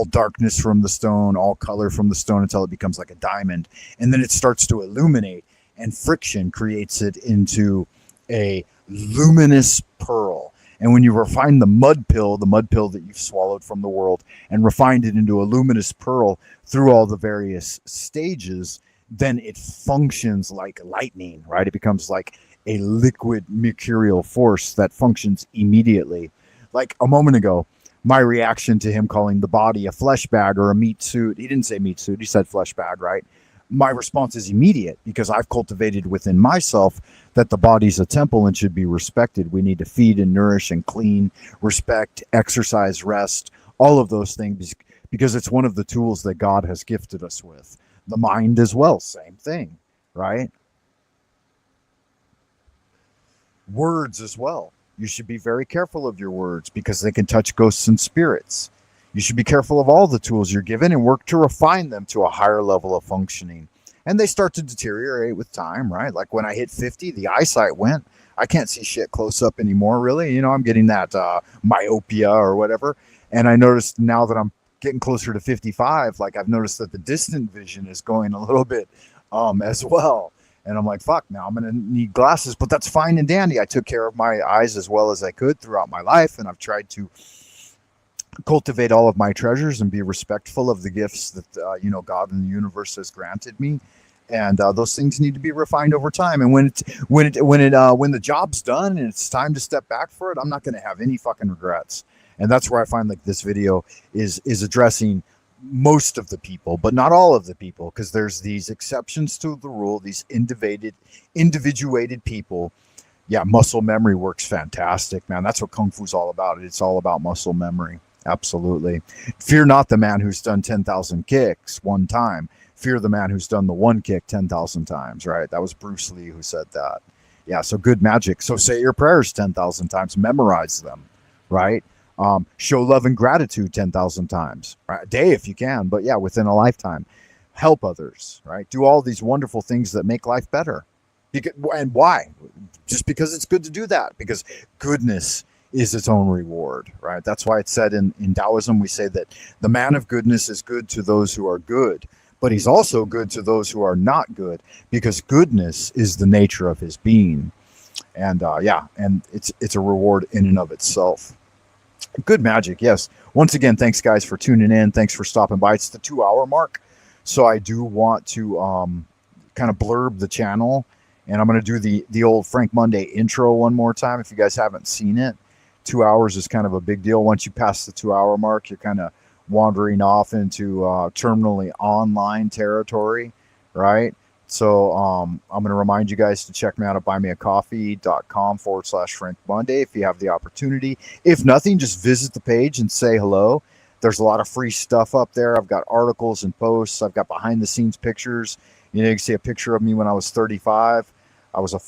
darkness from the stone, all color from the stone, until it becomes like a diamond. And then it starts to illuminate, and friction creates it into a luminous pearl. And when you refine the mud pill that you've swallowed from the world, and refined it into a luminous pearl through all the various stages, then it functions like lightning, right? It becomes like a liquid mercurial force that functions immediately. Like a moment ago, my reaction to him calling the body a flesh bag or a meat suit, he didn't say meat suit, he said flesh bag, right? My response is immediate, because I've cultivated within myself that the body's a temple and should be respected. We need to feed and nourish and clean, respect, exercise, rest, all of those things, because it's one of the tools that God has gifted us with. The mind as well, same thing, right? Words as well. You should be very careful of your words, because they can touch ghosts and spirits. You should be careful of all the tools you're given and work to refine them to a higher level of functioning. And they start to deteriorate with time, right? Like when I hit 50, the eyesight went. I can't see shit close up anymore, really. You know, I'm getting that myopia or whatever. And I noticed now that I'm getting closer to 55, like I've noticed that the distant vision is going a little bit as well. And I'm like, fuck, now I'm going to need glasses, but that's fine and dandy. I took care of my eyes as well as I could throughout my life, and I've tried to cultivate all of my treasures and be respectful of the gifts that God and the universe has granted me. And those things need to be refined over time. And when the job's done and it's time to step back for it, I'm not going to have any fucking regrets. And that's where I find like this video is addressing most of the people, but not all of the people, because there's these exceptions to the rule, these individuated people. Yeah, muscle memory works fantastic, man. That's what Kung Fu's all about. It's all about muscle memory. Absolutely. Fear not the man who's done 10,000 kicks one time. Fear the man who's done the one kick 10,000 times, right? That was Bruce Lee who said that. Yeah, so good magic. So say your prayers 10,000 times. Memorize them, right? Show love and gratitude 10,000 times, right? A day if you can, but yeah, within a lifetime. Help others, right? Do all these wonderful things that make life better. And why? Just because it's good to do that. Because goodness is its own reward, right? That's why it's said in Taoism, we say that the man of goodness is good to those who are good, but he's also good to those who are not good, because goodness is the nature of his being. And and it's a reward in and of itself. Good magic, yes. Once again, thanks guys for tuning in. Thanks for stopping by. It's the 2-hour mark, so I do want to kind of blurb the channel, and I'm going to do the old Frank Monday intro one more time. If you guys haven't seen it, 2 hours is kind of a big deal. Once you pass the 2-hour mark, you're kind of wandering off into terminally online territory, right? So I'm going to remind you guys to check me out at buymeacoffee.com/Frank Monday if you have the opportunity. If nothing, just visit the page and say hello. There's a lot of free stuff up there. I've got articles and posts. I've got behind the scenes pictures. You can see a picture of me when I was 35. I was a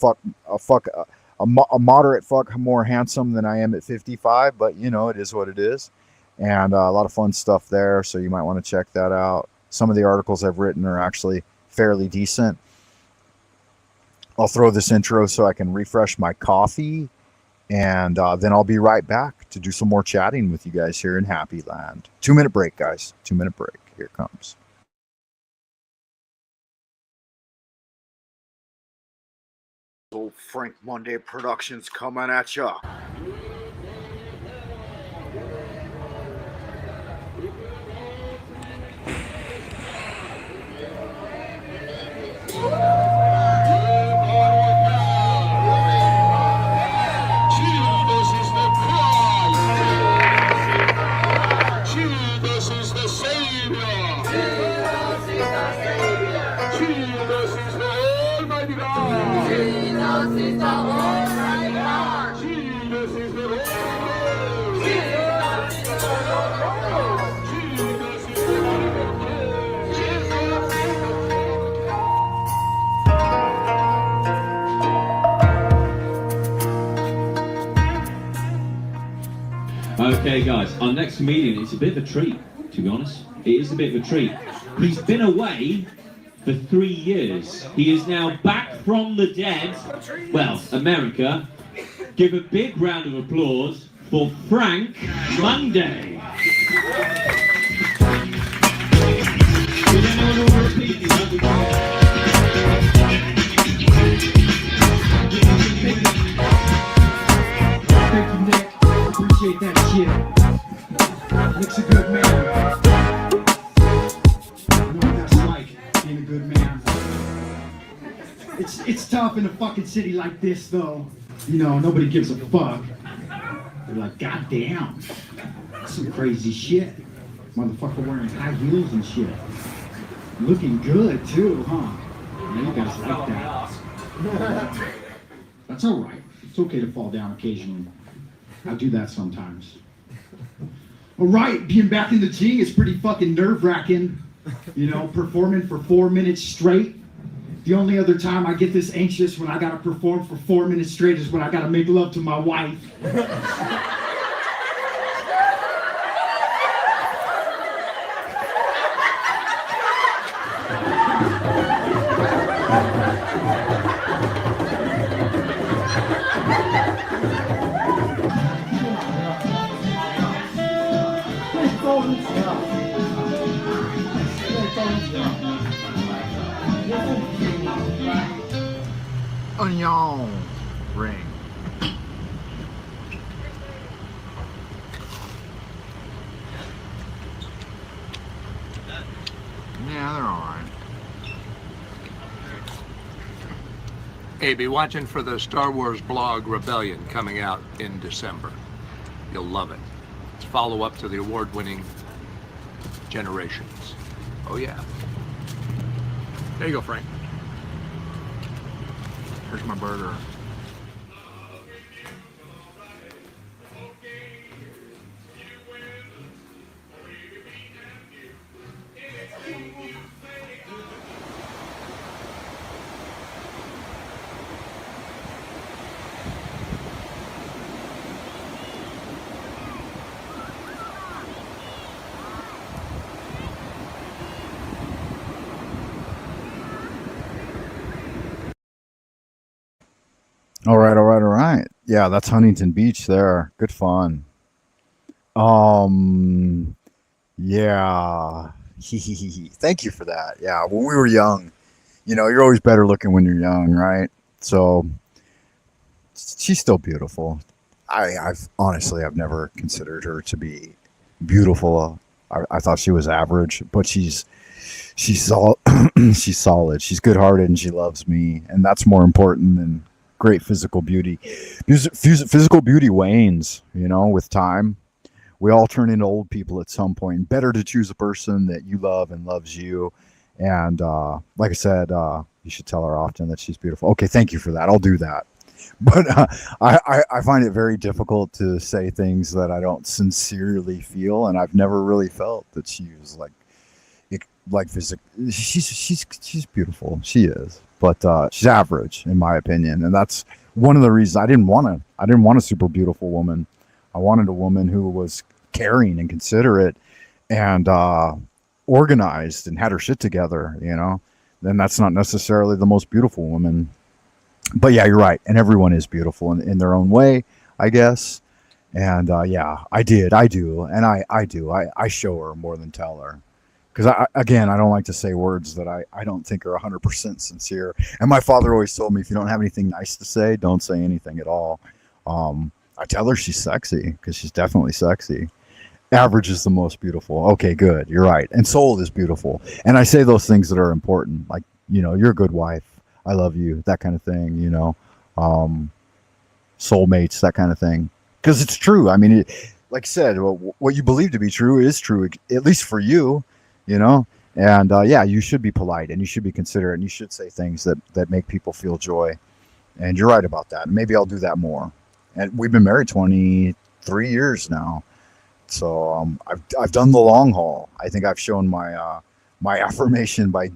moderate fuck more handsome than I am at 55, but you know, it is what it is. And a lot of fun stuff there. So you might want to check that out. Some of the articles I've written are actually fairly decent. I'll throw this intro so I can refresh my coffee, and then I'll be right back to do some more chatting with you guys here in Happy Land. 2-minute break, guys. 2-minute break. Here it comes. Old Frank Monday Productions coming at ya. Okay, guys, our next comedian is a bit of a treat, to be honest. It is a bit of a treat. He's been away for 3 years. He is now back from the dead. Well, America. Give a big round of applause for Frank Monday. Thank you, Nick. Appreciate that shit. Nick's a good man. I know what that's like, being a good man. It's tough in a fucking city like this, though. You know, nobody gives a fuck. They're like, God damn, that's some crazy shit. Motherfucker wearing high heels and shit. Looking good, too, huh? Yeah, you guys like that. That's all right. It's okay to fall down occasionally. I do that sometimes. All right, being back in the G is pretty fucking nerve-wracking. You know, performing for 4 minutes straight. The only other time I get this anxious when I gotta perform for 4 minutes straight is when I gotta make love to my wife. Onion ring. Yeah, they're all right. Hey, be watching for the Star Wars blog Rebellion coming out in December. You'll love it. It's follow-up to the award-winning Generations. Oh yeah. There you go, Frank. Here's my burger. All right. Yeah, that's Huntington Beach there. Good fun. Yeah. Thank you for that. Yeah, when we were young, you're always better looking when you're young, right? So she's still beautiful. I've never considered her to be beautiful. I thought she was average, but she's she's solid. She's good-hearted and she loves me, and that's more important than great physical beauty. Physical beauty wanes, with time. We all turn into old people at some point. Better to choose a person that you love and loves you. And like I said, you should tell her often that she's beautiful. Okay, thank you for that. I'll do that. But I find it very difficult to say things that I don't sincerely feel, and I've never really felt that she was like physical. She's beautiful. She is, but she's average in my opinion, and that's one of the reasons I didn't want a super beautiful woman. I wanted a woman who was caring and considerate and organized and had her shit together. Then that's not necessarily the most beautiful woman. But yeah, you're right. And everyone is beautiful in their own way, I guess. And yeah, I do. And I do. I show her more than tell her. Because, I don't like to say words that I don't think are 100% sincere. And my father always told me, if you don't have anything nice to say, don't say anything at all. I tell her she's sexy, because she's definitely sexy. Average is the most beautiful. Okay, good. You're right. And soul is beautiful. And I say those things that are important. Like, you're a good wife. I love you, that kind of thing, soulmates, that kind of thing. Because it's true. I mean, like I said, what you believe to be true is true, at least for you, And yeah, you should be polite and you should be considerate and you should say things that make people feel joy. And you're right about that. Maybe I'll do that more. And we've been married 23 years now. So I've done the long haul. I think I've shown my affirmation by,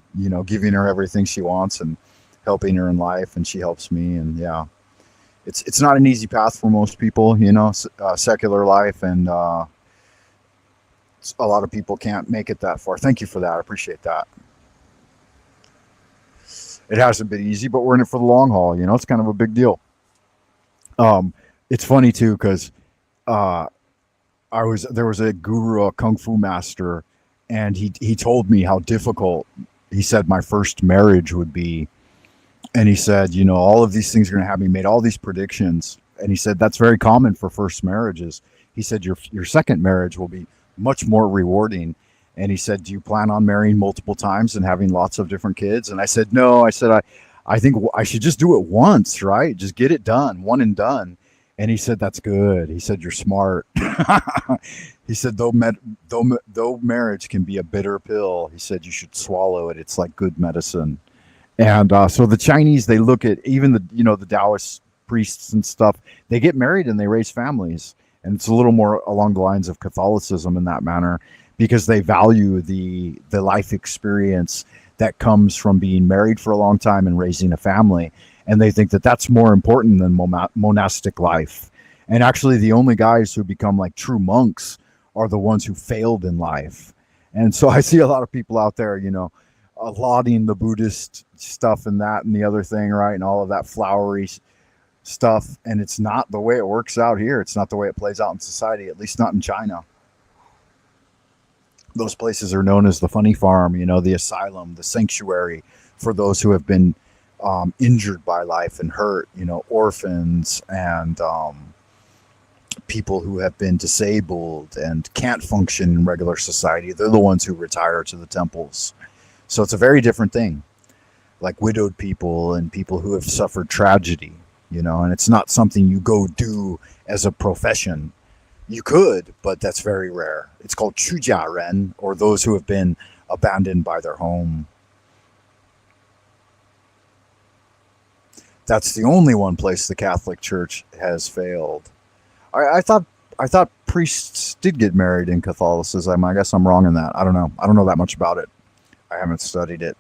giving her everything she wants and helping her in life, and she helps me. And yeah, it's not an easy path for most people, secular life, and a lot of people can't make it that far. Thank you for that. I appreciate that. It hasn't been easy, but we're in it for the long haul. It's kind of a big deal. It's funny too, because there was a guru, a kung fu master, and he told me how difficult he said my first marriage would be. And he said, all of these things are going to happen. He made all these predictions. And he said, that's very common for first marriages. He said, your second marriage will be much more rewarding. And he said, do you plan on marrying multiple times and having lots of different kids? And I said, no. I said, I think I should just do it once, right? Just get it done, one and done. And he said, that's good. He said, you're smart. He said, though marriage can be a bitter pill, he said, you should swallow it. It's like good medicine. And so the Chinese, they look at even the Taoist priests and stuff, they get married and they raise families. And it's a little more along the lines of Catholicism in that manner, because they value the life experience that comes from being married for a long time and raising a family. And they think that that's more important than monastic life. And actually, the only guys who become like true monks are the ones who failed in life. And so I see a lot of people out there, lauding the Buddhist stuff and that and the other thing, right? And all of that flowery stuff. And it's not the way it works out here. It's not the way it plays out in society, at least not in China. Those places are known as the funny farm, the asylum, the sanctuary for those who have been injured by life and hurt, orphans and people who have been disabled and can't function in regular society. They're the ones who retire to the temples. So it's a very different thing, like widowed people and people who have suffered tragedy, and it's not something you go do as a profession. You could, but that's very rare. It's called Chujiaren, or those who have been abandoned by their home. That's the only one place the Catholic Church has failed. I thought priests did get married in Catholicism. I guess I'm wrong in that. I don't know. I don't know that much about it. I haven't studied it.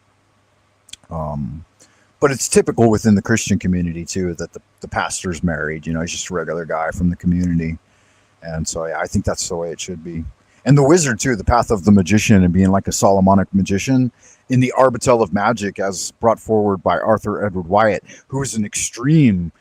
But it's typical within the Christian community too, that the pastor's married, he's just a regular guy from the community. And so, yeah, I think that's the way it should be. And the wizard too, the path of the magician and being like a Solomonic magician in the Arbitel of Magick, as brought forward by Arthur Edward Wyatt, who is an extreme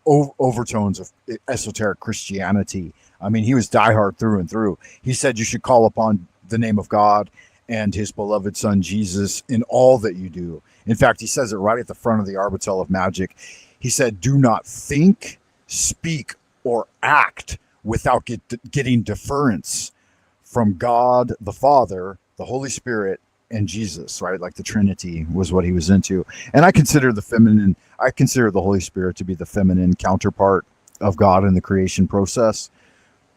overtones of esoteric Christianity. I mean, he was diehard through and through. He said you should call upon the name of God and his beloved son Jesus in all that you do. In fact, he says it right at the front of the Arbitel of Magick. He said, do not think, speak, or act without getting deference from God the Father, the Holy Spirit, and Jesus, right? Like the Trinity was what he was into. And I consider the Holy Spirit to be the feminine counterpart of God in the creation process.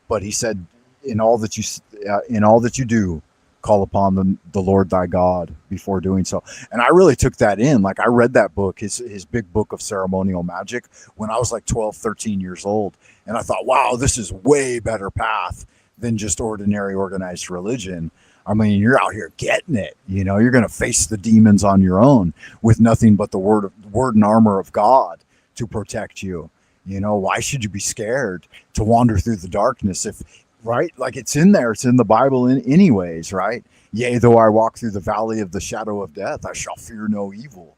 But he said, in all that you do, call upon the Lord thy God before doing so. And I really took that in. Like I read that book, his big book of ceremonial magic, when I was like 12, 13 years old. And I thought, wow, this is way better path than just ordinary organized religion. I mean, you're out here getting it. You know, you're going to face the demons on your own with nothing but the word and armor of God to protect you. You know, why should you be scared to wander through the darkness if, right? Like it's in there. It's in the Bible in anyways, right? Yea, though I walk through the valley of the shadow of death, I shall fear no evil,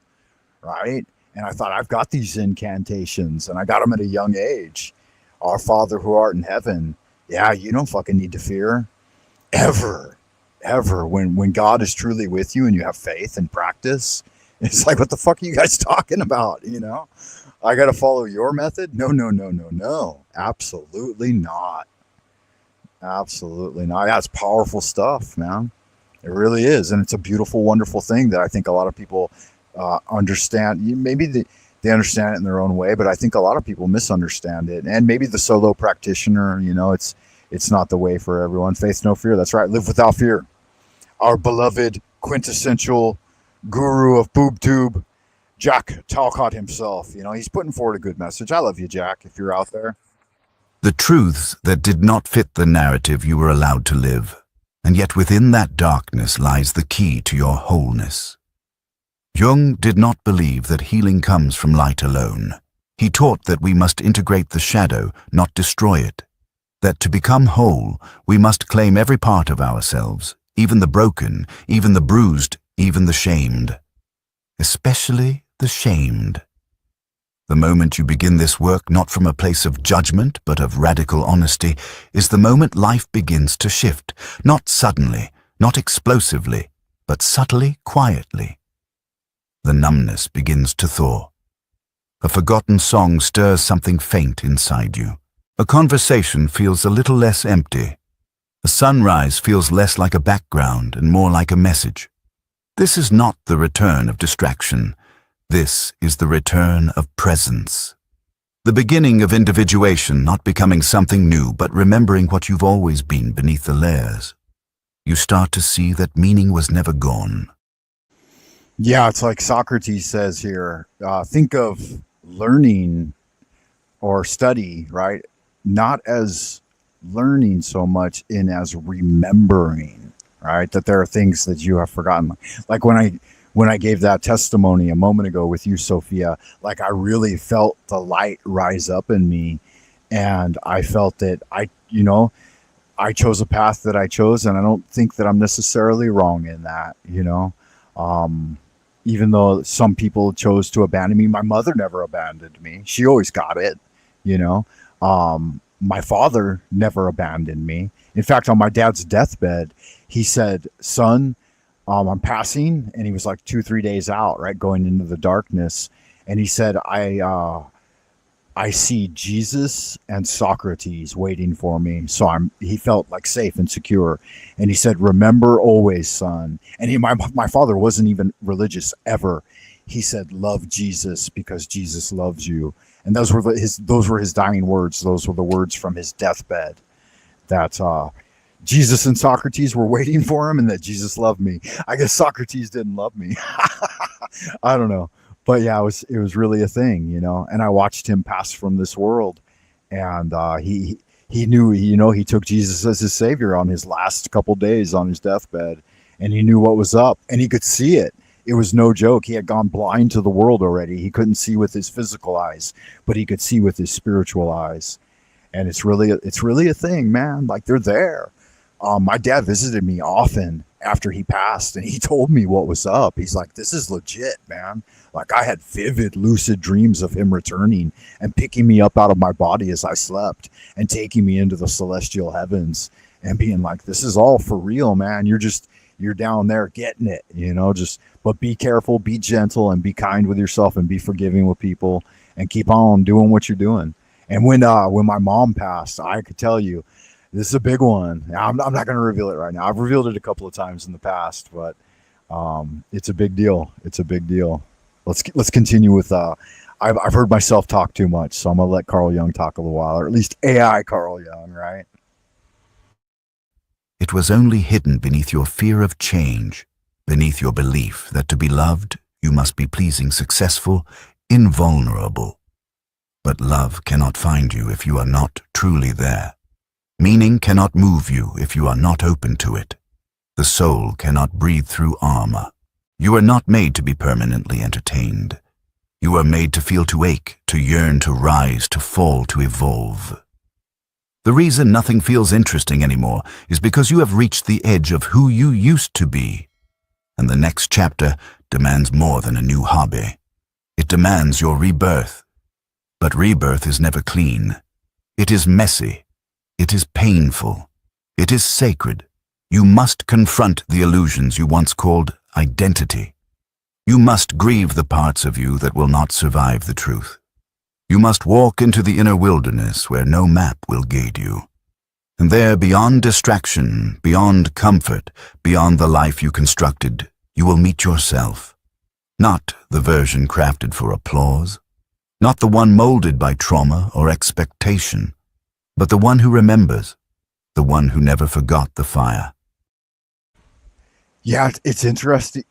right? And I thought, I've got these incantations and I got them at a young age. Our Father who art in heaven. Yeah, you don't fucking need to fear ever. When God is truly with you and you have faith and practice, it's like, what the fuck are you guys talking about? You know, I got to follow your method. No. Absolutely not. Absolutely not. That's powerful stuff, man. It really is. And it's a beautiful, wonderful thing that I think a lot of people understand. Maybe they understand it in their own way, but I think a lot of people misunderstand it. And maybe the solo practitioner, you know, it's not the way for everyone. Faith, no fear. That's right. Live without fear. Our beloved quintessential guru of BoobTube, Jack Talcott himself. You know, he's putting forward a good message. I love you, Jack, if you're out there. The truths that did not fit the narrative you were allowed to live, and yet within that darkness lies the key to your wholeness. Jung did not believe that healing comes from light alone. He taught that we must integrate the shadow, not destroy it. That to become whole, we must claim every part of ourselves, even the broken, even the bruised, even the shamed. Especially the shamed. The moment you begin this work not from a place of judgment but of radical honesty is the moment life begins to shift, not suddenly, not explosively, but subtly, quietly. The numbness begins to thaw. A forgotten song stirs something faint inside you. A conversation feels a little less empty. A sunrise feels less like a background and more like a message. This is not the return of distraction. This is the return of presence. The beginning of individuation, not becoming something new, but remembering what you've always been beneath the layers. You start to see that meaning was never gone. Yeah, it's like Socrates says here. Think of learning or study, right? Not as learning so much in as remembering, right? That there are things that you have forgotten. Like when I gave that testimony a moment ago with you, Sophia, like I really felt the light rise up in me, and I felt that I chose a path that I chose, and I don't think that I'm necessarily wrong in that, you know. Even though some people chose to abandon me, my mother never abandoned me. She always got it, you know. My father never abandoned me. In fact, on my dad's deathbed, he said, son, I'm passing. And he was like 2-3 days out, right, going into the darkness. And he said, I see Jesus and Socrates waiting for me. So he felt like safe and secure. And he said, remember always, son. And my father wasn't even religious ever. He said, love Jesus because Jesus loves you. And those were his dying words. Those were the words from his deathbed, that Jesus and Socrates were waiting for him and that Jesus loved me. I guess Socrates didn't love me. I don't know. But yeah, it was really a thing, you know. And I watched him pass from this world, and he knew, you know, he took Jesus as his savior on his last couple days on his deathbed, and he knew what was up, and he could see it. It was no joke. He had gone blind to the world already. He couldn't see with his physical eyes, but he could see with his spiritual eyes. And it's really a thing, man. Like, they're there. My dad visited me often after he passed, and he told me what was up. He's like, this is legit, man. Like, I had vivid, lucid dreams of him returning and picking me up out of my body as I slept and taking me into the celestial heavens and being like, this is all for real, man. You're down there getting it, but be careful, be gentle, and be kind with yourself, and be forgiving with people, and keep on doing what you're doing. And when my mom passed, I could tell you, this is a big one. I'm not going to reveal it right now. I've revealed it a couple of times in the past, but it's a big deal. It's a big deal. Let's continue with. I've heard myself talk too much, so I'm gonna let Carl Jung talk a little while, or at least AI Carl Jung, right? It was only hidden beneath your fear of change, beneath your belief that to be loved, you must be pleasing, successful, invulnerable. But love cannot find you if you are not truly there. Meaning cannot move you if you are not open to it. The soul cannot breathe through armor. You are not made to be permanently entertained. You are made to feel, to ache, to yearn, to rise, to fall, to evolve. The reason nothing feels interesting anymore is because you have reached the edge of who you used to be. And the next chapter demands more than a new hobby. It demands your rebirth. But rebirth is never clean. It is messy. It is painful. It is sacred. You must confront the illusions you once called identity. You must grieve the parts of you that will not survive the truth. You must walk into the inner wilderness where no map will guide you. And there, beyond distraction, beyond comfort, beyond the life you constructed, you will meet yourself. Not the version crafted for applause, not the one molded by trauma or expectation, but the one who remembers, the one who never forgot the fire. Yeah, it's interesting.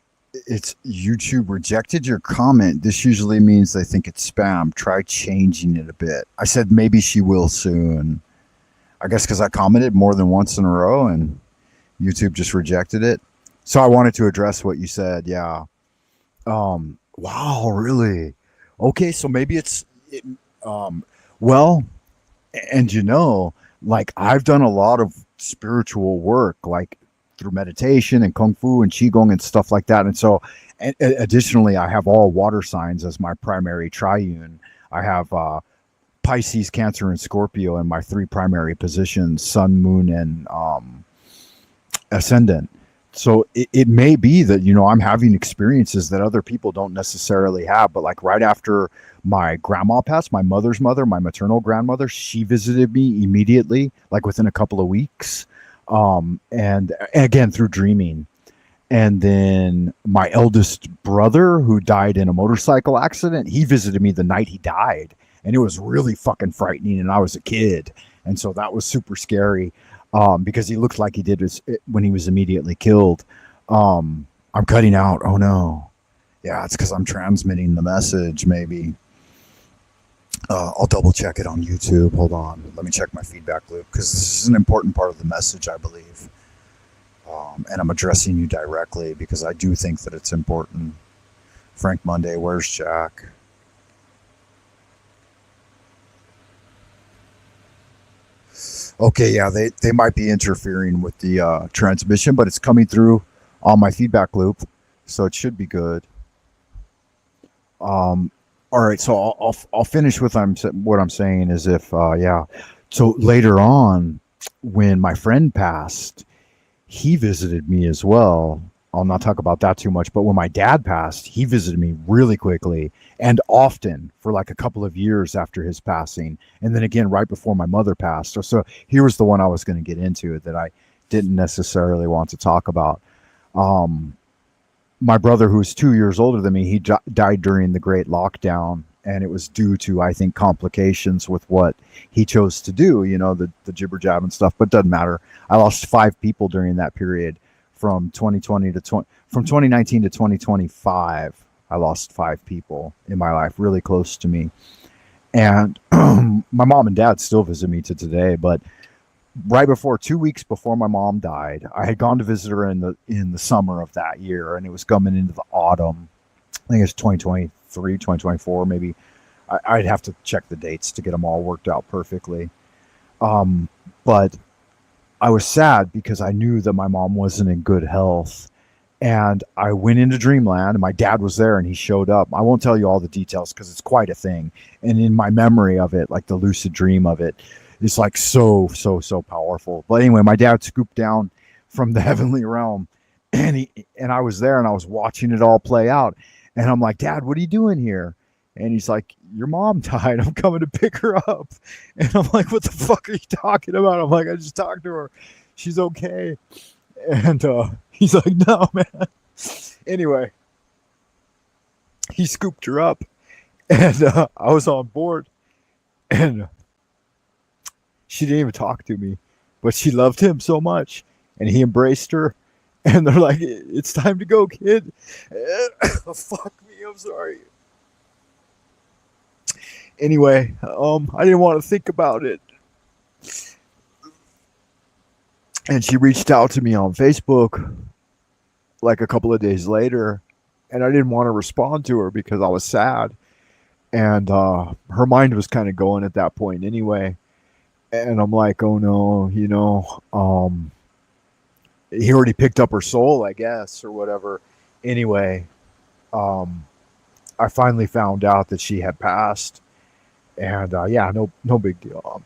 It's YouTube rejected your comment. This usually means they think it's spam. Try changing it a bit. I said maybe she will soon. I guess because I commented more than once in a row and YouTube just rejected it. So I wanted to address what you said. Yeah. Wow, really? Okay, so maybe well, and like I've done a lot of spiritual work, like through meditation and kung fu and qigong and stuff like that. And so, and additionally, I have all water signs as my primary triune. I have Pisces, Cancer, and Scorpio in my three primary positions: Sun, Moon, and Ascendant. So it may be that I'm having experiences that other people don't necessarily have. But like right after my grandma passed, my mother's mother, my maternal grandmother, she visited me immediately, like within a couple of weeks. And again, through dreaming. And then my eldest brother, who died in a motorcycle accident, he visited me the night he died. And it was really fucking frightening. And I was a kid. And so that was super scary, because he looked like he did when he was immediately killed. I'm cutting out. Oh no. Yeah, it's because I'm transmitting the message, maybe. I'll double check it on YouTube. Hold on. Let me check my feedback loop, because this is an important part of the message, I believe. And I'm addressing you directly because I do think that it's important. Frank Monday, where's Jack? Okay, yeah, they might be interfering with the transmission, but it's coming through on my feedback loop, so it should be good. All right, so I'll finish with what I'm saying is yeah. So later on, when my friend passed, he visited me as well. I'll not talk about that too much, but when my dad passed, he visited me really quickly and often for like a couple of years after his passing. And then again, right before my mother passed. So here was the one I was going to get into that I didn't necessarily want to talk about. My brother, who's 2 years older than me, he died during the Great Lockdown, and it was due to, I think, complications with what he chose to do, the jibber jab and stuff, but it doesn't matter. I lost 5 people during that period from 2019 to 2025. I lost 5 people in my life, really close to me. And my mom and dad still visit me to today, but right before, 2 weeks before my mom died, I had gone to visit her in the summer of that year, and it was coming into the autumn. I think it's 2023, 2024, maybe. I'd have to check the dates to get them all worked out perfectly. But I was sad because I knew that my mom wasn't in good health. And I went into Dreamland, and my dad was there, and he showed up. I won't tell you all the details because it's quite a thing. And in my memory of it, like the lucid dream of it, It's like so powerful. But anyway, my dad scooped down from the heavenly realm, and I was there, and I was watching it all play out. And I'm like, Dad, what are you doing here? And he's like, your mom died. I'm coming to pick her up. And I'm like, what the fuck are you talking about? I'm like, I just talked to her. She's okay. And he's like, no, man. Anyway, he scooped her up, and I was on board, and she didn't even talk to me, but she loved him so much, and he embraced her, and they're like, it's time to go, kid. Fuck me, I'm sorry. Anyway, I didn't want to think about it. And she reached out to me on Facebook like a couple of days later, and I didn't want to respond to her because I was sad. And her mind was kind of going at that point anyway. And I'm like, oh no, he already picked up her soul, I guess, or whatever. Anyway, I finally found out that she had passed. And yeah, no big deal.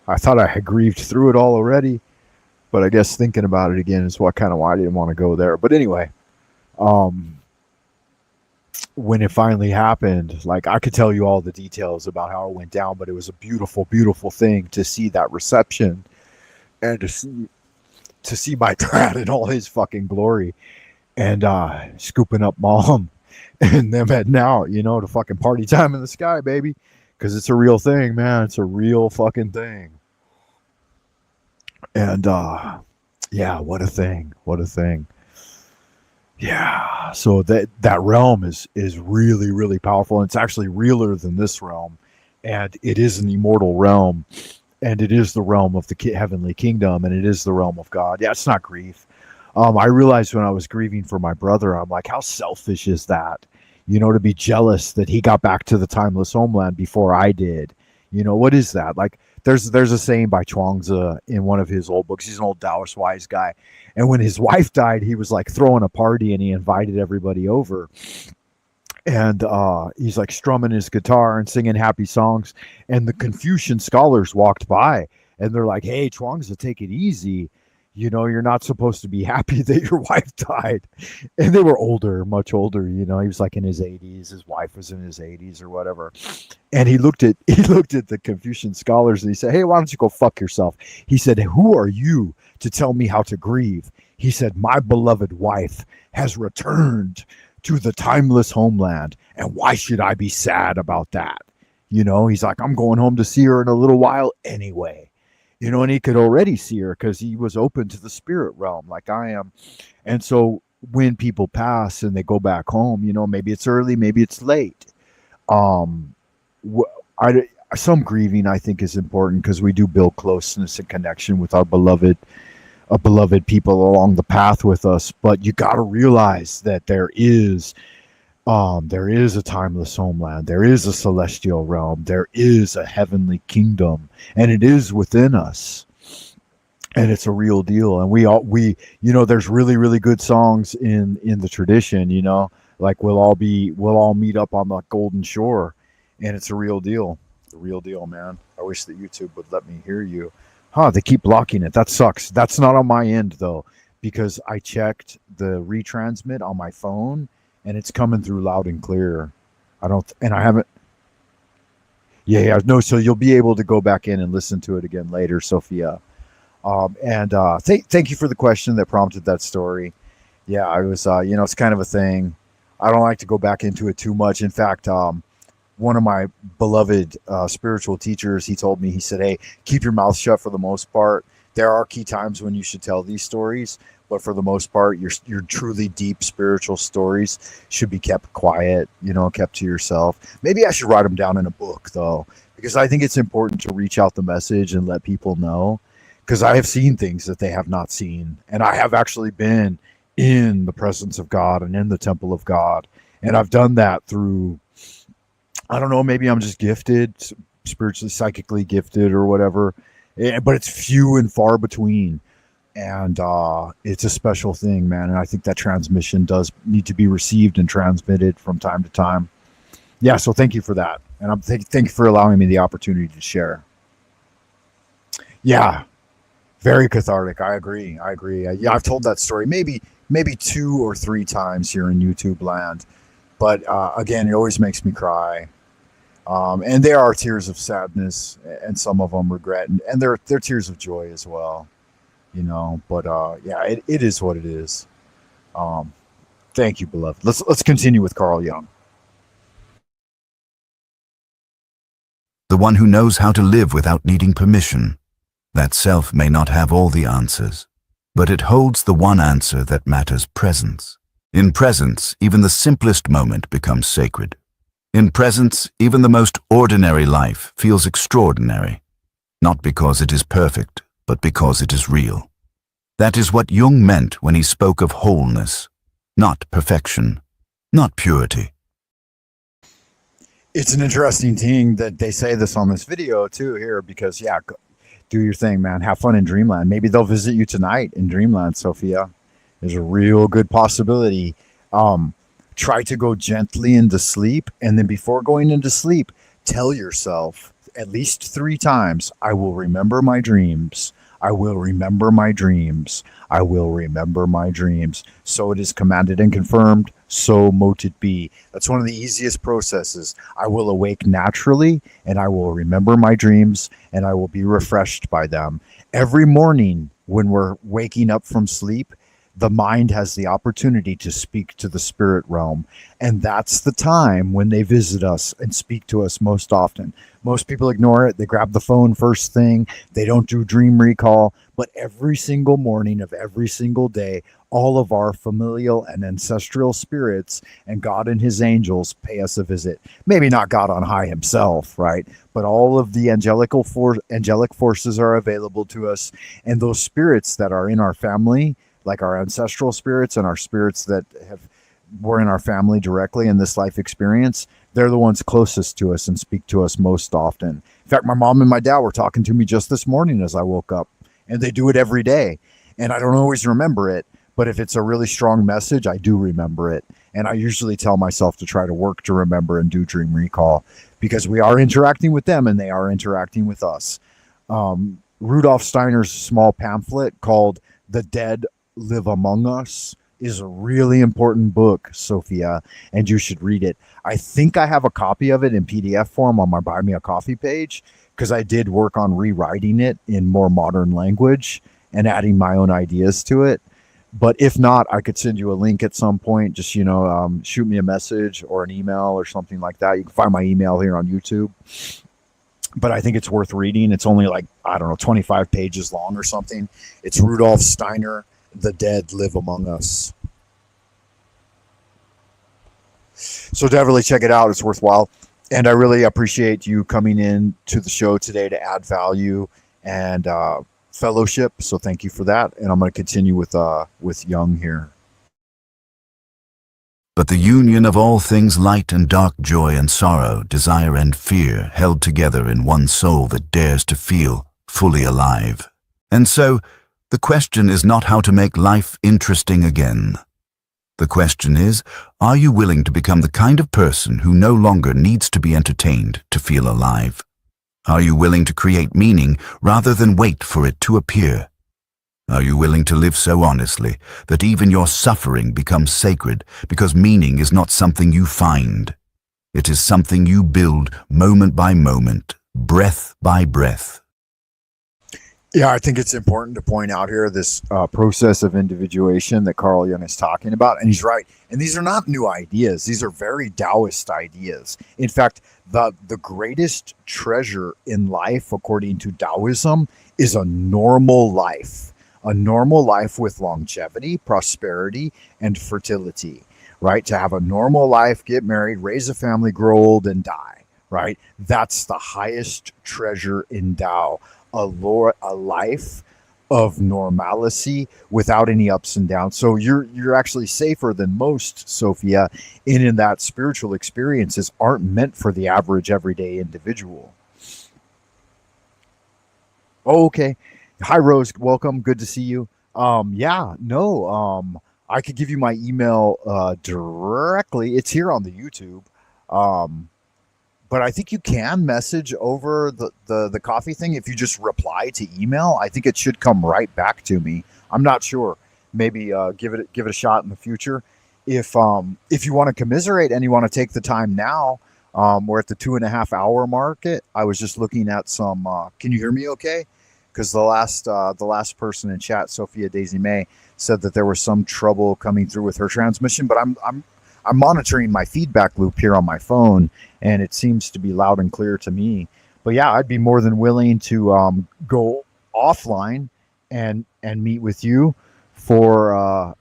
I thought I had grieved through it all already, but I guess thinking about it again is why I didn't want to go there. But anyway, when it finally happened, like, I could tell you all the details about how it went down, but it was a beautiful, beautiful thing to see that reception and to see my dad in all his fucking glory, and scooping up mom and them heading out, to fucking party time in the sky, baby. Because it's a real thing, man. It's a real fucking thing. And yeah, what a thing. What a thing. Yeah. So that realm is really, really powerful. And it's actually realer than this realm. And it is an immortal realm. And it is the realm of the heavenly kingdom. And it is the realm of God. Yeah, it's not grief. I realized when I was grieving for my brother, I'm like, how selfish is that? To be jealous that he got back to the Timeless Homeland before I did. What is that? Like, there's a saying by Chuangzi in one of his old books. He's an old Taoist wise guy. And when his wife died, he was like throwing a party and he invited everybody over. And he's like strumming his guitar and singing happy songs. And the Confucian scholars walked by and they're like, hey, Chuangzi, take it easy. You're not supposed to be happy that your wife died. And they were older, much older. He was like in his 80s. His wife was in his 80s or whatever. And he looked at the Confucian scholars and he said, hey, why don't you go fuck yourself? He said, who are you to tell me how to grieve? He said, my beloved wife has returned to the Timeless Homeland. And why should I be sad about that? He's like, I'm going home to see her in a little while anyway. And he could already see her because he was open to the spirit realm like I am. And so when people pass and they go back home, maybe it's early, maybe it's late. Some grieving, I think, is important because we do build closeness and connection with our beloved people along the path with us. But you got to realize that there is a timeless homeland. There is a celestial realm. There is a heavenly kingdom, and it is within us. And it's a real deal. And we there's really, really good songs in the tradition, like we'll all meet up on the golden shore, and it's a real deal. The real deal, man. I wish that YouTube would let me hear you. They keep blocking it. That sucks. That's not on my end though, because I checked the retransmit on my phone and it's coming through loud and clear. I haven't. Yeah, no. So you'll be able to go back in and listen to it again later, Sophia. Thank you for the question that prompted that story. Yeah, I was, it's kind of a thing. I don't like to go back into it too much. In fact, one of my beloved spiritual teachers, he told me, he said, hey, keep your mouth shut for the most part. There are key times when you should tell these stories, but for the most part, your truly deep spiritual stories should be kept quiet, kept to yourself. Maybe I should write them down in a book, though, because I think it's important to reach out the message and let people know, because I have seen things that they have not seen, and I have actually been in the presence of God and in the temple of God, and I've done that through, I don't know, maybe I'm just gifted, spiritually, psychically gifted or whatever, but it's few and far between. And it's a special thing, man. And I think that transmission does need to be received and transmitted from time to time. Yeah, so thank you for that. And thank you for allowing me the opportunity to share. Yeah, very cathartic. I agree. Yeah, I've told that story maybe 2 or 3 times here in YouTube land, but again, it always makes me cry. And there are tears of sadness, and some of them regret, and they're tears of joy as well. But yeah, it is what it is. Um, Thank you, beloved. Let's continue with Carl Jung. The one who knows how to live without needing permission. That self may not have all the answers, but it holds the one answer that matters: presence. In presence, even the simplest moment becomes sacred. In presence, even the most ordinary life feels extraordinary, not because it is perfect, but because it is real. That is what Jung meant when he spoke of wholeness, not perfection, not purity. It's an interesting thing that they say this on this video too here, because yeah, do your thing, man. Have fun in Dreamland. Maybe they'll visit you tonight in Dreamland, Sophia. There's a real good possibility. Try to go gently into sleep, and then before going into sleep, tell yourself at least 3 times, I will remember my dreams. I will remember my dreams. I will remember my dreams. So it is commanded and confirmed, so mote it be. That's one of the easiest processes. I will awake naturally, and I will remember my dreams, and I will be refreshed by them. Every morning when we're waking up from sleep, the mind has the opportunity to speak to the spirit realm. And that's the time when they visit us and speak to us most often. Most people ignore it. They grab the phone first thing. They don't do dream recall. But every single morning of every single day, all of our familial and ancestral spirits and God and his angels pay us a visit. Maybe not God on high himself, right? But all of the angelic forces are available to us. And those spirits that are in our family, like our ancestral spirits and our spirits that were in our family directly in this life experience, they're the ones closest to us and speak to us most often. In fact, my mom and my dad were talking to me just this morning as I woke up, and they do it every day. And I don't always remember it, but if it's a really strong message, I do remember it. And I usually tell myself to try to work to remember and do dream recall, because we are interacting with them and they are interacting with us. Rudolf Steiner's small pamphlet called The Dead Live Among Us is a really important book, Sophia, and you should read it. I think I have a copy of it in PDF form on my Buy Me a Coffee page, because I did work on rewriting it in more modern language and adding my own ideas to it. But if not, I could send you a link at some point. Just, shoot me a message or an email or something like that. You can find my email here on YouTube. But I think it's worth reading. It's only 25 pages long or something. It's Rudolf Steiner, The Dead Live Among Us. So definitely check it out. It's worthwhile. And I really appreciate you coming in to the show today to add value and fellowship. So thank you for that. And I'm going to continue with Jung here. But the union of all things light and dark, joy and sorrow, desire and fear, held together in one soul that dares to feel fully alive. And so, the question is not how to make life interesting again. The question is, are you willing to become the kind of person who no longer needs to be entertained to feel alive? Are you willing to create meaning rather than wait for it to appear? Are you willing to live so honestly that even your suffering becomes sacred, because meaning is not something you find? It is something you build moment by moment, breath by breath. Yeah, I think it's important to point out here this process of individuation that Carl Jung is talking about. And he's right. And these are not new ideas. These are very Taoist ideas. In fact, the greatest treasure in life, according to Taoism, is a normal life. A normal life with longevity, prosperity, and fertility, right? To have a normal life, get married, raise a family, grow old, and die, right? That's the highest treasure in Tao. A life of normalcy without any ups and downs. So you're actually safer than most, Sophia, in that spiritual experiences aren't meant for the average everyday individual. Oh, okay. Hi, Rose. Welcome. Good to see you. I could give you my email directly. It's here on the YouTube. but I think you can message over the coffee thing if you just reply to email. I think it should come right back to me. I'm not sure. Maybe give it a shot in the future. If you want to commiserate and you want to take the time now, we're at the 2.5 hour market. I was just looking at some. Can you hear me? Okay, because the last person in chat, Sophia Daisy May, said that there was some trouble coming through with her transmission. But I'm monitoring my feedback loop here on my phone, and it seems to be loud and clear to me. But yeah, I'd be more than willing to go offline and meet with you for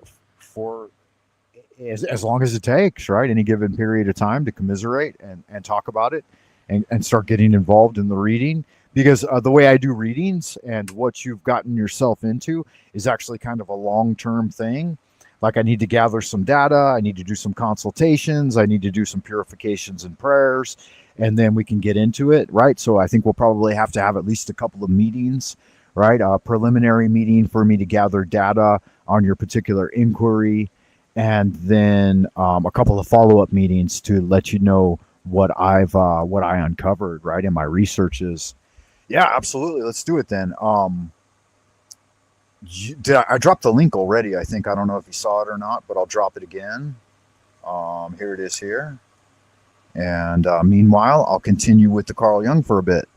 as long as it takes, right? Any given period of time to commiserate and talk about it and start getting involved in the reading. Because the way I do readings and what you've gotten yourself into is actually kind of a long-term thing. Like I need to gather some data, I need to do some consultations, I need to do some purifications and prayers, and then we can get into it, right? So I think we'll probably have to have at least a couple of meetings, right? A preliminary meeting for me to gather data on your particular inquiry, and then a couple of follow-up meetings to let you know what I uncovered, right, in my researches. Yeah, absolutely. Let's do it then. I dropped the link already, I think. I don't know if you saw it or not, but I'll drop it again. Here it is here. And meanwhile, I'll continue with the Carl Jung for a bit.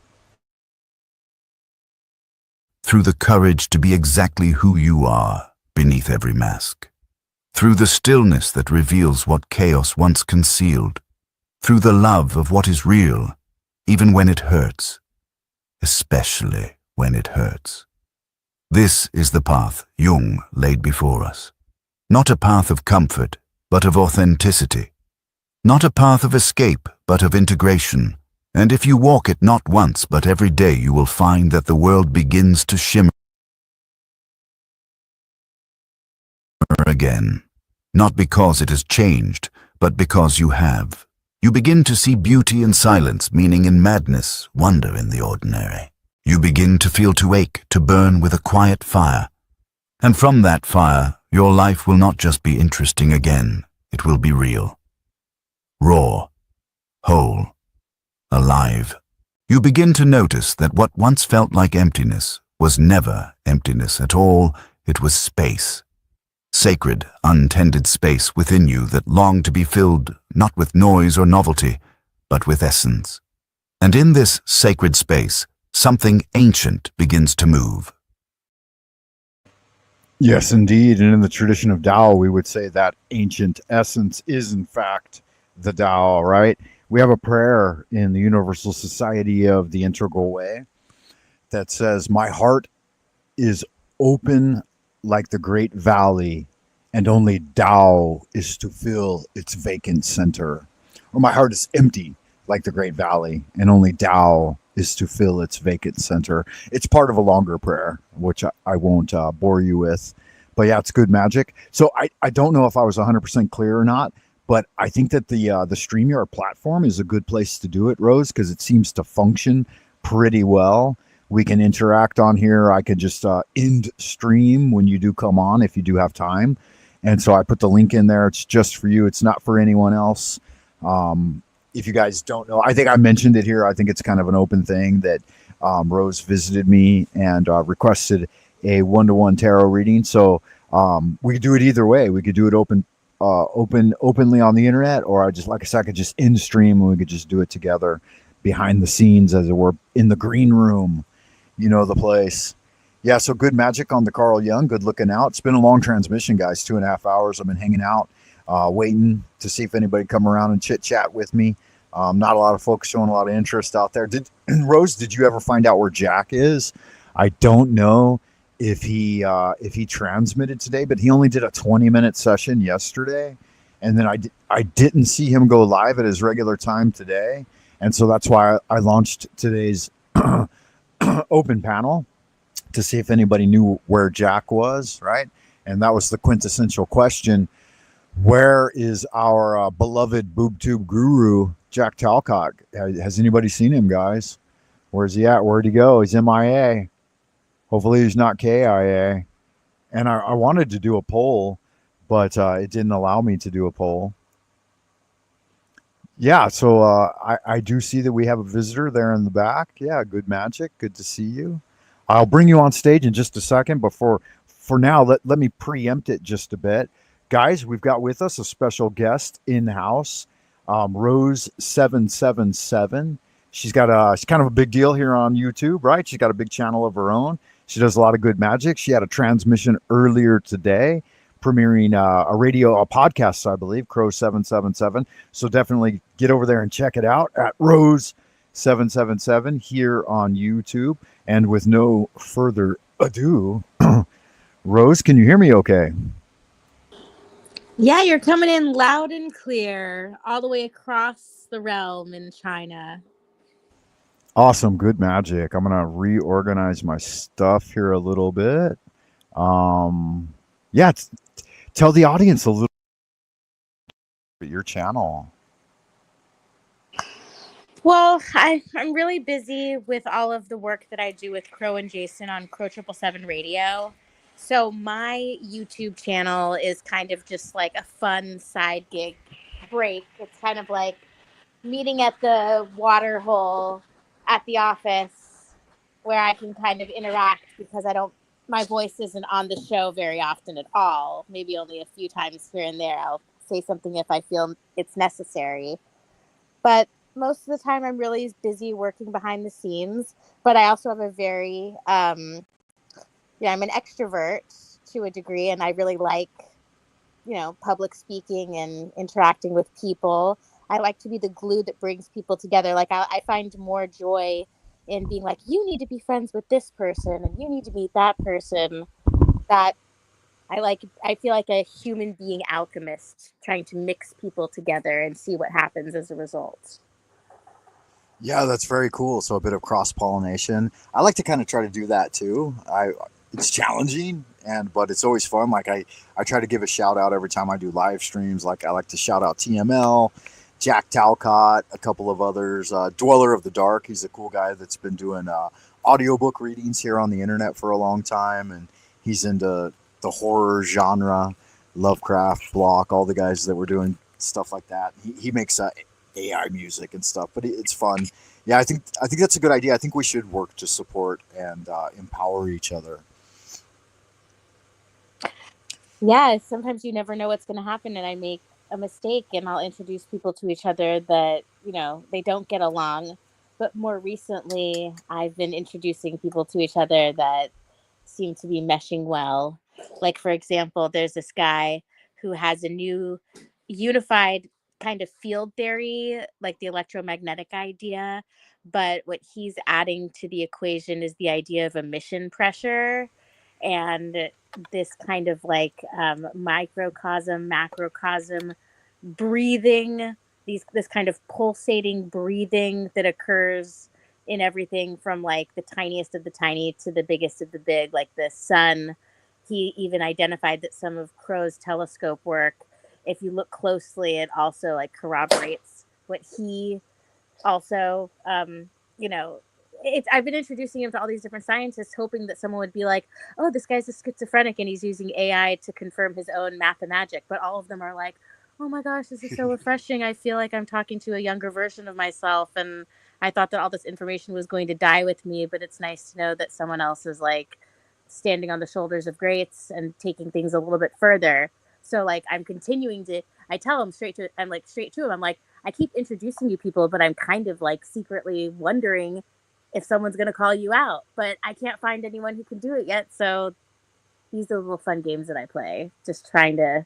Through the courage to be exactly who you are beneath every mask. Through the stillness that reveals what chaos once concealed. Through the love of what is real, even when it hurts. Especially when it hurts. This is the path Jung laid before us. Not a path of comfort, but of authenticity. Not a path of escape, but of integration. And if you walk it not once, but every day, you will find that the world begins to shimmer again. Not because it has changed, but because you have. You begin to see beauty in silence, meaning in madness, wonder in the ordinary. You begin to feel to ache, to burn with a quiet fire. And from that fire, your life will not just be interesting again, it will be real. Raw, whole, alive. You begin to notice that what once felt like emptiness was never emptiness at all, it was space. Sacred, untended space within you that longed to be filled not with noise or novelty, but with essence. And in this sacred space, something ancient begins to move. Yes, indeed. And in the tradition of Tao, we would say that ancient essence is, in fact, the Tao, right? We have a prayer in the Universal Society of the Integral Way that says, "My heart is open like the great valley, and only Tao is to fill its vacant center." Or my heart is empty like the great valley, and only Tao is to fill its vacant center. It's part of a longer prayer, which I won't bore you with. But yeah, it's good magic. So I don't know if I was 100% clear or not, but I think that the StreamYard platform is a good place to do it, Rose, because it seems to function pretty well. We can interact on here. I can just end stream when you do come on if you do have time. And so I put the link in there. It's just for you. It's not for anyone else. If you guys don't know, I think I mentioned it here. I think it's kind of an open thing that Rose visited me and requested a one-to-one tarot reading. So we could do it either way. We could do it openly on the internet, or I could just end stream and we could just do it together behind the scenes, as it were, in the green room. You know the place. Yeah, so good magic on the Carl Jung. Good looking out. It's been a long transmission, guys. 2.5 hours. I've been hanging out, waiting to see if anybody come around and chit chat with me. Not a lot of folks showing a lot of interest out there. Rose, did you ever find out where Jack is? I don't know if he transmitted today, but he only did a 20-minute session yesterday, and then I didn't see him go live at his regular time today, and so that's why I launched today's open panel to see if anybody knew where Jack was, right? And that was the quintessential question: where is our beloved BoobTube guru, Jack Talcott? Has anybody seen him, guys? Where's he at? Where'd he go? He's MIA. Hopefully he's not KIA. And I wanted to do a poll, but it didn't allow me to do a poll. Yeah, so I do see that we have a visitor there in the back. Yeah, good magic. Good to see you. I'll bring you on stage in just a second, but for now, let me preempt it just a bit. Guys, we've got with us a special guest in house, Rose777. She's kind of a big deal here on YouTube, right? She's got a big channel of her own. She does a lot of good magic. She had a transmission earlier today, premiering a podcast, I believe, Crow 777. So definitely get over there and check it out at Rose 777 here on YouTube. And with no further ado, Rose, can you hear me okay? Yeah, you're coming in loud and clear, all the way across the realm in China. Awesome, good magic. I'm gonna reorganize my stuff here a little bit. Yeah, tell the audience a little bit your channel. Well, I'm really busy with all of the work that I do with Crow and Jason on Crow 777 Radio. So my YouTube channel is kind of just like a fun side gig break. It's kind of like meeting at the water hole at the office where I can kind of interact because my voice isn't on the show very often at all. Maybe only a few times here and there. I'll say something if I feel it's necessary. But most of the time I'm really busy working behind the scenes. But I also have I'm an extrovert to a degree, and I really like, public speaking and interacting with people. I like to be the glue that brings people together. Like I find more joy in being like, you need to be friends with this person and you need to meet that person. That I feel like a human being alchemist trying to mix people together and see what happens as a result. Yeah, that's very cool. So a bit of cross pollination. I like to kind of try to do that too. It's challenging but it's always fun. Like I try to give a shout out every time I do live streams. Like I like to shout out TML, Jack Talcott, a couple of others. Dweller of the Dark. He's a cool guy that's been doing audiobook readings here on the internet for a long time, and he's into the horror genre, Lovecraft, Block, all the guys that were doing stuff like that. He makes AI music and stuff, but it's fun. Yeah, I think that's a good idea. I think we should work to support and empower each other. Yeah, sometimes you never know what's going to happen, and I make a mistake, and I'll introduce people to each other that they don't get along. But more recently, I've been introducing people to each other that seem to be meshing well. Like, for example, there's this guy who has a new unified kind of field theory, like the electromagnetic idea. But what he's adding to the equation is the idea of emission pressure and this kind of like microcosm, macrocosm breathing, this kind of pulsating breathing that occurs in everything from like the tiniest of the tiny to the biggest of the big, like the sun. He even identified that some of Crow's telescope work, if you look closely, it also like corroborates what he also, I've been introducing him to all these different scientists, hoping that someone would be like, oh, this guy's a schizophrenic and he's using AI to confirm his own mathemagic. But all of them are like, oh my gosh, this is so refreshing. I feel like I'm talking to a younger version of myself. And I thought that all this information was going to die with me, but it's nice to know that someone else is like standing on the shoulders of greats and taking things a little bit further. So like I'm continuing to, I tell him straight to him, I'm like, I keep introducing you people, but I'm kind of like secretly wondering if someone's going to call you out, but I can't find anyone who can do it yet. So these are the little fun games that I play, just trying to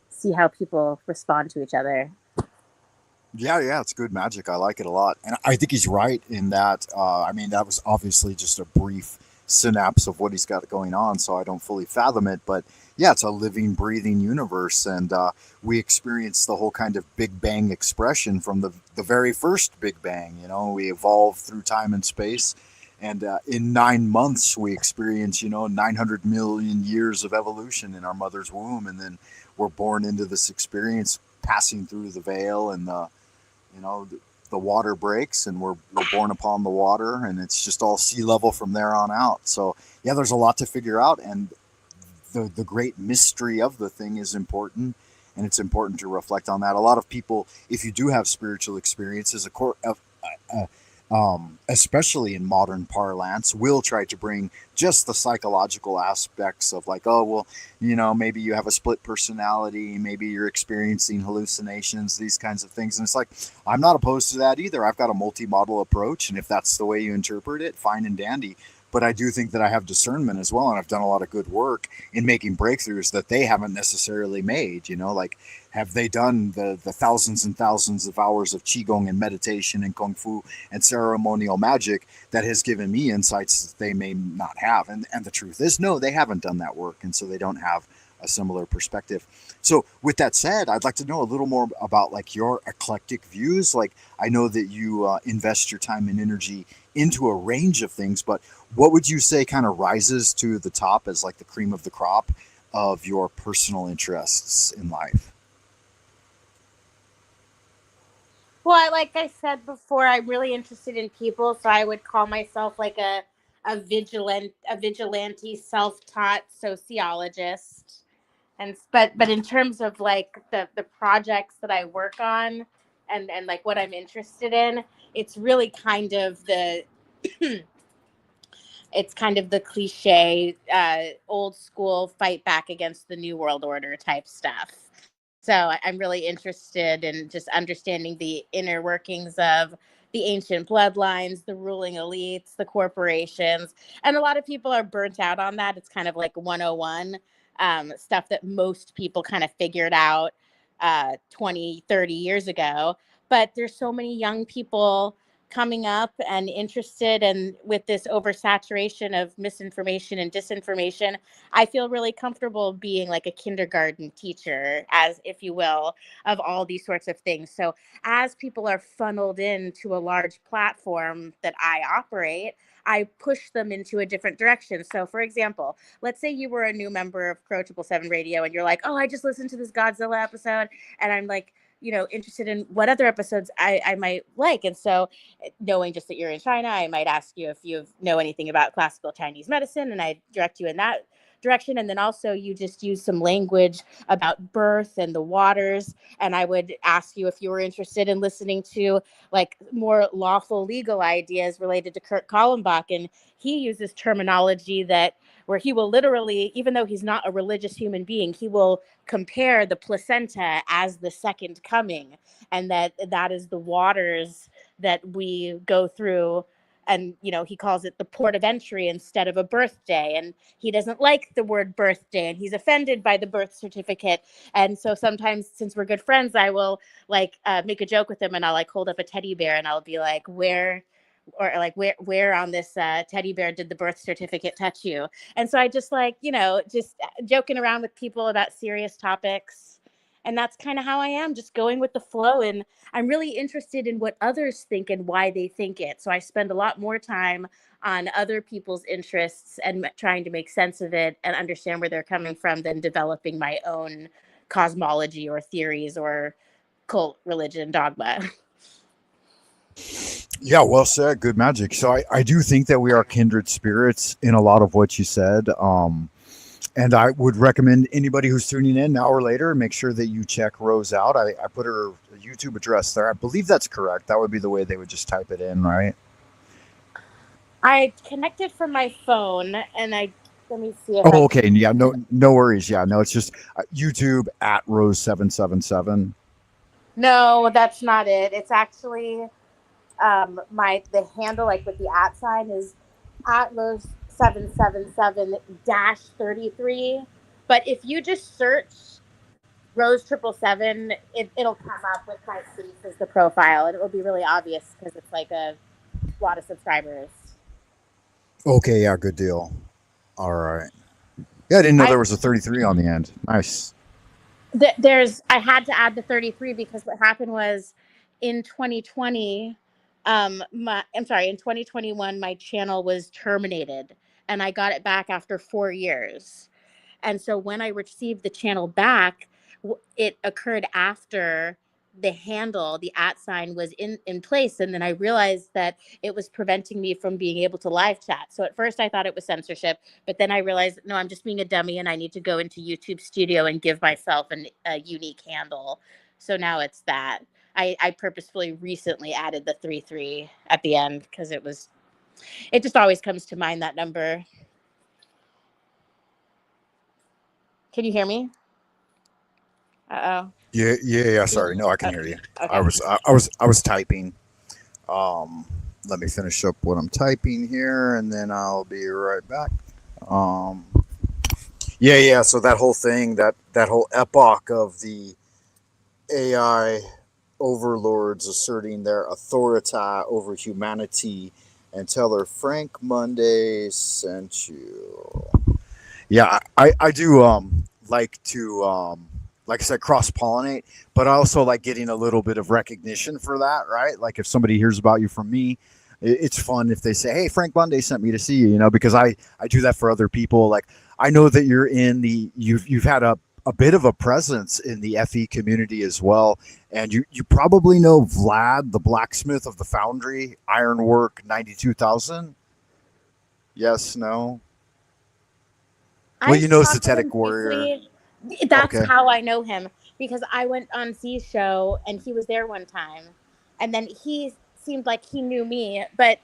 see how people respond to each other. Yeah, it's good magic. I like it a lot. And I think he's right in that. That was obviously just a brief synapse of what he's got going on, so I don't fully fathom it. But yeah, it's a living, breathing universe. And we experience the whole kind of Big Bang expression from the very first Big Bang. We evolve through time and space. And in 9 months, we experience, 900 million years of evolution in our mother's womb. And then we're born into this experience, passing through the veil, and the water breaks, and we're born upon the water, and it's just all sea level from there on out. So yeah, there's a lot to figure out, and the great mystery of the thing is important. and it's important to reflect on that. A lot of people, if you do have spiritual experiences, especially in modern parlance, will try to bring just the psychological aspects of like, oh, well, maybe you have a split personality, maybe you're experiencing hallucinations, these kinds of things. And it's like, I'm not opposed to that either. I've got a multi-model approach, and if that's the way you interpret it, fine and dandy. But I do think that I have discernment as well, and I've done a lot of good work in making breakthroughs that they haven't necessarily made. Like, have they done the thousands and thousands of hours of qigong and meditation and kung fu and ceremonial magic that has given me insights that they may not have? And the truth is, no, they haven't done that work, and so they don't have a similar perspective. So with that said, I'd like to know a little more about like your eclectic views. Like, I know that you invest your time and energy into a range of things, but what would you say kind of rises to the top as like the cream of the crop of your personal interests in life? Well, like I said before, I'm really interested in people, so I would call myself like a vigilante self-taught sociologist. And but in terms of like the projects that I work on and like what I'm interested in, it's really kind of the it's kind of the cliche old school fight back against the new world order type stuff. So I'm really interested in just understanding the inner workings of the ancient bloodlines, the ruling elites, the corporations. And a lot of people are burnt out on that. It's kind of like 101 stuff that most people kind of figured out 20, 30 years ago. But there's so many young people coming up and interested, and with this oversaturation of misinformation and disinformation, I feel really comfortable being like a kindergarten teacher, as if you will, of all these sorts of things. So as people are funneled into a large platform that I operate, I push them into a different direction. So for example, let's say you were a new member of Crow 777 Radio and you're like, oh, I just listened to this Godzilla episode, and I'm like, interested in what other episodes I might like. And so knowing just that you're in China, I might ask you if you know anything about classical Chinese medicine, and I direct you in that direction. And then also you just use some language about birth and the waters. And I would ask you if you were interested in listening to like more lawful legal ideas related to Kurt Kallenbach. And he uses terminology that where he will literally, even though he's not a religious human being, he will compare the placenta as the second coming, and that is the waters that we go through. And he calls it the port of entry instead of a birthday, and he doesn't like the word birthday, and he's offended by the birth certificate. And so sometimes, since we're good friends, I will like make a joke with him, and I'll like hold up a teddy bear and I'll be like, where on this teddy bear did the birth certificate touch you? And so I just like, just joking around with people about serious topics. And that's kind of how I am, just going with the flow. And I'm really interested in what others think and why they think it. So I spend a lot more time on other people's interests and trying to make sense of it and understand where they're coming from than developing my own cosmology or theories or cult religion dogma. Yeah, well said. Good magic. So I do think that we are kindred spirits in a lot of what you said. And I would recommend anybody who's tuning in now or later, make sure that you check Rose out. I put her YouTube address there. I believe that's correct. That would be the way they would just type it in, right? I connected from my phone, and let me see if Oh, okay. Yeah, no worries. Yeah, no, it's just YouTube at Rose777. No, that's not it. It's actually the handle, like with the at sign, is at Rose777-33. But if you just search Rose 777, it'll come up with my face as the profile, and it will be really obvious because it's like a lot of subscribers. Okay, yeah, good deal. All right. Yeah, I didn't know there was a 33 on the end. Nice. I had to add the 33 because what happened was in 2020, in 2021, my channel was terminated and I got it back after 4 years. And so when I received the channel back, it occurred after the handle, the @ was in place, and then I realized that it was preventing me from being able to live chat. So at first I thought it was censorship, but then I realized, no, I'm just being a dummy and I need to go into YouTube Studio and give myself a unique handle. So now it's that. I purposefully recently added the 33 at the end because it just always comes to mind, that number. Can you hear me? Uh-oh. Yeah. Sorry, no, I can hear you. Okay. I was typing. Let me finish up what I'm typing here, and then I'll be right back. Um, yeah. So that whole thing, that whole epoch of the AI overlords asserting their authority over humanity, and tell her Frank Monday sent you. Yeah, I do like to like I said, cross pollinate, but I also like getting a little bit of recognition for that, right? Like if somebody hears about you from me, it's fun if they say, "Hey, Frank Monday sent me to see you," because I do that for other people. Like I know that you're in you've had a bit of a presence in the FE community as well, and you probably know Vlad, the blacksmith of the Foundry, Ironwork 92,000. Yes, no. Well, you know, Synthetic Warrior. That's Okay. how I know him, because I went on C's show and he was there one time, and then he seemed like he knew me, but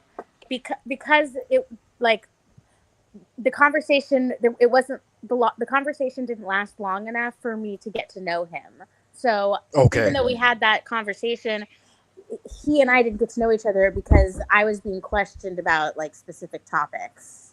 because it, like, the conversation, it wasn't the conversation didn't last long enough for me to get to know him. So Okay. even though we had that conversation, he and I didn't get to know each other because I was being questioned about like specific topics.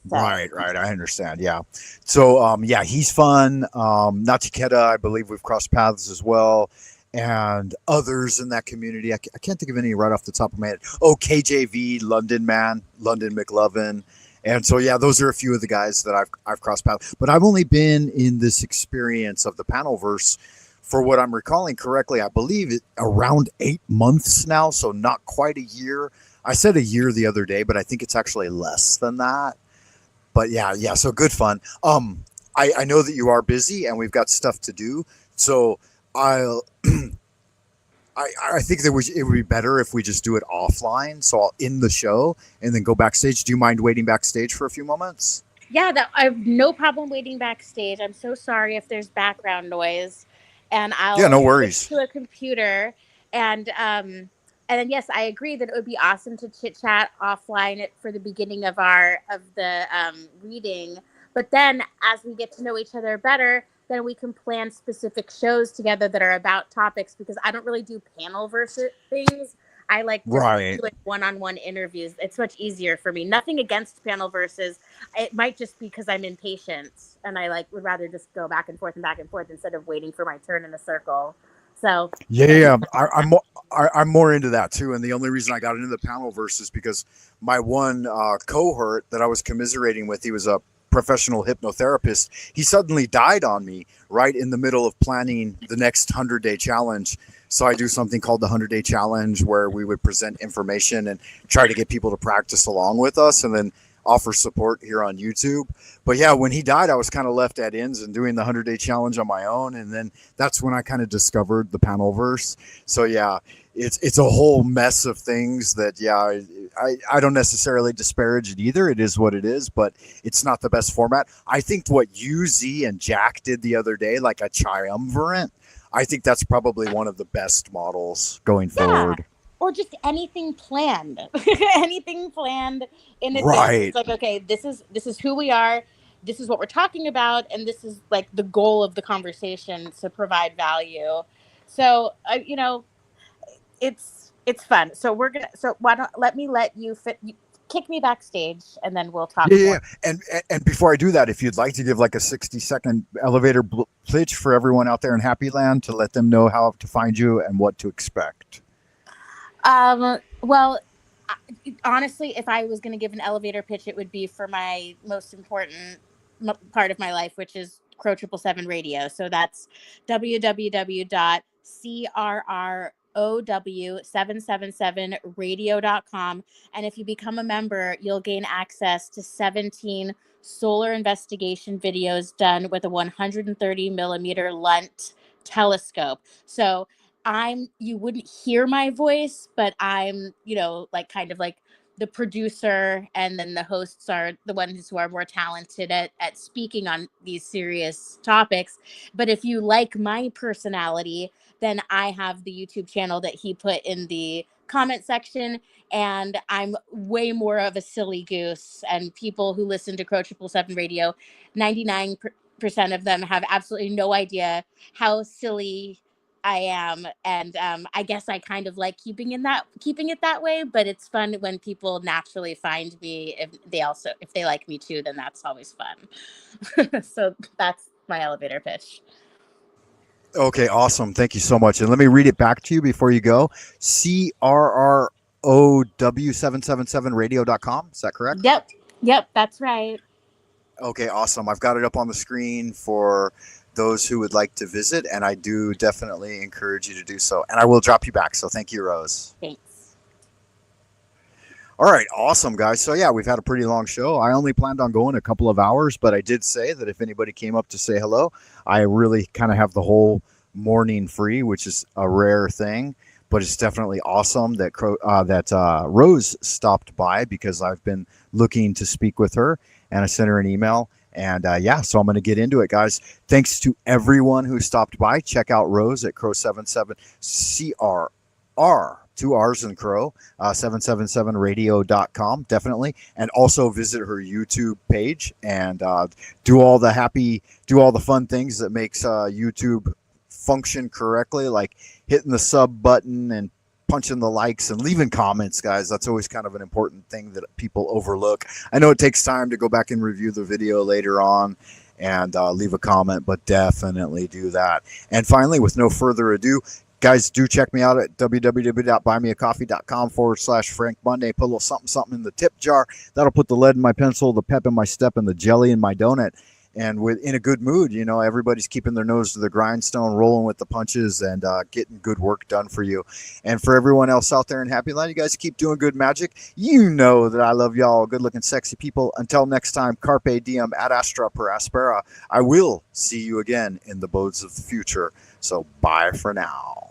So. Right. I understand. Yeah. So, yeah, he's fun. Nachiketa, I believe we've crossed paths as well, and others in that community. I can't think of any right off the top of my head. Oh, KJV, London Man, London McLovin. And so, yeah, those are a few of the guys that I've crossed paths. But I've only been in this experience of the Panelverse for what I'm recalling correctly. I believe it around 8 months now, so not quite a year. I said a year the other day, but I think it's actually less than that. But yeah, so good fun. I know that you are busy and we've got stuff to do, so I'll I think that it would be better if we just do it offline. So I'll end the show and then go backstage. Do you mind waiting backstage for a few moments? Yeah, I have no problem waiting backstage. I'm so sorry if there's background noise, and I'll Yeah, no switch worries. to a computer. And then yes, I agree that it would be awesome to chit chat offline for the beginning of the reading. But then as we get to know each other better, then we can plan specific shows together that are about topics, because I don't really do panel versus things. I like just Right. doing one-on-one interviews. It's much easier for me. Nothing against panel versus. It might just be because I'm impatient and I would rather just go back and forth instead of waiting for my turn in a circle. So Yeah, I'm more into that too. And the only reason I got into the panel verse is because my one cohort that I was commiserating with, he was a professional hypnotherapist. He suddenly died on me right in the middle of planning the next 100-day challenge. So I do something called the 100-day challenge, where we would present information and try to get people to practice along with us, and then offer support here on YouTube. But yeah, when he died, I was kind of left at ends and doing the 100-day challenge on my own. And then that's when I kind of discovered the Panelverse. So yeah, it's a whole mess of things that, yeah, I don't necessarily disparage it either. It is what it is, but it's not the best format. I think what you, Z, and Jack did the other day, like a triumvirate, I think that's probably one of the best models going forward. Or just anything planned. Anything planned in advance. Right. It's like, okay, this is who we are, this is what we're talking about, and this is like the goal of the conversation, to provide value. So it's fun. So why don't let you kick me backstage, and then we'll talk more. And before I do that, if you'd like to give like a 60-second elevator pitch for everyone out there in Happy Land, to let them know how to find you and what to expect. Well, honestly, if I was going to give an elevator pitch, it would be for my most important part of my life, which is Crow 777 Radio. So that's www.crrow777radio.com. And if you become a member, you'll gain access to 17 solar investigation videos done with a 130 millimeter lunt telescope. So you wouldn't hear my voice, but I'm, like kind of like the producer, and then the hosts are the ones who are more talented at speaking on these serious topics. But if you like my personality, then I have the YouTube channel that he put in the comment section, and I'm way more of a silly goose. And people who listen to Crow 777 Radio, 99% of them have absolutely no idea how silly I am, and I guess I kind of like keeping it that way. But it's fun when people naturally find me. If they like me too, then that's always fun. So that's my elevator pitch. Okay, awesome. Thank you so much. And let me read it back to you before you go. CRROW777radio.com. Is that correct? Yep, that's right. Okay, awesome. I've got it up on the screen for those who would like to visit, and I do definitely encourage you to do so. And I will drop you back. So thank you, Rose. Thanks. All right, awesome, guys. So yeah, we've had a pretty long show. I only planned on going a couple of hours, but I did say that if anybody came up to say hello, I really kind of have the whole morning free, which is a rare thing. But it's definitely awesome that Rose stopped by, because I've been looking to speak with her, and I sent her an email. And so I'm going to get into it, guys. Thanks to everyone who stopped by. Check out Rose at Crow77 CRR, 2 R's in Crow, 777radio.com, definitely. And also visit her YouTube page and do all the fun things that makes YouTube function correctly, like hitting the sub button and punching the likes and leaving comments, guys. That's always kind of an important thing that people overlook. I know it takes time to go back and review the video later on and leave a comment, but definitely do that. And finally, with no further ado, guys, do check me out at www.buymeacoffee.com/Frank Monday. Put a little something in the tip jar. That'll put the lead in my pencil, the pep in my step, and the jelly in my donut. And in a good mood, everybody's keeping their nose to the grindstone, rolling with the punches, and getting good work done for you. And for everyone else out there in Happy Land, you guys keep doing good magic. You know that I love y'all, good-looking, sexy people. Until next time, carpe diem, ad astra per aspera. I will see you again in the abodes of the future. So bye for now.